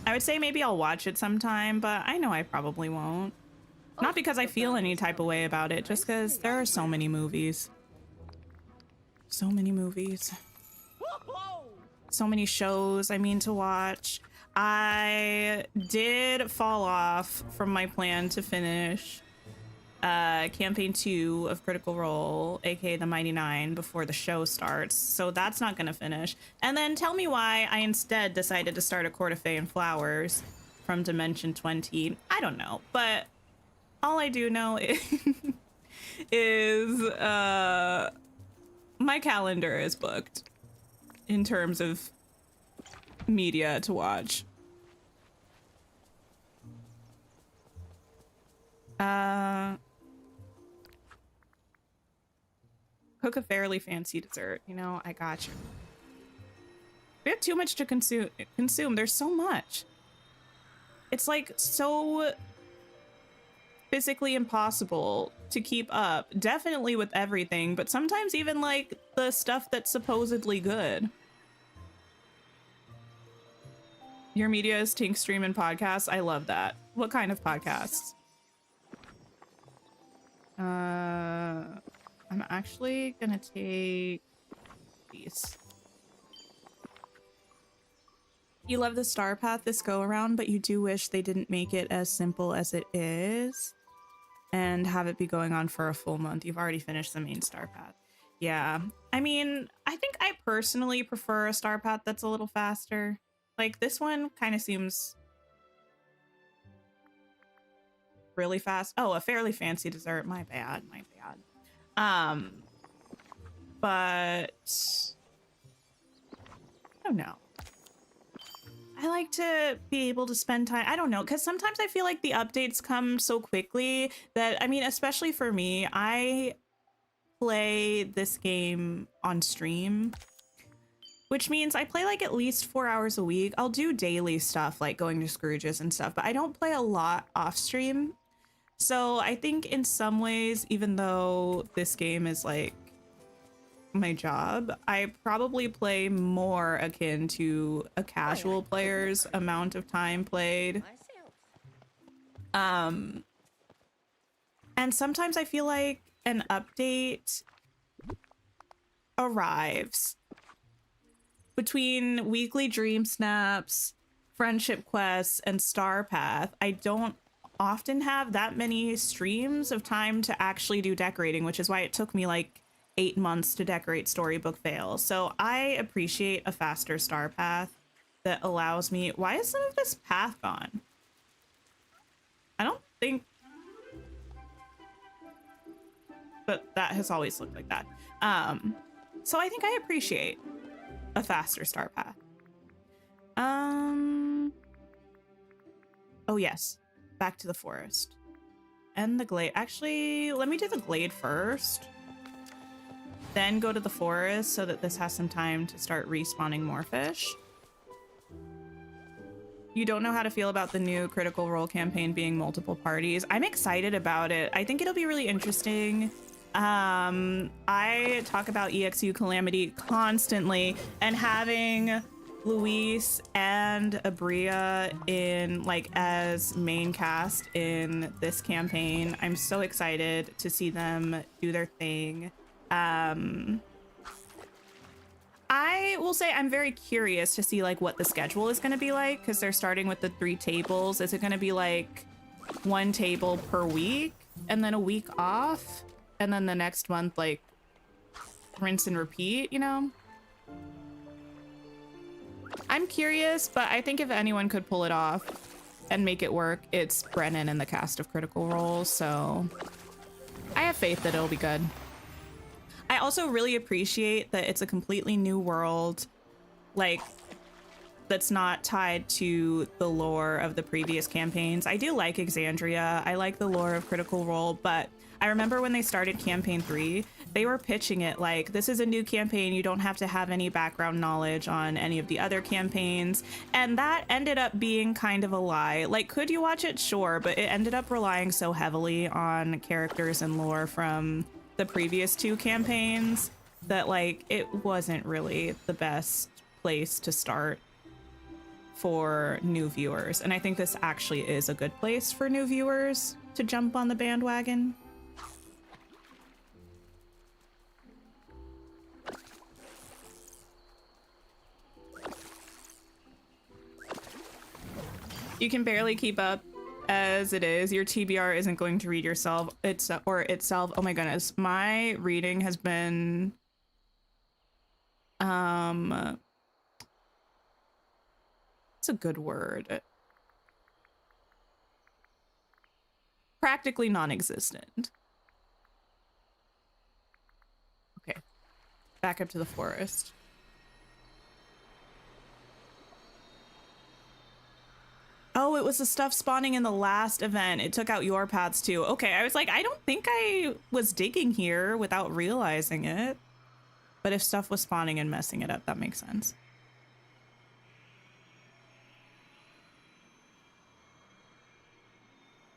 I would say maybe I'll watch it sometime, but I know I probably won't. Not because I feel any type of way about it, just because there are so many movies. So many movies. So many shows I mean to watch. I did fall off from my plan to finish campaign 2 of Critical Role, aka the Mighty Nine, before the show starts, so that's not gonna finish. And then tell me why I instead decided to start a Court of Fae and Flowers from Dimension 20. I don't know, but all I do know is my calendar is booked in terms of media to watch. Cook a fairly fancy dessert. You know, I got you. We have too much to consume. There's so much. It's like so physically impossible to keep up. Definitely with everything, but sometimes even like the stuff that's supposedly good. Your media is Tink Stream and podcasts. I love that. What kind of podcasts? I'm actually gonna take these. You love the star path this go around, but you do wish they didn't make it as simple as it is and have it be going on for a full month. You've already finished the main star path. Yeah, I mean, I think I personally prefer a star path that's a little faster. Like this one kind of seems really fast. Oh, a fairly fancy dessert. My bad, my bad. But I don't know. I like to be able to spend time. I don't know, because sometimes I feel like the updates come so quickly that, I mean, especially for me, I play this game on stream, which means I play like at least 4 hours a week. I'll do daily stuff like going to Scrooge's and stuff, but I don't play a lot off stream. So I think in some ways, even though this game is like my job, I probably play more akin to a casual player's amount of time played. And sometimes I feel like an update arrives between weekly dream snaps, friendship quests, and star path. I don't often have that many streams of time to actually do decorating, which is why it took me like 8 months to decorate Storybook Vale. So I appreciate a faster star path that allows me. Why is some of this path gone? I don't think, but that has always looked like that. So I think I appreciate a faster star path. Oh Oh yes, back to the forest. And the glade. Actually, let me do the glade first. Then go to the forest so that this has some time to start respawning more fish. You don't know how to feel about the new Critical Role campaign being multiple parties. I'm excited about it. I think it'll be really interesting. I talk about EXU Calamity constantly, and having Luis and Abria in like as main cast in this campaign, I'm so excited to see them do their thing. I will say I'm very curious to see like what the schedule is going to be like, because they're starting with the 3 tables. Is it going to be like 1 table per week and then a week off, and then the next month like rinse and repeat, you know? I'm curious, but I think if anyone could pull it off and make it work, it's Brennan and the cast of Critical Role, so I have faith that it'll be good. I also really appreciate that it's a completely new world, like, that's not tied to the lore of the previous campaigns. I do like Exandria. I like the lore of Critical Role, but I remember when they started campaign 3, they were pitching it like, this is a new campaign. You don't have to have any background knowledge on any of the other campaigns. And that ended up being kind of a lie. Like, could you watch it? Sure, but it ended up relying so heavily on characters and lore from the previous 2 campaigns that like it wasn't really the best place to start for new viewers. And I think this actually is a good place for new viewers to jump on the bandwagon. You can barely keep up as it is. Your TBR isn't going to read yourself itself. Oh my goodness. My reading has been it's a good word. Practically non-existent. Okay. Back up to the forest. Oh, it was the stuff spawning in the last event. It took out your paths too. Okay, I was like, I don't think I was digging here without realizing it. But if stuff was spawning and messing it up, that makes sense.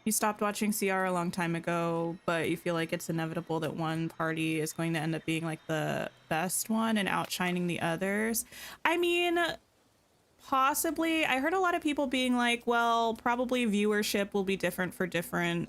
You stopped watching CR a long time ago, but you feel like it's inevitable that one party is going to end up being like the best one and outshining the others. I mean, possibly. I heard a lot of people being like, well, probably viewership will be different for different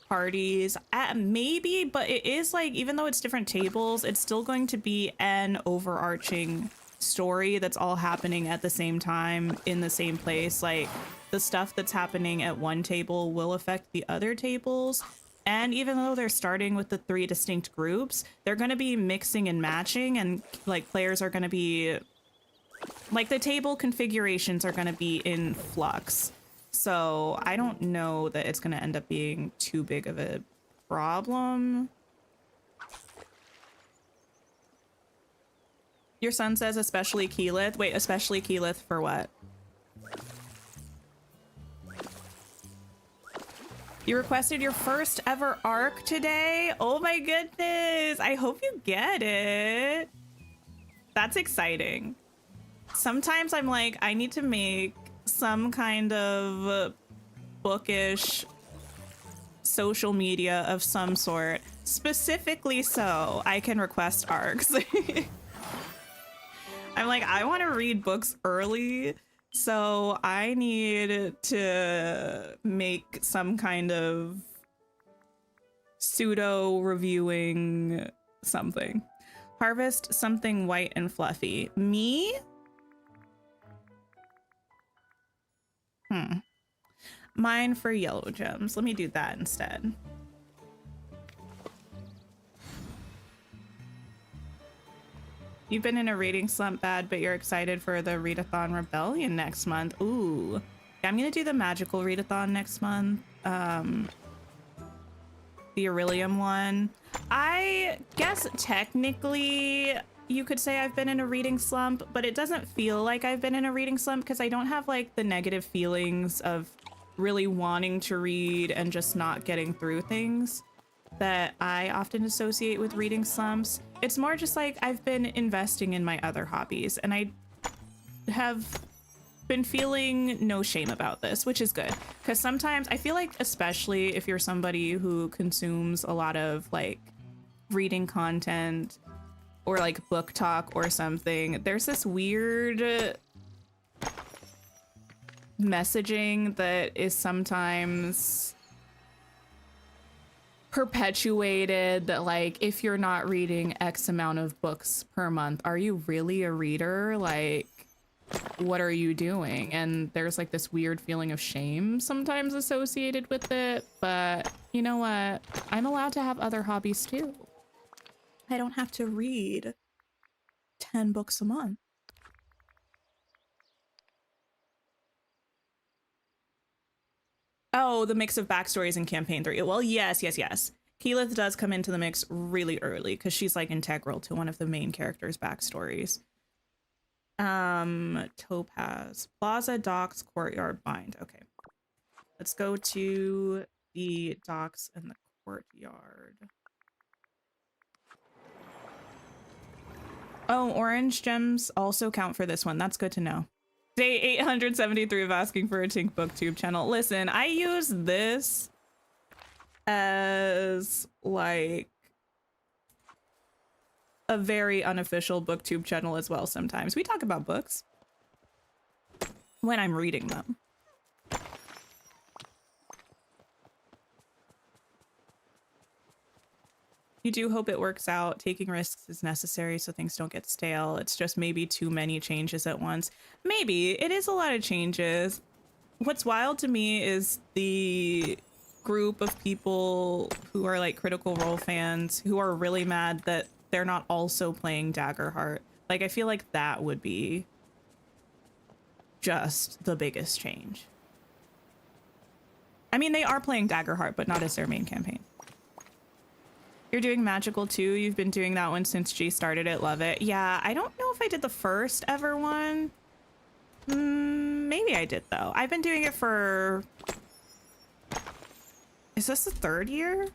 parties. Maybe, but it is like, even though it's different tables, it's still going to be an overarching story that's all happening at the same time in the same place. Like, the stuff that's happening at one table will affect the other tables. And even though they're starting with the 3 distinct groups, they're going to be mixing and matching, and like players are going to be like, the table configurations are going to be in flux. So I don't know that it's going to end up being too big of a problem. Your son says especially Keyleth. Wait, especially Keyleth for what? You requested your first ever arc today? Oh my goodness. I hope you get it. That's exciting. Sometimes I'm like, I need to make some kind of bookish social media of some sort, specifically so I can request arcs. I'm like, I want to read books early, so I need to make some kind of pseudo reviewing something. Harvest something white and fluffy. Me? Mine for yellow gems. Let me do that instead. You've been in a reading slump, bad, but you're excited for the readathon rebellion next month. Ooh. Yeah, I'm gonna do the magical readathon next month. The Aurelium one. I guess technically you could say I've been in a reading slump, but it doesn't feel like I've been in a reading slump because I don't have like the negative feelings of really wanting to read and just not getting through things that I often associate with reading slumps. It's more just like I've been investing in my other hobbies, and I have been feeling no shame about this, which is good. Because sometimes I feel like, especially if you're somebody who consumes a lot of like reading content or like book talk or something, there's this weird messaging that is sometimes perpetuated that like, if you're not reading X amount of books per month, are you really a reader? Like, what are you doing? And there's like this weird feeling of shame sometimes associated with it, but you know what? I'm allowed to have other hobbies too. I don't have to read 10 books a month. Oh, the mix of backstories in campaign 3. Well, yes. Keyleth does come into the mix really early because she's like integral to one of the main characters' backstories. Topaz, Plaza, Docks, Courtyard, Bind. Okay. Let's go to the docks and the courtyard. Oh, orange gems also count for this one. That's good to know. Day 873 of asking for a Tink BookTube channel. Listen, I use this as like a very unofficial BookTube channel as well sometimes. We talk about books when I'm reading them. You do hope it works out. Taking risks is necessary so things don't get stale. It's just maybe too many changes at once. Maybe. It is a lot of changes. What's wild to me is the group of people who are like Critical Role fans who are really mad that they're not also playing Daggerheart. Like, I feel like that would be just the biggest change. I mean, they are playing Daggerheart, but not as their main campaign. You're doing Magical too. You've been doing that one since G started it. Love it. Yeah, I don't know if I did the first ever one. Maybe I did though. I've been doing it for... Is this the 3rd year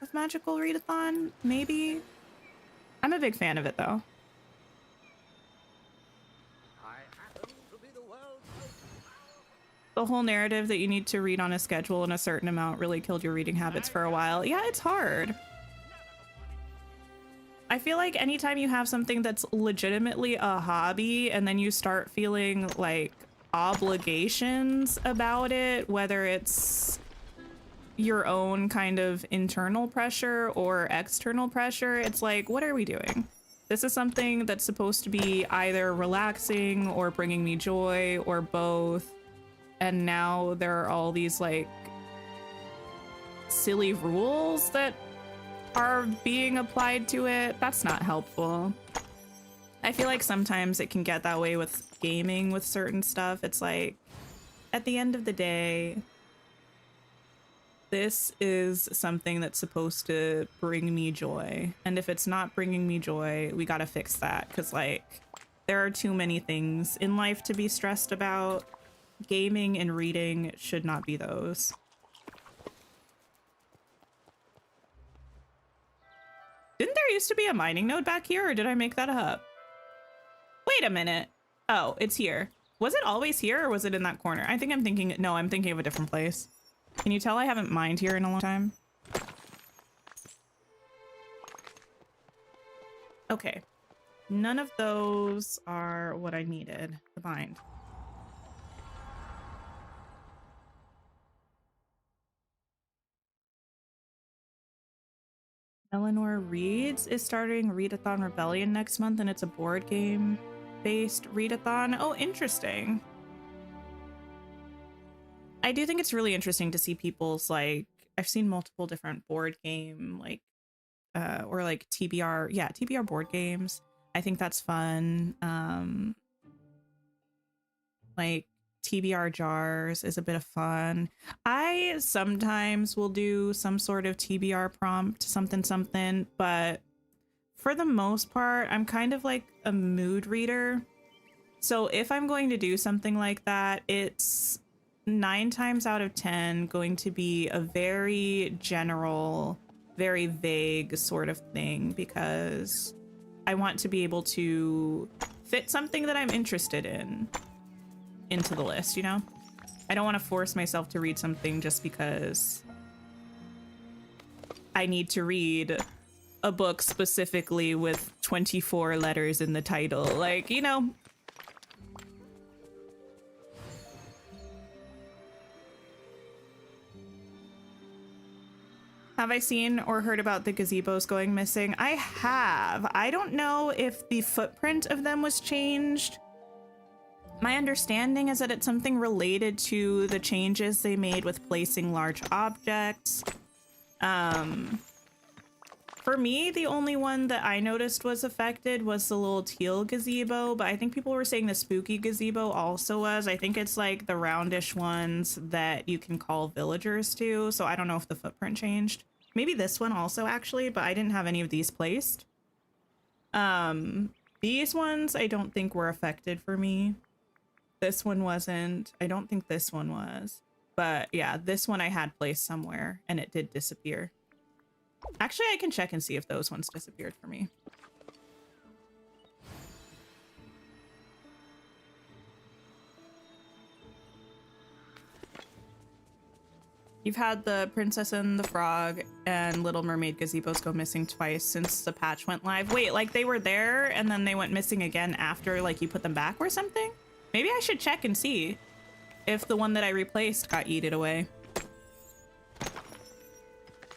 of Magical Readathon? Maybe. I'm a big fan of it though. The whole narrative that you need to read on a schedule in a certain amount really killed your reading habits for a while. Yeah, it's hard. I feel like anytime you have something that's legitimately a hobby and then you start feeling like obligations about it, whether it's your own kind of internal pressure or external pressure, it's like, what are we doing? This is something that's supposed to be either relaxing or bringing me joy or both. And now there are all these like silly rules that are being applied to it. That's not helpful. I feel like sometimes it can get that way with gaming with certain stuff. It's like, at the end of the day, this is something that's supposed to bring me joy. And if it's not bringing me joy, we gotta fix that. Because like, there are too many things in life to be stressed about. Gaming and reading should not be those. Didn't there used to be a mining node back here, or did I make that up? Wait a minute. Oh, it's here. Was it always here, or was it in that corner? I think I'm thinking... No, I'm thinking of a different place. Can you tell I haven't mined here in a long time? Okay. None of those are what I needed to bind. Eleanor Reads is starting Readathon Rebellion next month, and it's a board game based readathon. Oh, interesting. I do think it's really interesting to see people's like, I've seen multiple different board game like or like TBR, yeah, TBR board games. I think that's fun. Like TBR jars is a bit of fun. I sometimes will do some sort of TBR prompt, something, but for the most part, I'm kind of like a mood reader. So if I'm going to do something like that, it's 9 times out of 10 going to be a very general, very vague sort of thing, because I want to be able to fit something that I'm interested in into the list, you know? I don't want to force myself to read something just because I need to read a book specifically with 24 letters in the title. Like, you know. Have I seen or heard about the gazebos going missing? I have. I don't know if the footprint of them was changed. My understanding is that it's something related to the changes they made with placing large objects. For me, the only one that I noticed was affected was the little teal gazebo, but I think people were saying the spooky gazebo also was. I think it's like the roundish ones that you can call villagers to, so I don't know if the footprint changed. Maybe this one also, actually, but I didn't have any of these placed. These ones I don't think were affected for me. This one wasn't. I don't think this one was. But yeah, this one I had placed somewhere and it did disappear. Actually, I can check and see if those ones disappeared for me. You've had the Princess and the Frog and Little Mermaid gazebos go missing twice since the patch went live. Wait, like they were there and then they went missing again after like you put them back or something? Maybe I should check and see if the one that I replaced got yeeted away.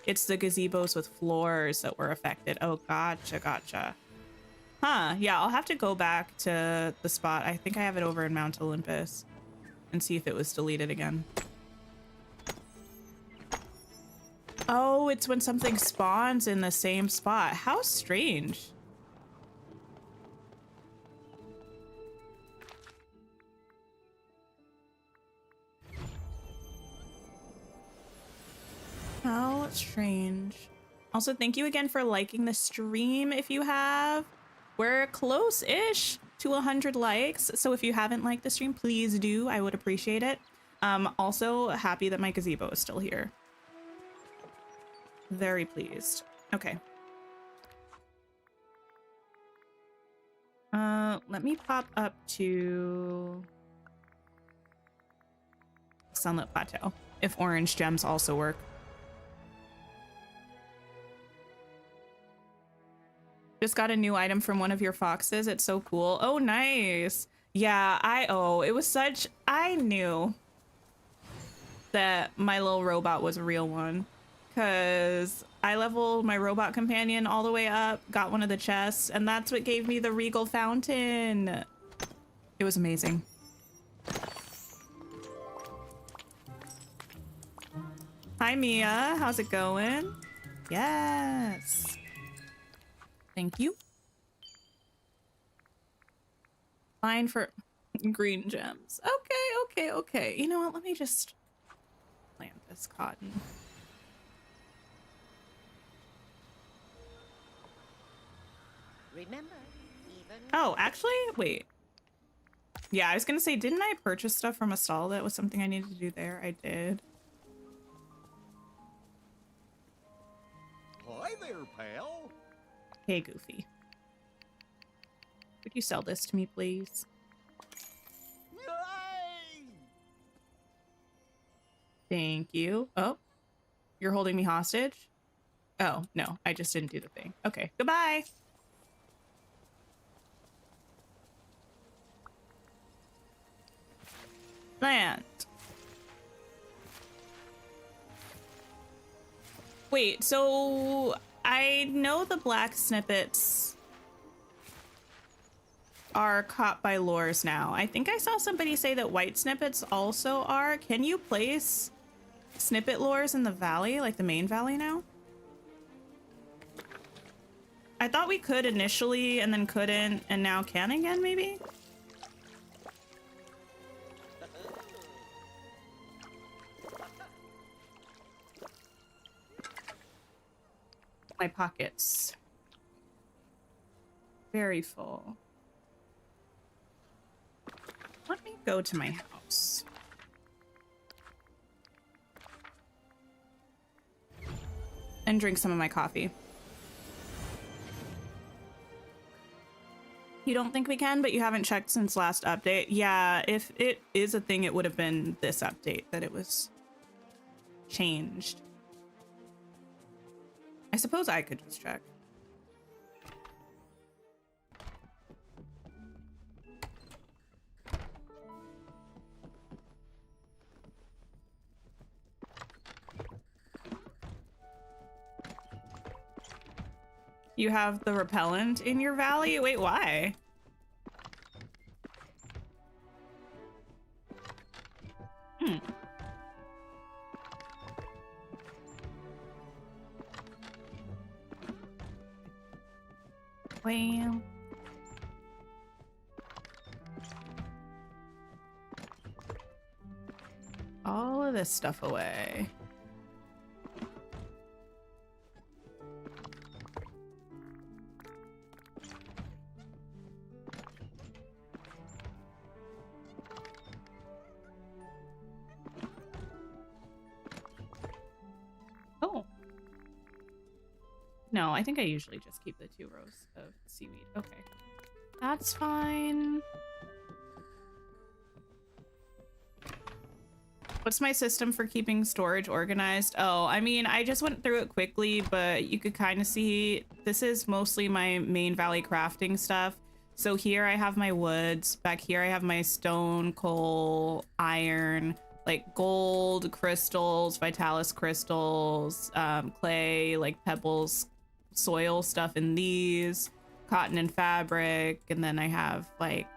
It's the gazebos with floors that were affected. Oh, gotcha, gotcha. Huh, yeah, I'll have to go back to the spot. I think I have it over in Mount Olympus and see if it was deleted again. Oh, it's when something spawns in the same spot. How strange. How strange. Also, thank you again for liking the stream if you have. We're close-ish to 100 likes, so if you haven't liked the stream, please do. I would appreciate it. Also, happy that my gazebo is still here. Very pleased. Okay. Let me pop up to Sunlit Plateau, if orange gems also work. Just got a new item from one of your foxes. It's so cool. Oh, nice. Yeah, it was such, I knew that my little robot was a real one, because I leveled my robot companion all the way up, got one of the chests, and that's what gave me the Regal Fountain. It was amazing. Hi, Mia. How's it going? Yes. Thank you. Fine for green gems. Okay. You know what? Let me just plant this cotton. Remember, even Oh, actually, wait. Yeah, I was gonna say, didn't I purchase stuff from a stall that was something I needed to do there? I did. Hi there, pal. Hey, Goofy. Would you sell this to me, please? Yay! Thank you. Oh, you're holding me hostage? Oh, no, I just didn't do the thing. Okay, goodbye. Plant. Wait, so I know the black snippets are caught by lures now. I think I saw somebody say that white snippets also are. Can you place snippet lures in the valley, like the main valley now? I thought we could initially and then couldn't and now can again, maybe? My pockets. Very full. Let me go to my house. and drink some of my coffee. You don't think we can, but you haven't checked since last update. Yeah, if it is a thing, it would have been this update that it was changed. I suppose I could just check. You have the repellent in your valley? Wait, why? Well. All of this stuff away. Oh. No, I think I usually just keep the 2 rows of seaweed. Okay. That's fine. What's my system for keeping storage organized? Oh, I mean, I just went through it quickly, but you could kind of see this is mostly my main valley crafting stuff. So here I have my woods. Back here I have my stone, coal, iron, like gold, crystals, vitalis crystals, clay, like pebbles, soil stuff in these, cotton and fabric, and then I have like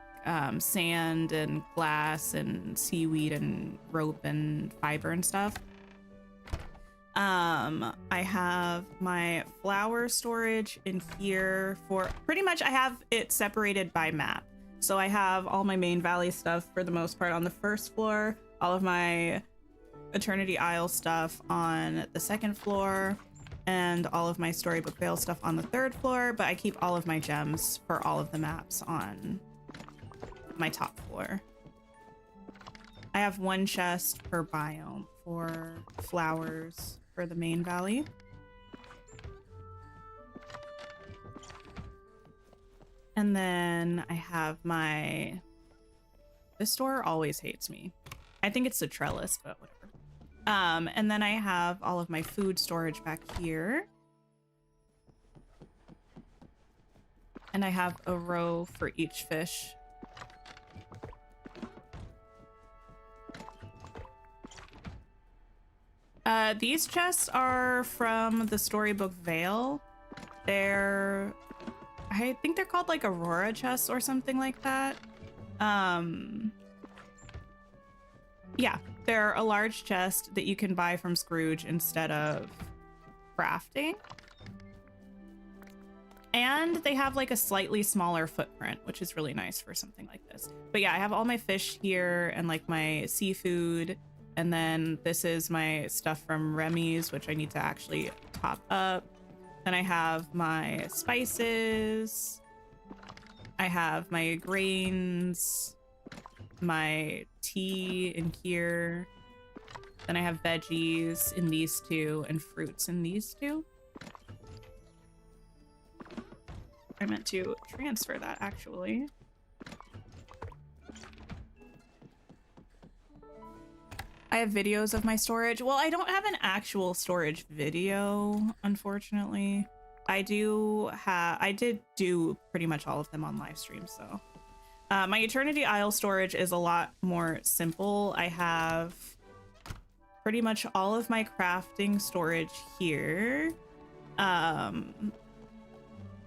sand and glass and seaweed and rope and fiber and stuff. I have my flower storage in here for pretty much, I have it separated by map. So I have all my main valley stuff for the most part on the first floor, all of my Eternity Isle stuff on the second floor, and all of my Storybook Vale stuff on the third floor, but I keep all of my gems for all of the maps on my top floor. I have 1 chest per biome for flowers for the main valley. And then I have my... This store always hates me. I think it's the trellis, but whatever. And then I have all of my food storage back here. And I have a row for each fish. These chests are from the Storybook Vale. I think they're called like Aurora chests or something like that. Yeah, they're a large chest that you can buy from Scrooge instead of crafting. And they have like a slightly smaller footprint, which is really nice for something like this. But yeah, I have all my fish here and like my seafood. And then this is my stuff from Remy's, which I need to actually top up. Then I have my spices. I have my grains, my tea in here. Then I have veggies in these 2 and fruits in these 2. I meant to transfer that actually. I have videos of my storage. Well, I don't have an actual storage video, unfortunately. I did do pretty much all of them on live stream, so. My Eternity Isle storage is a lot more simple. I have pretty much all of my crafting storage here,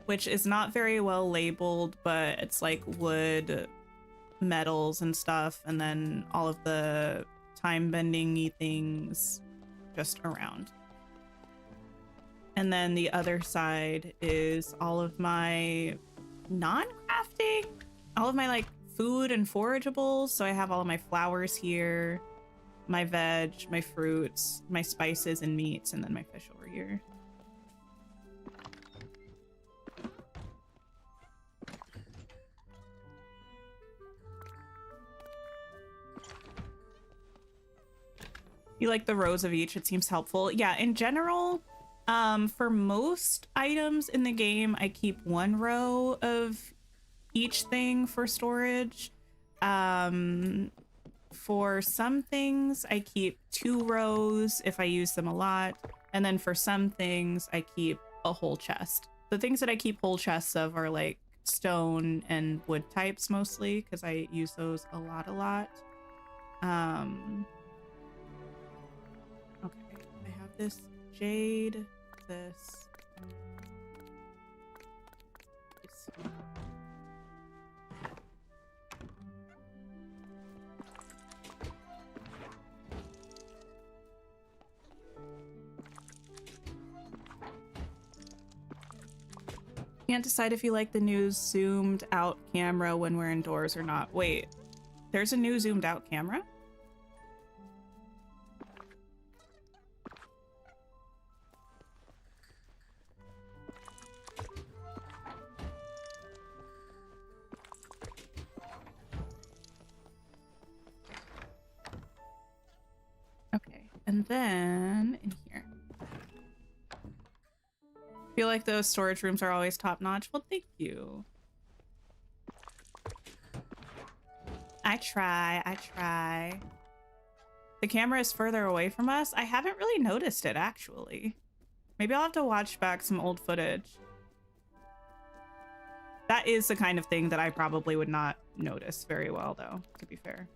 which is not very well labeled, but it's like wood, metals and stuff, and then all of the time-bending-y things just around. And then the other side is all of my non-crafting, all of my like food and forageables. So I have all of my flowers here, my veg, my fruits, my spices and meats, and then my fish over here. You like the rows of each? It seems helpful. Yeah, in general, For most items in the game, I keep one row of each thing for storage. For some things, I keep 2 rows if I use them a lot. And then for some things, I keep a whole chest. The things that I keep whole chests of are like stone and wood types mostly, because I use those a lot. Okay, I have this jade, this. Can't decide if you like the new zoomed out camera when we're indoors or not. Wait, there's a new zoomed out camera? Okay, and then in here. Feel like those storage rooms are always top notch. Well, thank you. I try. The camera is further away from us. I haven't really noticed it, actually. Maybe I'll have to watch back some old footage. That is the kind of thing that I probably would not notice very well, though, to be fair.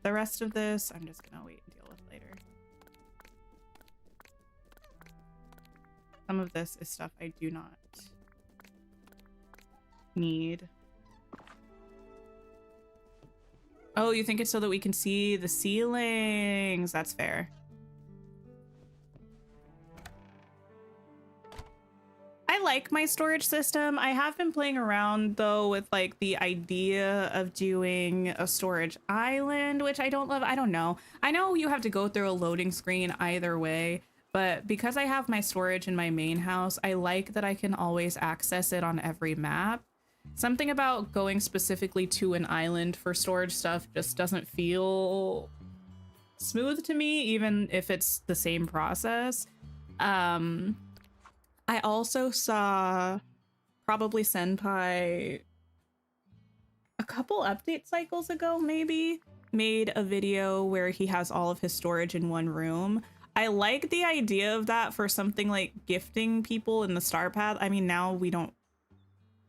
The rest of this, I'm just gonna wait and deal with later. Some of this is stuff I do not need. Oh, you think it's so that we can see the ceilings? That's fair. I like my storage system. I have been playing around though with like the idea of doing a storage island, which I don't love. I don't know. I know you have to go through a loading screen either way. But because I have my storage in my main house, I like that I can always access it on every map. Something about going specifically to an island for storage stuff just doesn't feel smooth to me, even if it's the same process. I also saw probably Senpai a couple update cycles ago, maybe, made a video where he has all of his storage in one room. I like the idea of that for something like gifting people in the star path. I mean, now we don't,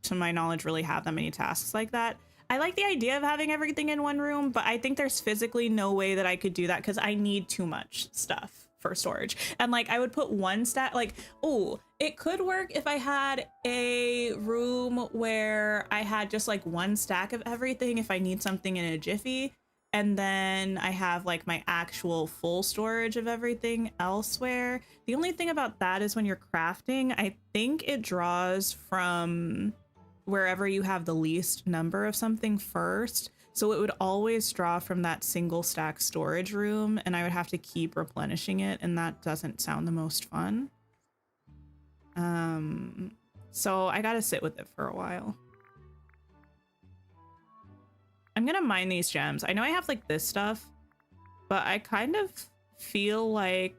to my knowledge, really have that many tasks like that. I like the idea of having everything in one room, but I think there's physically no way that I could do that because I need too much stuff for storage. And like I would put one stack, like, oh, it could work if I had a room where I had just like one stack of everything if I need something in a jiffy. And then I have like my actual full storage of everything elsewhere. The only thing about that is when you're crafting, I think it draws from wherever you have the least number of something first. So it would always draw from that single stack storage room and I would have to keep replenishing it. And that doesn't sound the most fun. So I got to sit with it for a while. I'm gonna mine these gems. I know I have like this stuff, but I kind of feel like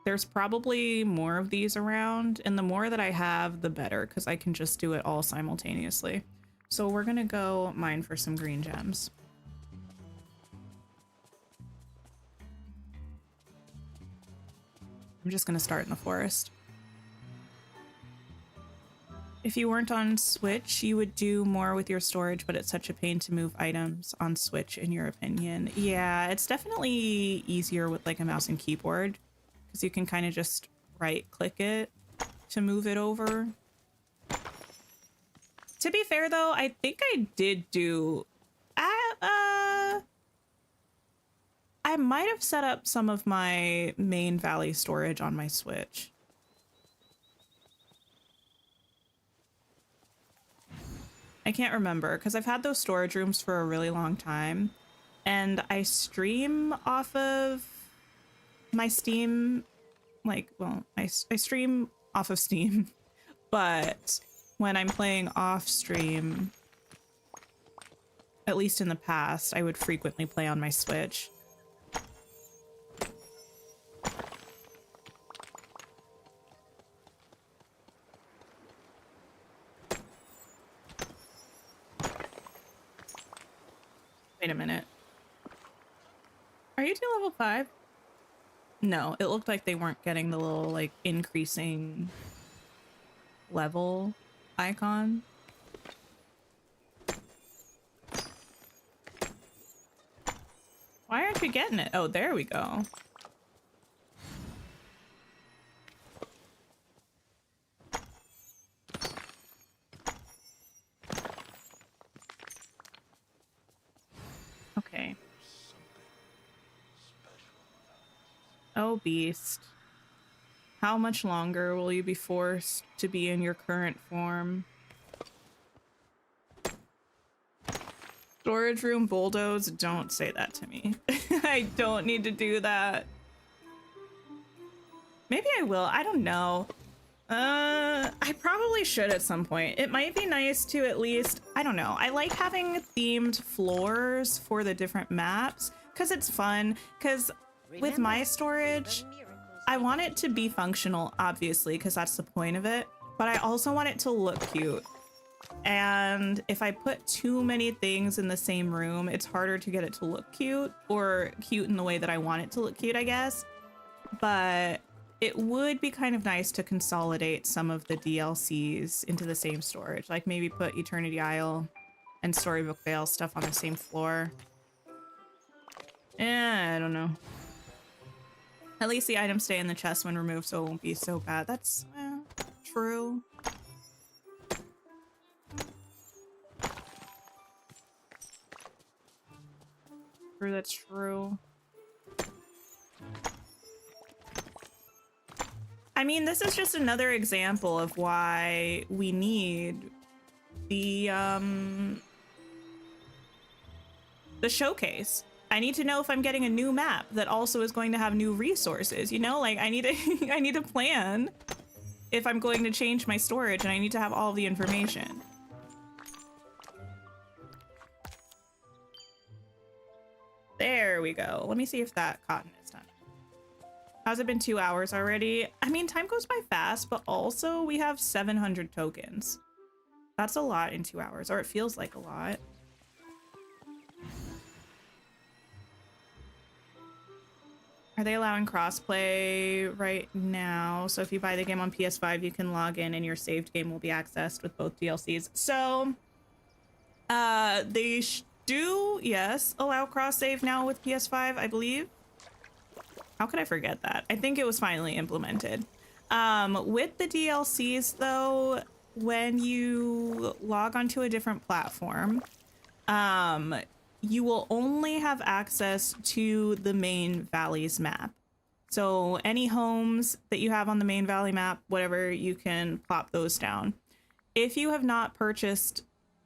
there's probably more of these around, and the more that I have, the better, because I can just do it all simultaneously. So we're gonna go mine for some green gems. I'm just gonna start in the forest. If you weren't on Switch, you would do more with your storage, but it's such a pain to move items on Switch, in your opinion. Yeah, it's definitely easier with like a mouse and keyboard because you can kind of just right click it to move it over. To be fair though, I think I did do, I might have set up some of my main Valley storage on my Switch. I can't remember because I've had those storage rooms for a really long time and I stream off of my Steam, like, well, I stream off of Steam, but when I'm playing off stream, at least in the past, I would frequently play on my Switch. Wait a minute. Are you 2 level 5? No, it looked like they weren't getting the little like increasing level icon. Why aren't you getting it? Oh, there we go. Okay. Oh, beast. How much longer will you be forced to be in your current form? Storage room bulldoze? Don't say that to me. I don't need to do that. Maybe I will. I don't know. I probably should at some point. It might be nice to at least, I don't know. I like having themed floors for the different maps because it's fun. Because with my storage, I want it to be functional, obviously, because that's the point of it. But I also want it to look cute. And if I put too many things in the same room, it's harder to get it to look cute, or cute in the way that I want it to look cute, I guess. But it would be kind of nice to consolidate some of the DLCs into the same storage. Like maybe put Eternity Isle and Storybook Vale stuff on the same floor. I don't know. At least the items stay in the chest when removed, so it won't be so bad. That's true. True, that's true. I mean, this is just another example of why we need the showcase. I need to know if I'm getting a new map that also is going to have new resources, you know? Like I need to I need to plan if I'm going to change my storage, and I need to have all the information. There we go. Let me see if that cotton is done. How's it been 2 hours already? I mean, time goes by fast, but also we have 700 tokens. That's a lot in 2 hours, or it feels like a lot. Are they allowing crossplay right now? So if you buy the game on PS5, you can log in and your saved game will be accessed with both DLCs. So they do, yes, allow cross save now with PS5, I believe. How could I forget that? I think it was finally implemented. With the DLCs though, when you log onto a different platform, you will only have access to the main valleys map. So any homes that you have on the main valley map, whatever, you can plop those down. If you have not purchased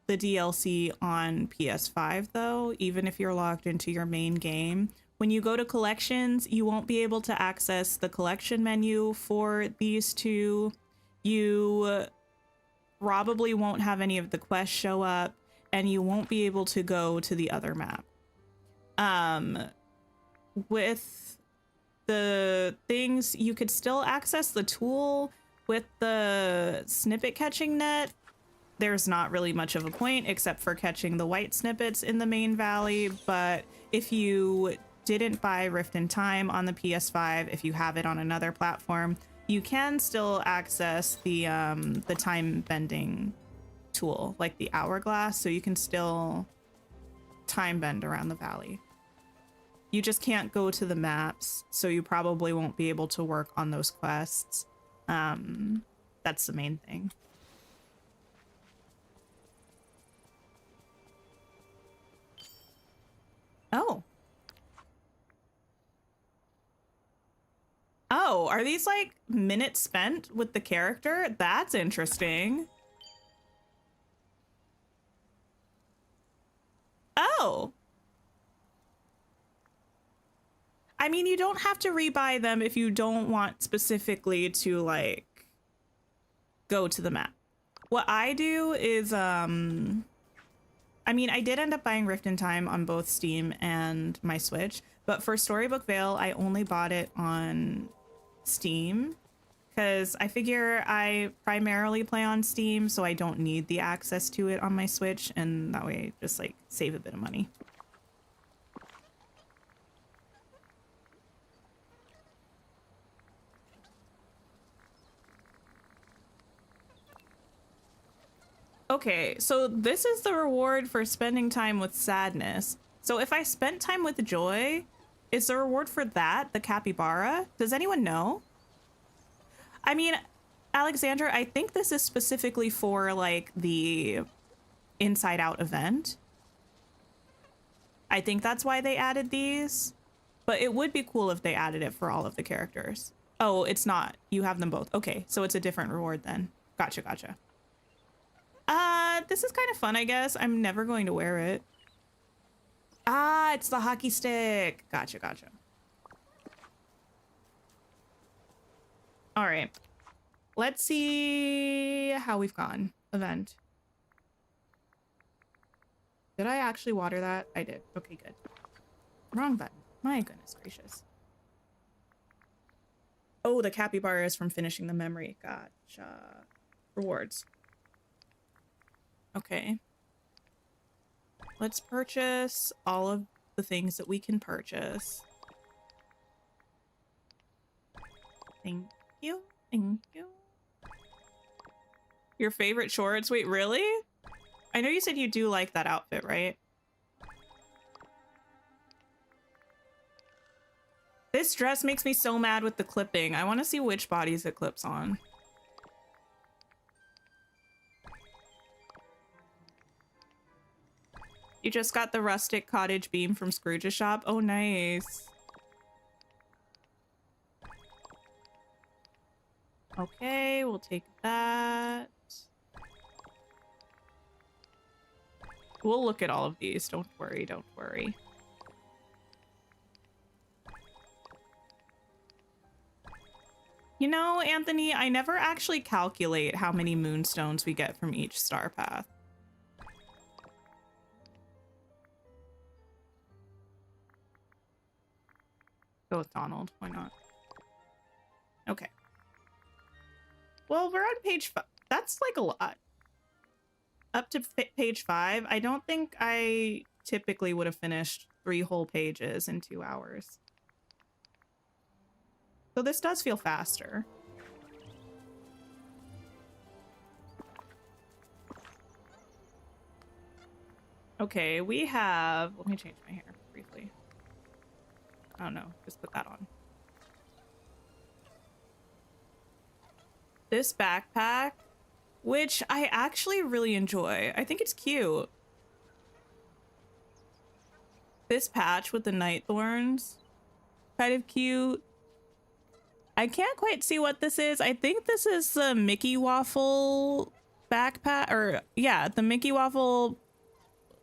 the DLC on PS5 though, even if you're logged into your main game, when you go to collections, you won't be able to access the collection menu for these two. You probably won't have any of the quests show up, and you won't be able to go to the other map. With the things, you could still access the tool with the snippet catching net. There's not really much of a point except for catching the white snippets in the main valley, but if you didn't buy Rift in Time on the PS5, if you have it on another platform, you can still access the time bending tool, like the hourglass, so you can still time bend around the valley. You just can't go to the maps, so you probably won't be able to work on those quests. That's the main thing. Oh. Oh, are these like minutes spent with the character? That's interesting. Oh. I mean, you don't have to rebuy them if you don't want specifically to like go to the map. What I do is, I mean, I did end up buying Rift in Time on both Steam and my Switch, but for Storybook Vale, I only bought it on Steam because I figure I primarily play on Steam, so I don't need the access to it on my Switch, and that way I just like save a bit of money. Okay, so this is the reward for spending time with sadness. So if I spent time with joy, is the reward for that the capybara? Does anyone know? I mean, Alexandra, I think this is specifically for like the Inside Out event. I think that's why they added these, but it would be cool if they added it for all of the characters. Oh, it's not. You have them both. Okay, so it's a different reward then. Gotcha, gotcha. This is kind of fun, I guess. I'm never going to wear it. Ah, it's the hockey stick. Gotcha, gotcha. All right. Let's see how we've gone. Event. Did I actually water that? I did. Okay, good. Wrong button. My goodness gracious. Oh, the capybara is from finishing the memory. Gotcha. Rewards. Okay. Let's purchase all of the things that we can purchase. Thank you. Thank you. Your favorite shorts? Wait, really? I know you said you do like that outfit, right? This dress makes me so mad with the clipping. I want to see which bodies it clips on. You just got the rustic cottage beam from Scrooge's shop? Oh, nice. Okay, we'll take that. We'll look at all of these. Don't worry, don't worry. You know, Anthony, I never actually calculate how many moonstones we get from each star path. Go with Donald. Why not? Okay. Well, we're on page 5. That's like a lot. Up to page 5. I don't think I typically would have finished 3 whole pages in 2 hours. So this does feel faster. Okay, we have... Let me change my hair briefly. I don't know. Just put that on. This backpack, which I actually really enjoy. I think it's cute. This patch with the night thorns, kind of cute. I can't quite see what this is. I think this is the Mickey Waffle backpack, or yeah, the Mickey Waffle.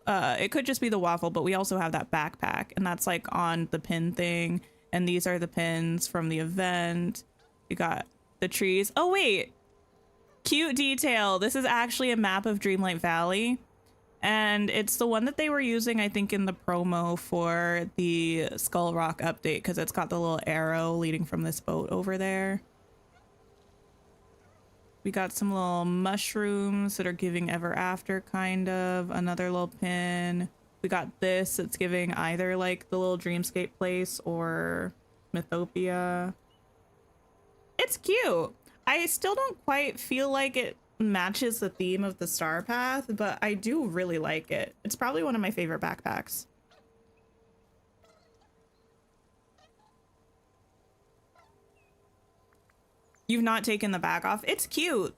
It could just be the waffle, but we also have that backpack, and that's like on the pin thing. And these are the pins from the event. You got the trees. Oh wait, cute detail. This is actually a map of Dreamlight Valley, and it's the one that they were using, I think, in the promo for the Skull Rock update, because it's got the little arrow leading from this boat over there. We got some little mushrooms that are giving ever after, kind of. Another little pin. We got this that's giving either like the little dreamscape place or Mythopia. It's cute. I still don't quite feel like it matches the theme of the Star Path, but I do really like it. It's probably one of my favorite backpacks. You've not taken the back off? It's cute.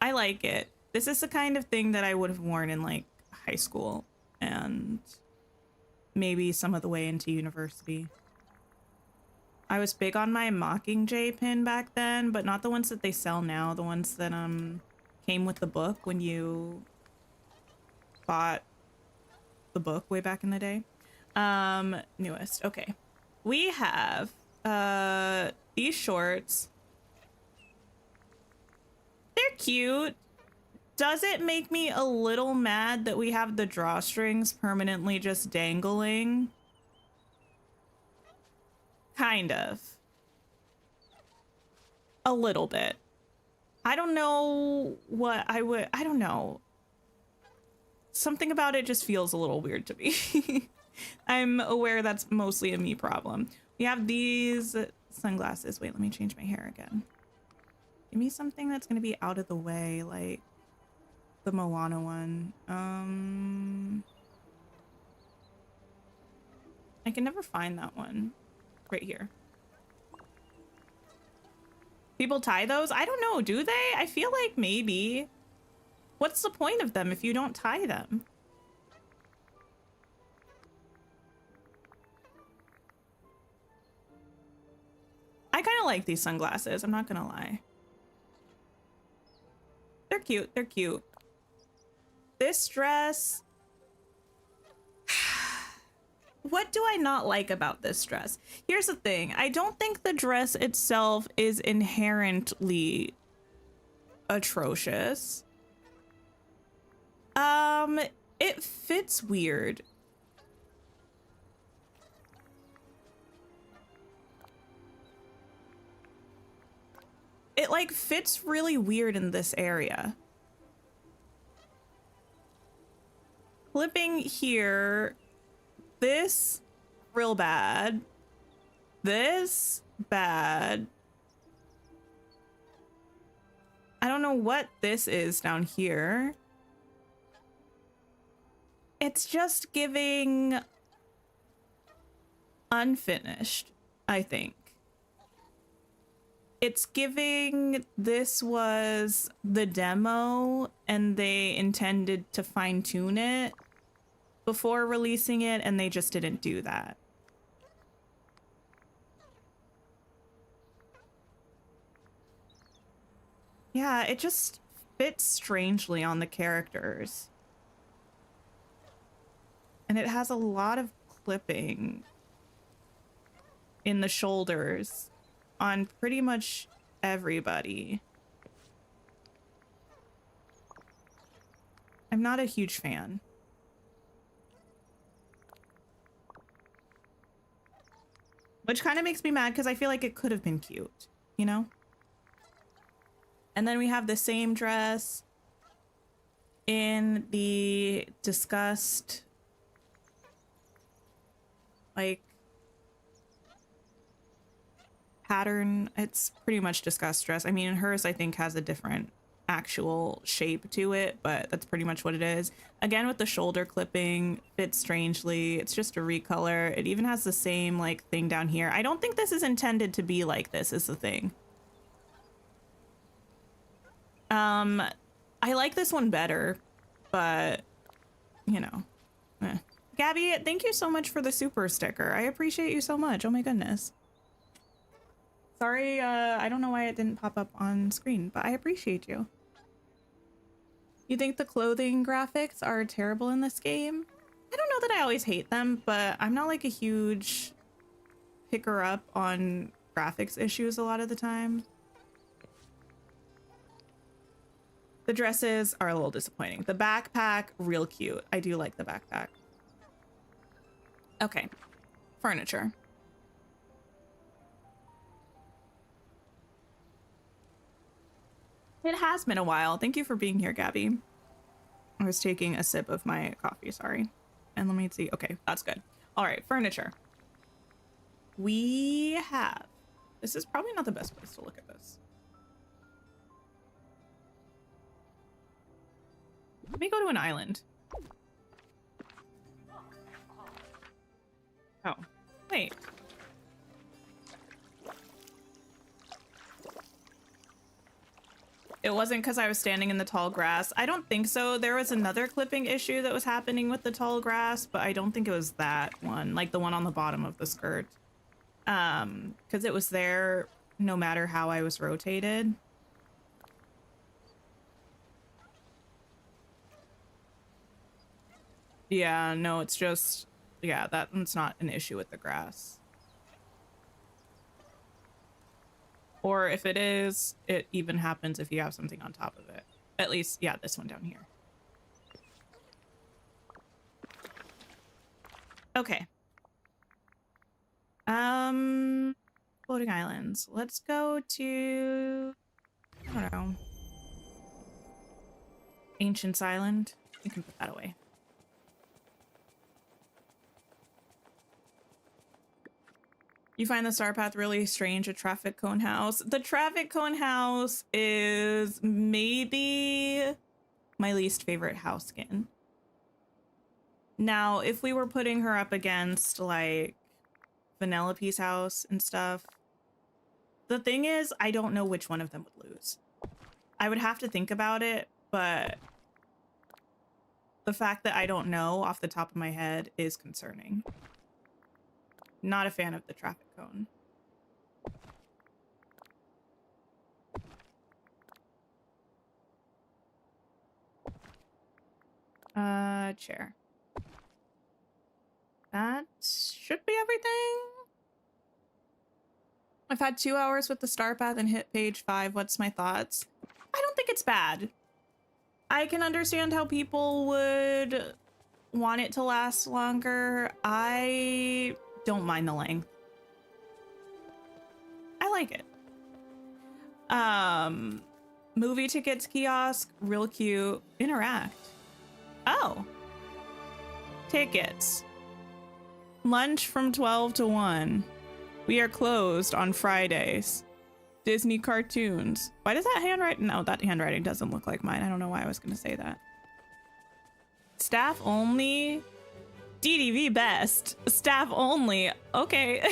I like it. This is the kind of thing that I would have worn in like high school and maybe some of the way into university. I was big on my Mockingjay pin back then, but not the ones that they sell now. The ones that came with the book when you bought the book way back in the day. Newest. Okay. We have these shorts. They're cute. Does it make me a little mad that we have the drawstrings permanently just dangling? Kind of. A little bit. I don't know what I don't know. Something about it just feels a little weird to me. I'm aware that's mostly a me problem. We have these sunglasses. Wait, let me change my hair again. Give me something that's going to be out of the way, like the Moana one. I can never find that one. Right here. People tie those? I don't know, do they? I feel like maybe. What's the point of them if you don't tie them? I kind of like these sunglasses, I'm not gonna lie. They're cute, they're cute. This dress... What do I not like about this dress? Here's the thing. I don't think the dress itself is inherently atrocious. It fits weird. It like fits really weird in this area. Clipping here. This real bad. This bad. I don't know what this is down here. It's just giving unfinished, I think. It's giving this was the demo and they intended to fine-tune it before releasing it, and they just didn't do that. Yeah, it just fits strangely on the characters. And it has a lot of clipping in the shoulders on pretty much everybody. I'm not a huge fan. Which kind of makes me mad because I feel like it could have been cute, you know? And then we have the same dress in the discussed, like, pattern. It's pretty much discussed dress. I mean, hers, I think, has a different actual shape to it, but that's pretty much what it is. Again, with the shoulder clipping, fits strangely. It's just a recolor. It even has the same, like, thing down here. I don't think this is intended to be like this, is the thing. I like this one better, but, you know. Gabby, thank you so much for the super sticker. I appreciate you so much. Oh my goodness. Sorry, I don't know why it didn't pop up on screen, but I appreciate you. You think the clothing graphics are terrible in this game? I don't know that I always hate them, but I'm not like a huge picker up on graphics issues a lot of the time. The dresses are a little disappointing. The backpack, real cute. I do like the backpack. Okay, furniture. It has been a while. Thank you for being here, Gabby. I was taking a sip of my coffee, sorry. And let me see. Okay, that's good. All right, furniture. We have... This is probably not the best place to look at this. Let me go to an island. Oh, wait. It wasn't because I was standing in the tall grass. I don't think so. There was another clipping issue that was happening with the tall grass, but I don't think it was that one, like the one on the bottom of the skirt. Because it was there no matter how I was rotated. Yeah, no, it's just, yeah, that's not an issue with the grass. Or if it is, it even happens if you have something on top of it. At least, yeah, this one down here. Okay. Floating islands. Let's go to, I don't know. Ancients Island. We can put that away. You find the star path really strange, a traffic cone house. The traffic cone house is maybe my least favorite house skin. Now, if we were putting her up against like Vanellope's house and stuff, the thing is, I don't know which one of them would lose. I would have to think about it, but the fact that I don't know off the top of my head is concerning. Not a fan of the traffic cone. Chair. That should be everything. I've had 2 hours with the star path and hit page 5. What's my thoughts? I don't think it's bad. I can understand how people would want it to last longer. I don't mind the length. I like it. Movie tickets kiosk, real cute. Interact. Oh. Tickets. Lunch from 12 to 1. We are closed on Fridays. Disney cartoons. Why does that handwriting? No, that handwriting doesn't look like mine. I don't know why I was going to say that. Staff only. DDV best. Staff only. Okay.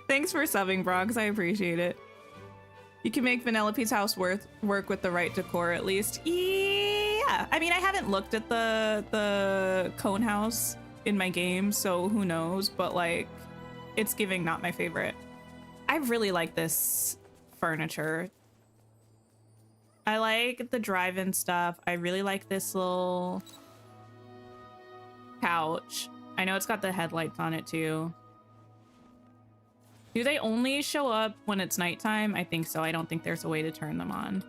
Thanks for subbing, Bronx. I appreciate it. You can make Vanellope's house work with the right decor at least. Yeah. I mean, I haven't looked at the cone house in my game, so who knows? But like, it's giving not my favorite. I really like this furniture. I like the drive-in stuff. I really like this little couch. I know it's got the headlights on it too. Do they only show up when it's nighttime? I think so. I don't think there's a way to turn them on.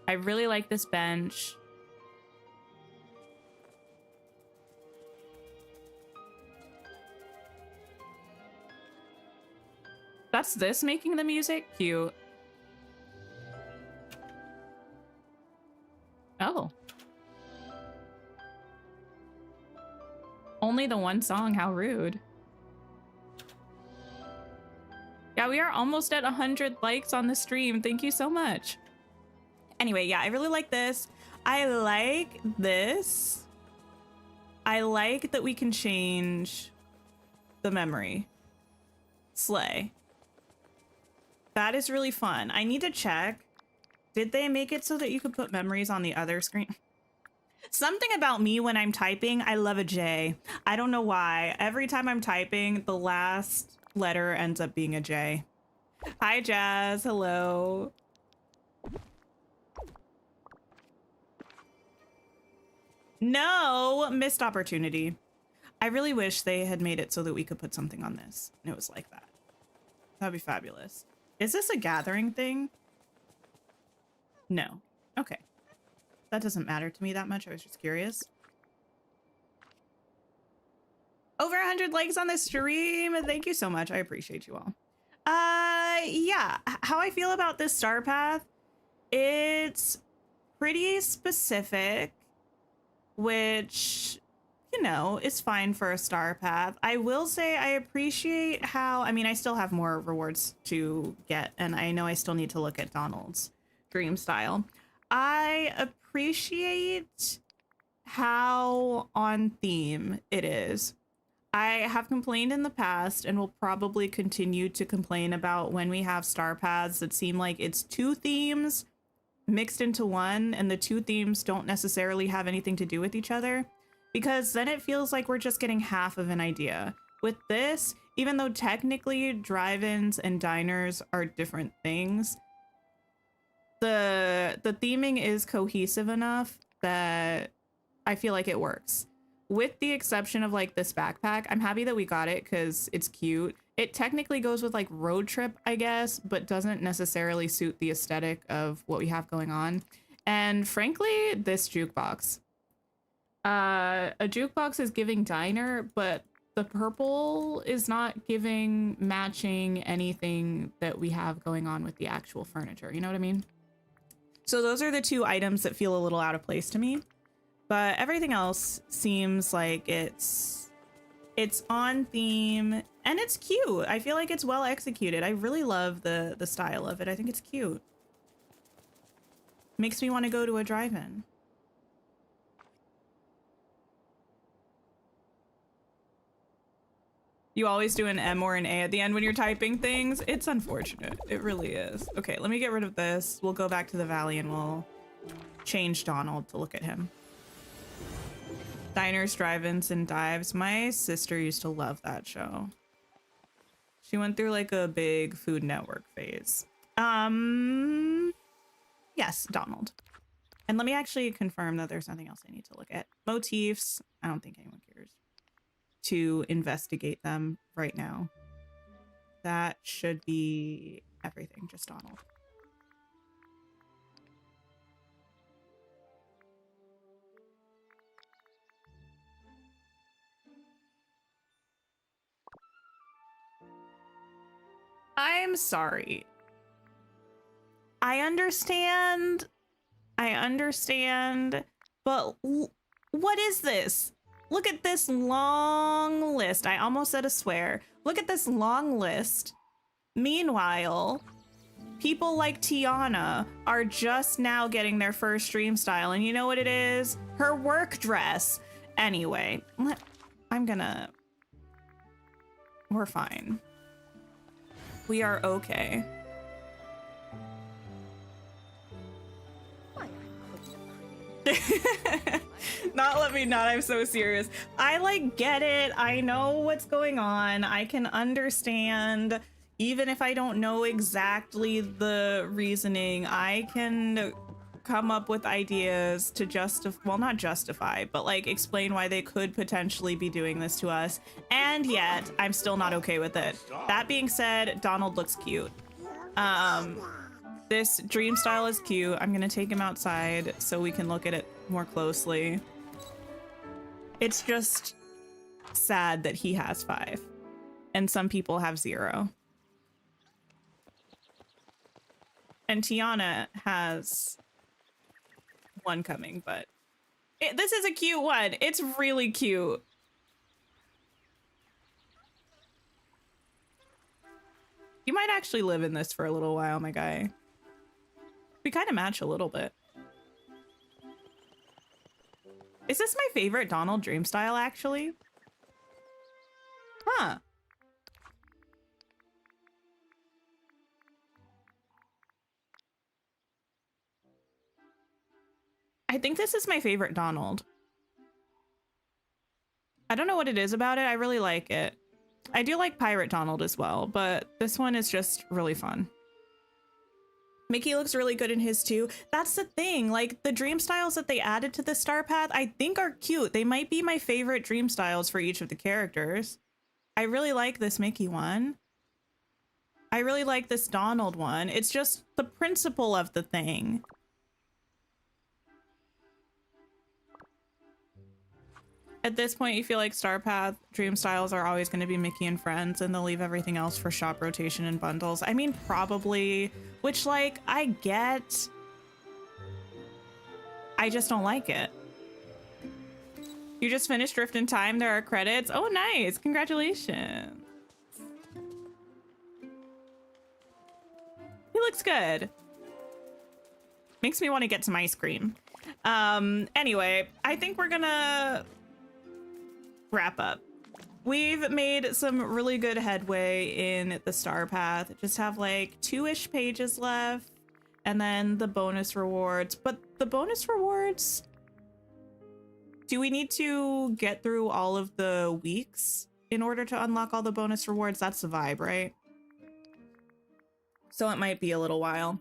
I really like this bench. That's this making the music? Cute. Oh. Only the one song, how rude. Yeah, we are almost at 100 likes on the stream. Thank you so much. Anyway, yeah, I really like this. I like this. I like that we can change the memory. Slay. That is really fun. I need to check. Did they make it so that you could put memories on the other screen? Something about me when I'm typing, I love a J. I don't know why. Every time I'm typing, the last letter ends up being a J. Hi, Jazz. Hello. No, missed opportunity. I really wish they had made it so that we could put something on this. And it was like that. That'd be fabulous. Is this a gathering thing? No. Okay. That doesn't matter to me that much. I was just curious. Over 100 likes on the stream. Thank you so much. I appreciate you all. Yeah. How I feel about this star path, it's pretty specific, which, you know, is fine for a star path. I will say I appreciate how, I mean, I still have more rewards to get, and I know I still need to look at Donald's dream style. I appreciate how on theme it is. I have complained in the past and will probably continue to complain about when we have star paths that seem like it's two themes mixed into one, and the two themes don't necessarily have anything to do with each other, because then it feels like we're just getting half of an idea. With this, even though technically drive-ins and diners are different things, the theming is cohesive enough that I feel like it works. With the exception of like this backpack, I'm happy that we got it because it's cute. It technically goes with like road trip, I guess, but doesn't necessarily suit the aesthetic of what we have going on. And frankly, this jukebox. A jukebox is giving diner, but the purple is not giving matching anything that we have going on with the actual furniture. You know what I mean? So those are the two items that feel a little out of place to me. But everything else seems like it's on theme and it's cute. I feel like it's well executed. I really love the style of it. I think it's cute. Makes me want to go to a drive-in. You always do an M or an A at the end when you're typing things. It's unfortunate. It really is. Okay, let me get rid of this. We'll go back to the valley and we'll change Donald to look at him. Diners, drive-ins, and dives. My sister used to love that show. She went through like a big Food Network phase. Yes, Donald. And let me actually confirm that there's nothing else I need to look at. Motifs. I don't think anyone cares to investigate them right now. That should be everything, just Donald. I'm sorry. I understand, but what is this? Look at this long list. I almost said a swear. Look at this long list. Meanwhile, people like Tiana are just now getting their first stream style, and you know what it is? Her work dress. Anyway, we're fine. We are okay. Not let me not, I'm so serious. I like get it. I know what's going on. I can understand. Even if I don't know exactly the reasoning, I can come up with ideas to justify, well, not justify, but like explain why they could potentially be doing this to us. And yet I'm still not okay with it. That being said, Donald looks cute. This dream style is cute. I'm gonna take him outside so we can look at it more closely. It's just sad that he has 5 and some people have 0. And Tiana has 1 coming, but this is a cute one. It's really cute. You might actually live in this for a little while, my guy. We kind of match a little bit. Is this my favorite Donald dream style, actually? Huh. I think this is my favorite Donald. I don't know what it is about it. I really like it. I do like Pirate Donald as well, but this one is just really fun. Mickey looks really good in his too. That's the thing, like the dream styles that they added to the Star Path, I think are cute. They might be my favorite dream styles for each of the characters. I really like this Mickey one. I really like this Donald one. It's just the principle of the thing. At this point, you feel like Star Path dream styles are always going to be Mickey and Friends, and they'll leave everything else for shop rotation and bundles. I mean, probably, which, like, I get. I just don't like it. You just finished Drift in Time. There are credits. Oh, nice. Congratulations. He looks good. Makes me want to get some ice cream. Anyway, I think we're gonna wrap up. We've made some really good headway in the Star Path. Just have like 2-ish pages left, and then the bonus rewards. But the bonus rewards, do we need to get through all of the weeks in order to unlock all the bonus rewards? That's the vibe, right? So it might be a little while.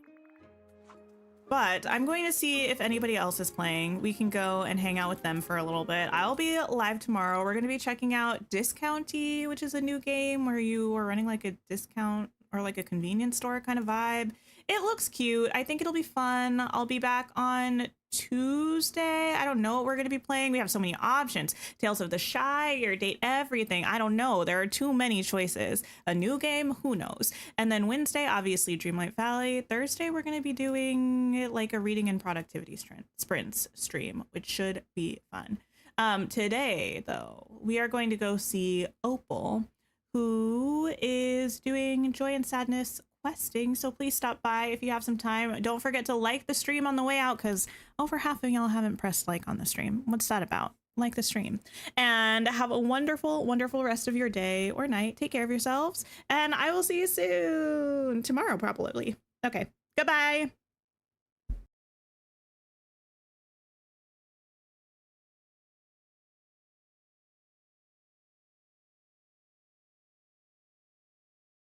But I'm going to see if anybody else is playing. We can go and hang out with them for a little bit. I'll be live tomorrow. We're going to be checking out Discounty, which is a new game where you are running like a discount or like a convenience store kind of vibe. It looks cute. I think it'll be fun. I'll be back on Tuesday. I don't know what we're going to be playing. We have so many options. Tales of the Shy, Your Date, everything. I don't know. There are too many choices. A new game, who knows? And then Wednesday, obviously Dreamlight Valley. Thursday, we're going to be doing like a reading and productivity sprints stream, which should be fun. Today, though, we are going to go see Opal, who is doing Joy and Sadness questing, so please stop by if you have some time. Don't forget to like the stream on the way out, because over half of y'all haven't pressed like on the stream. What's that about? like the stream, and have a wonderful, wonderful rest of your day or night. Take care of yourselves, and I will see you soon tomorrow, probably. Okay, goodbye.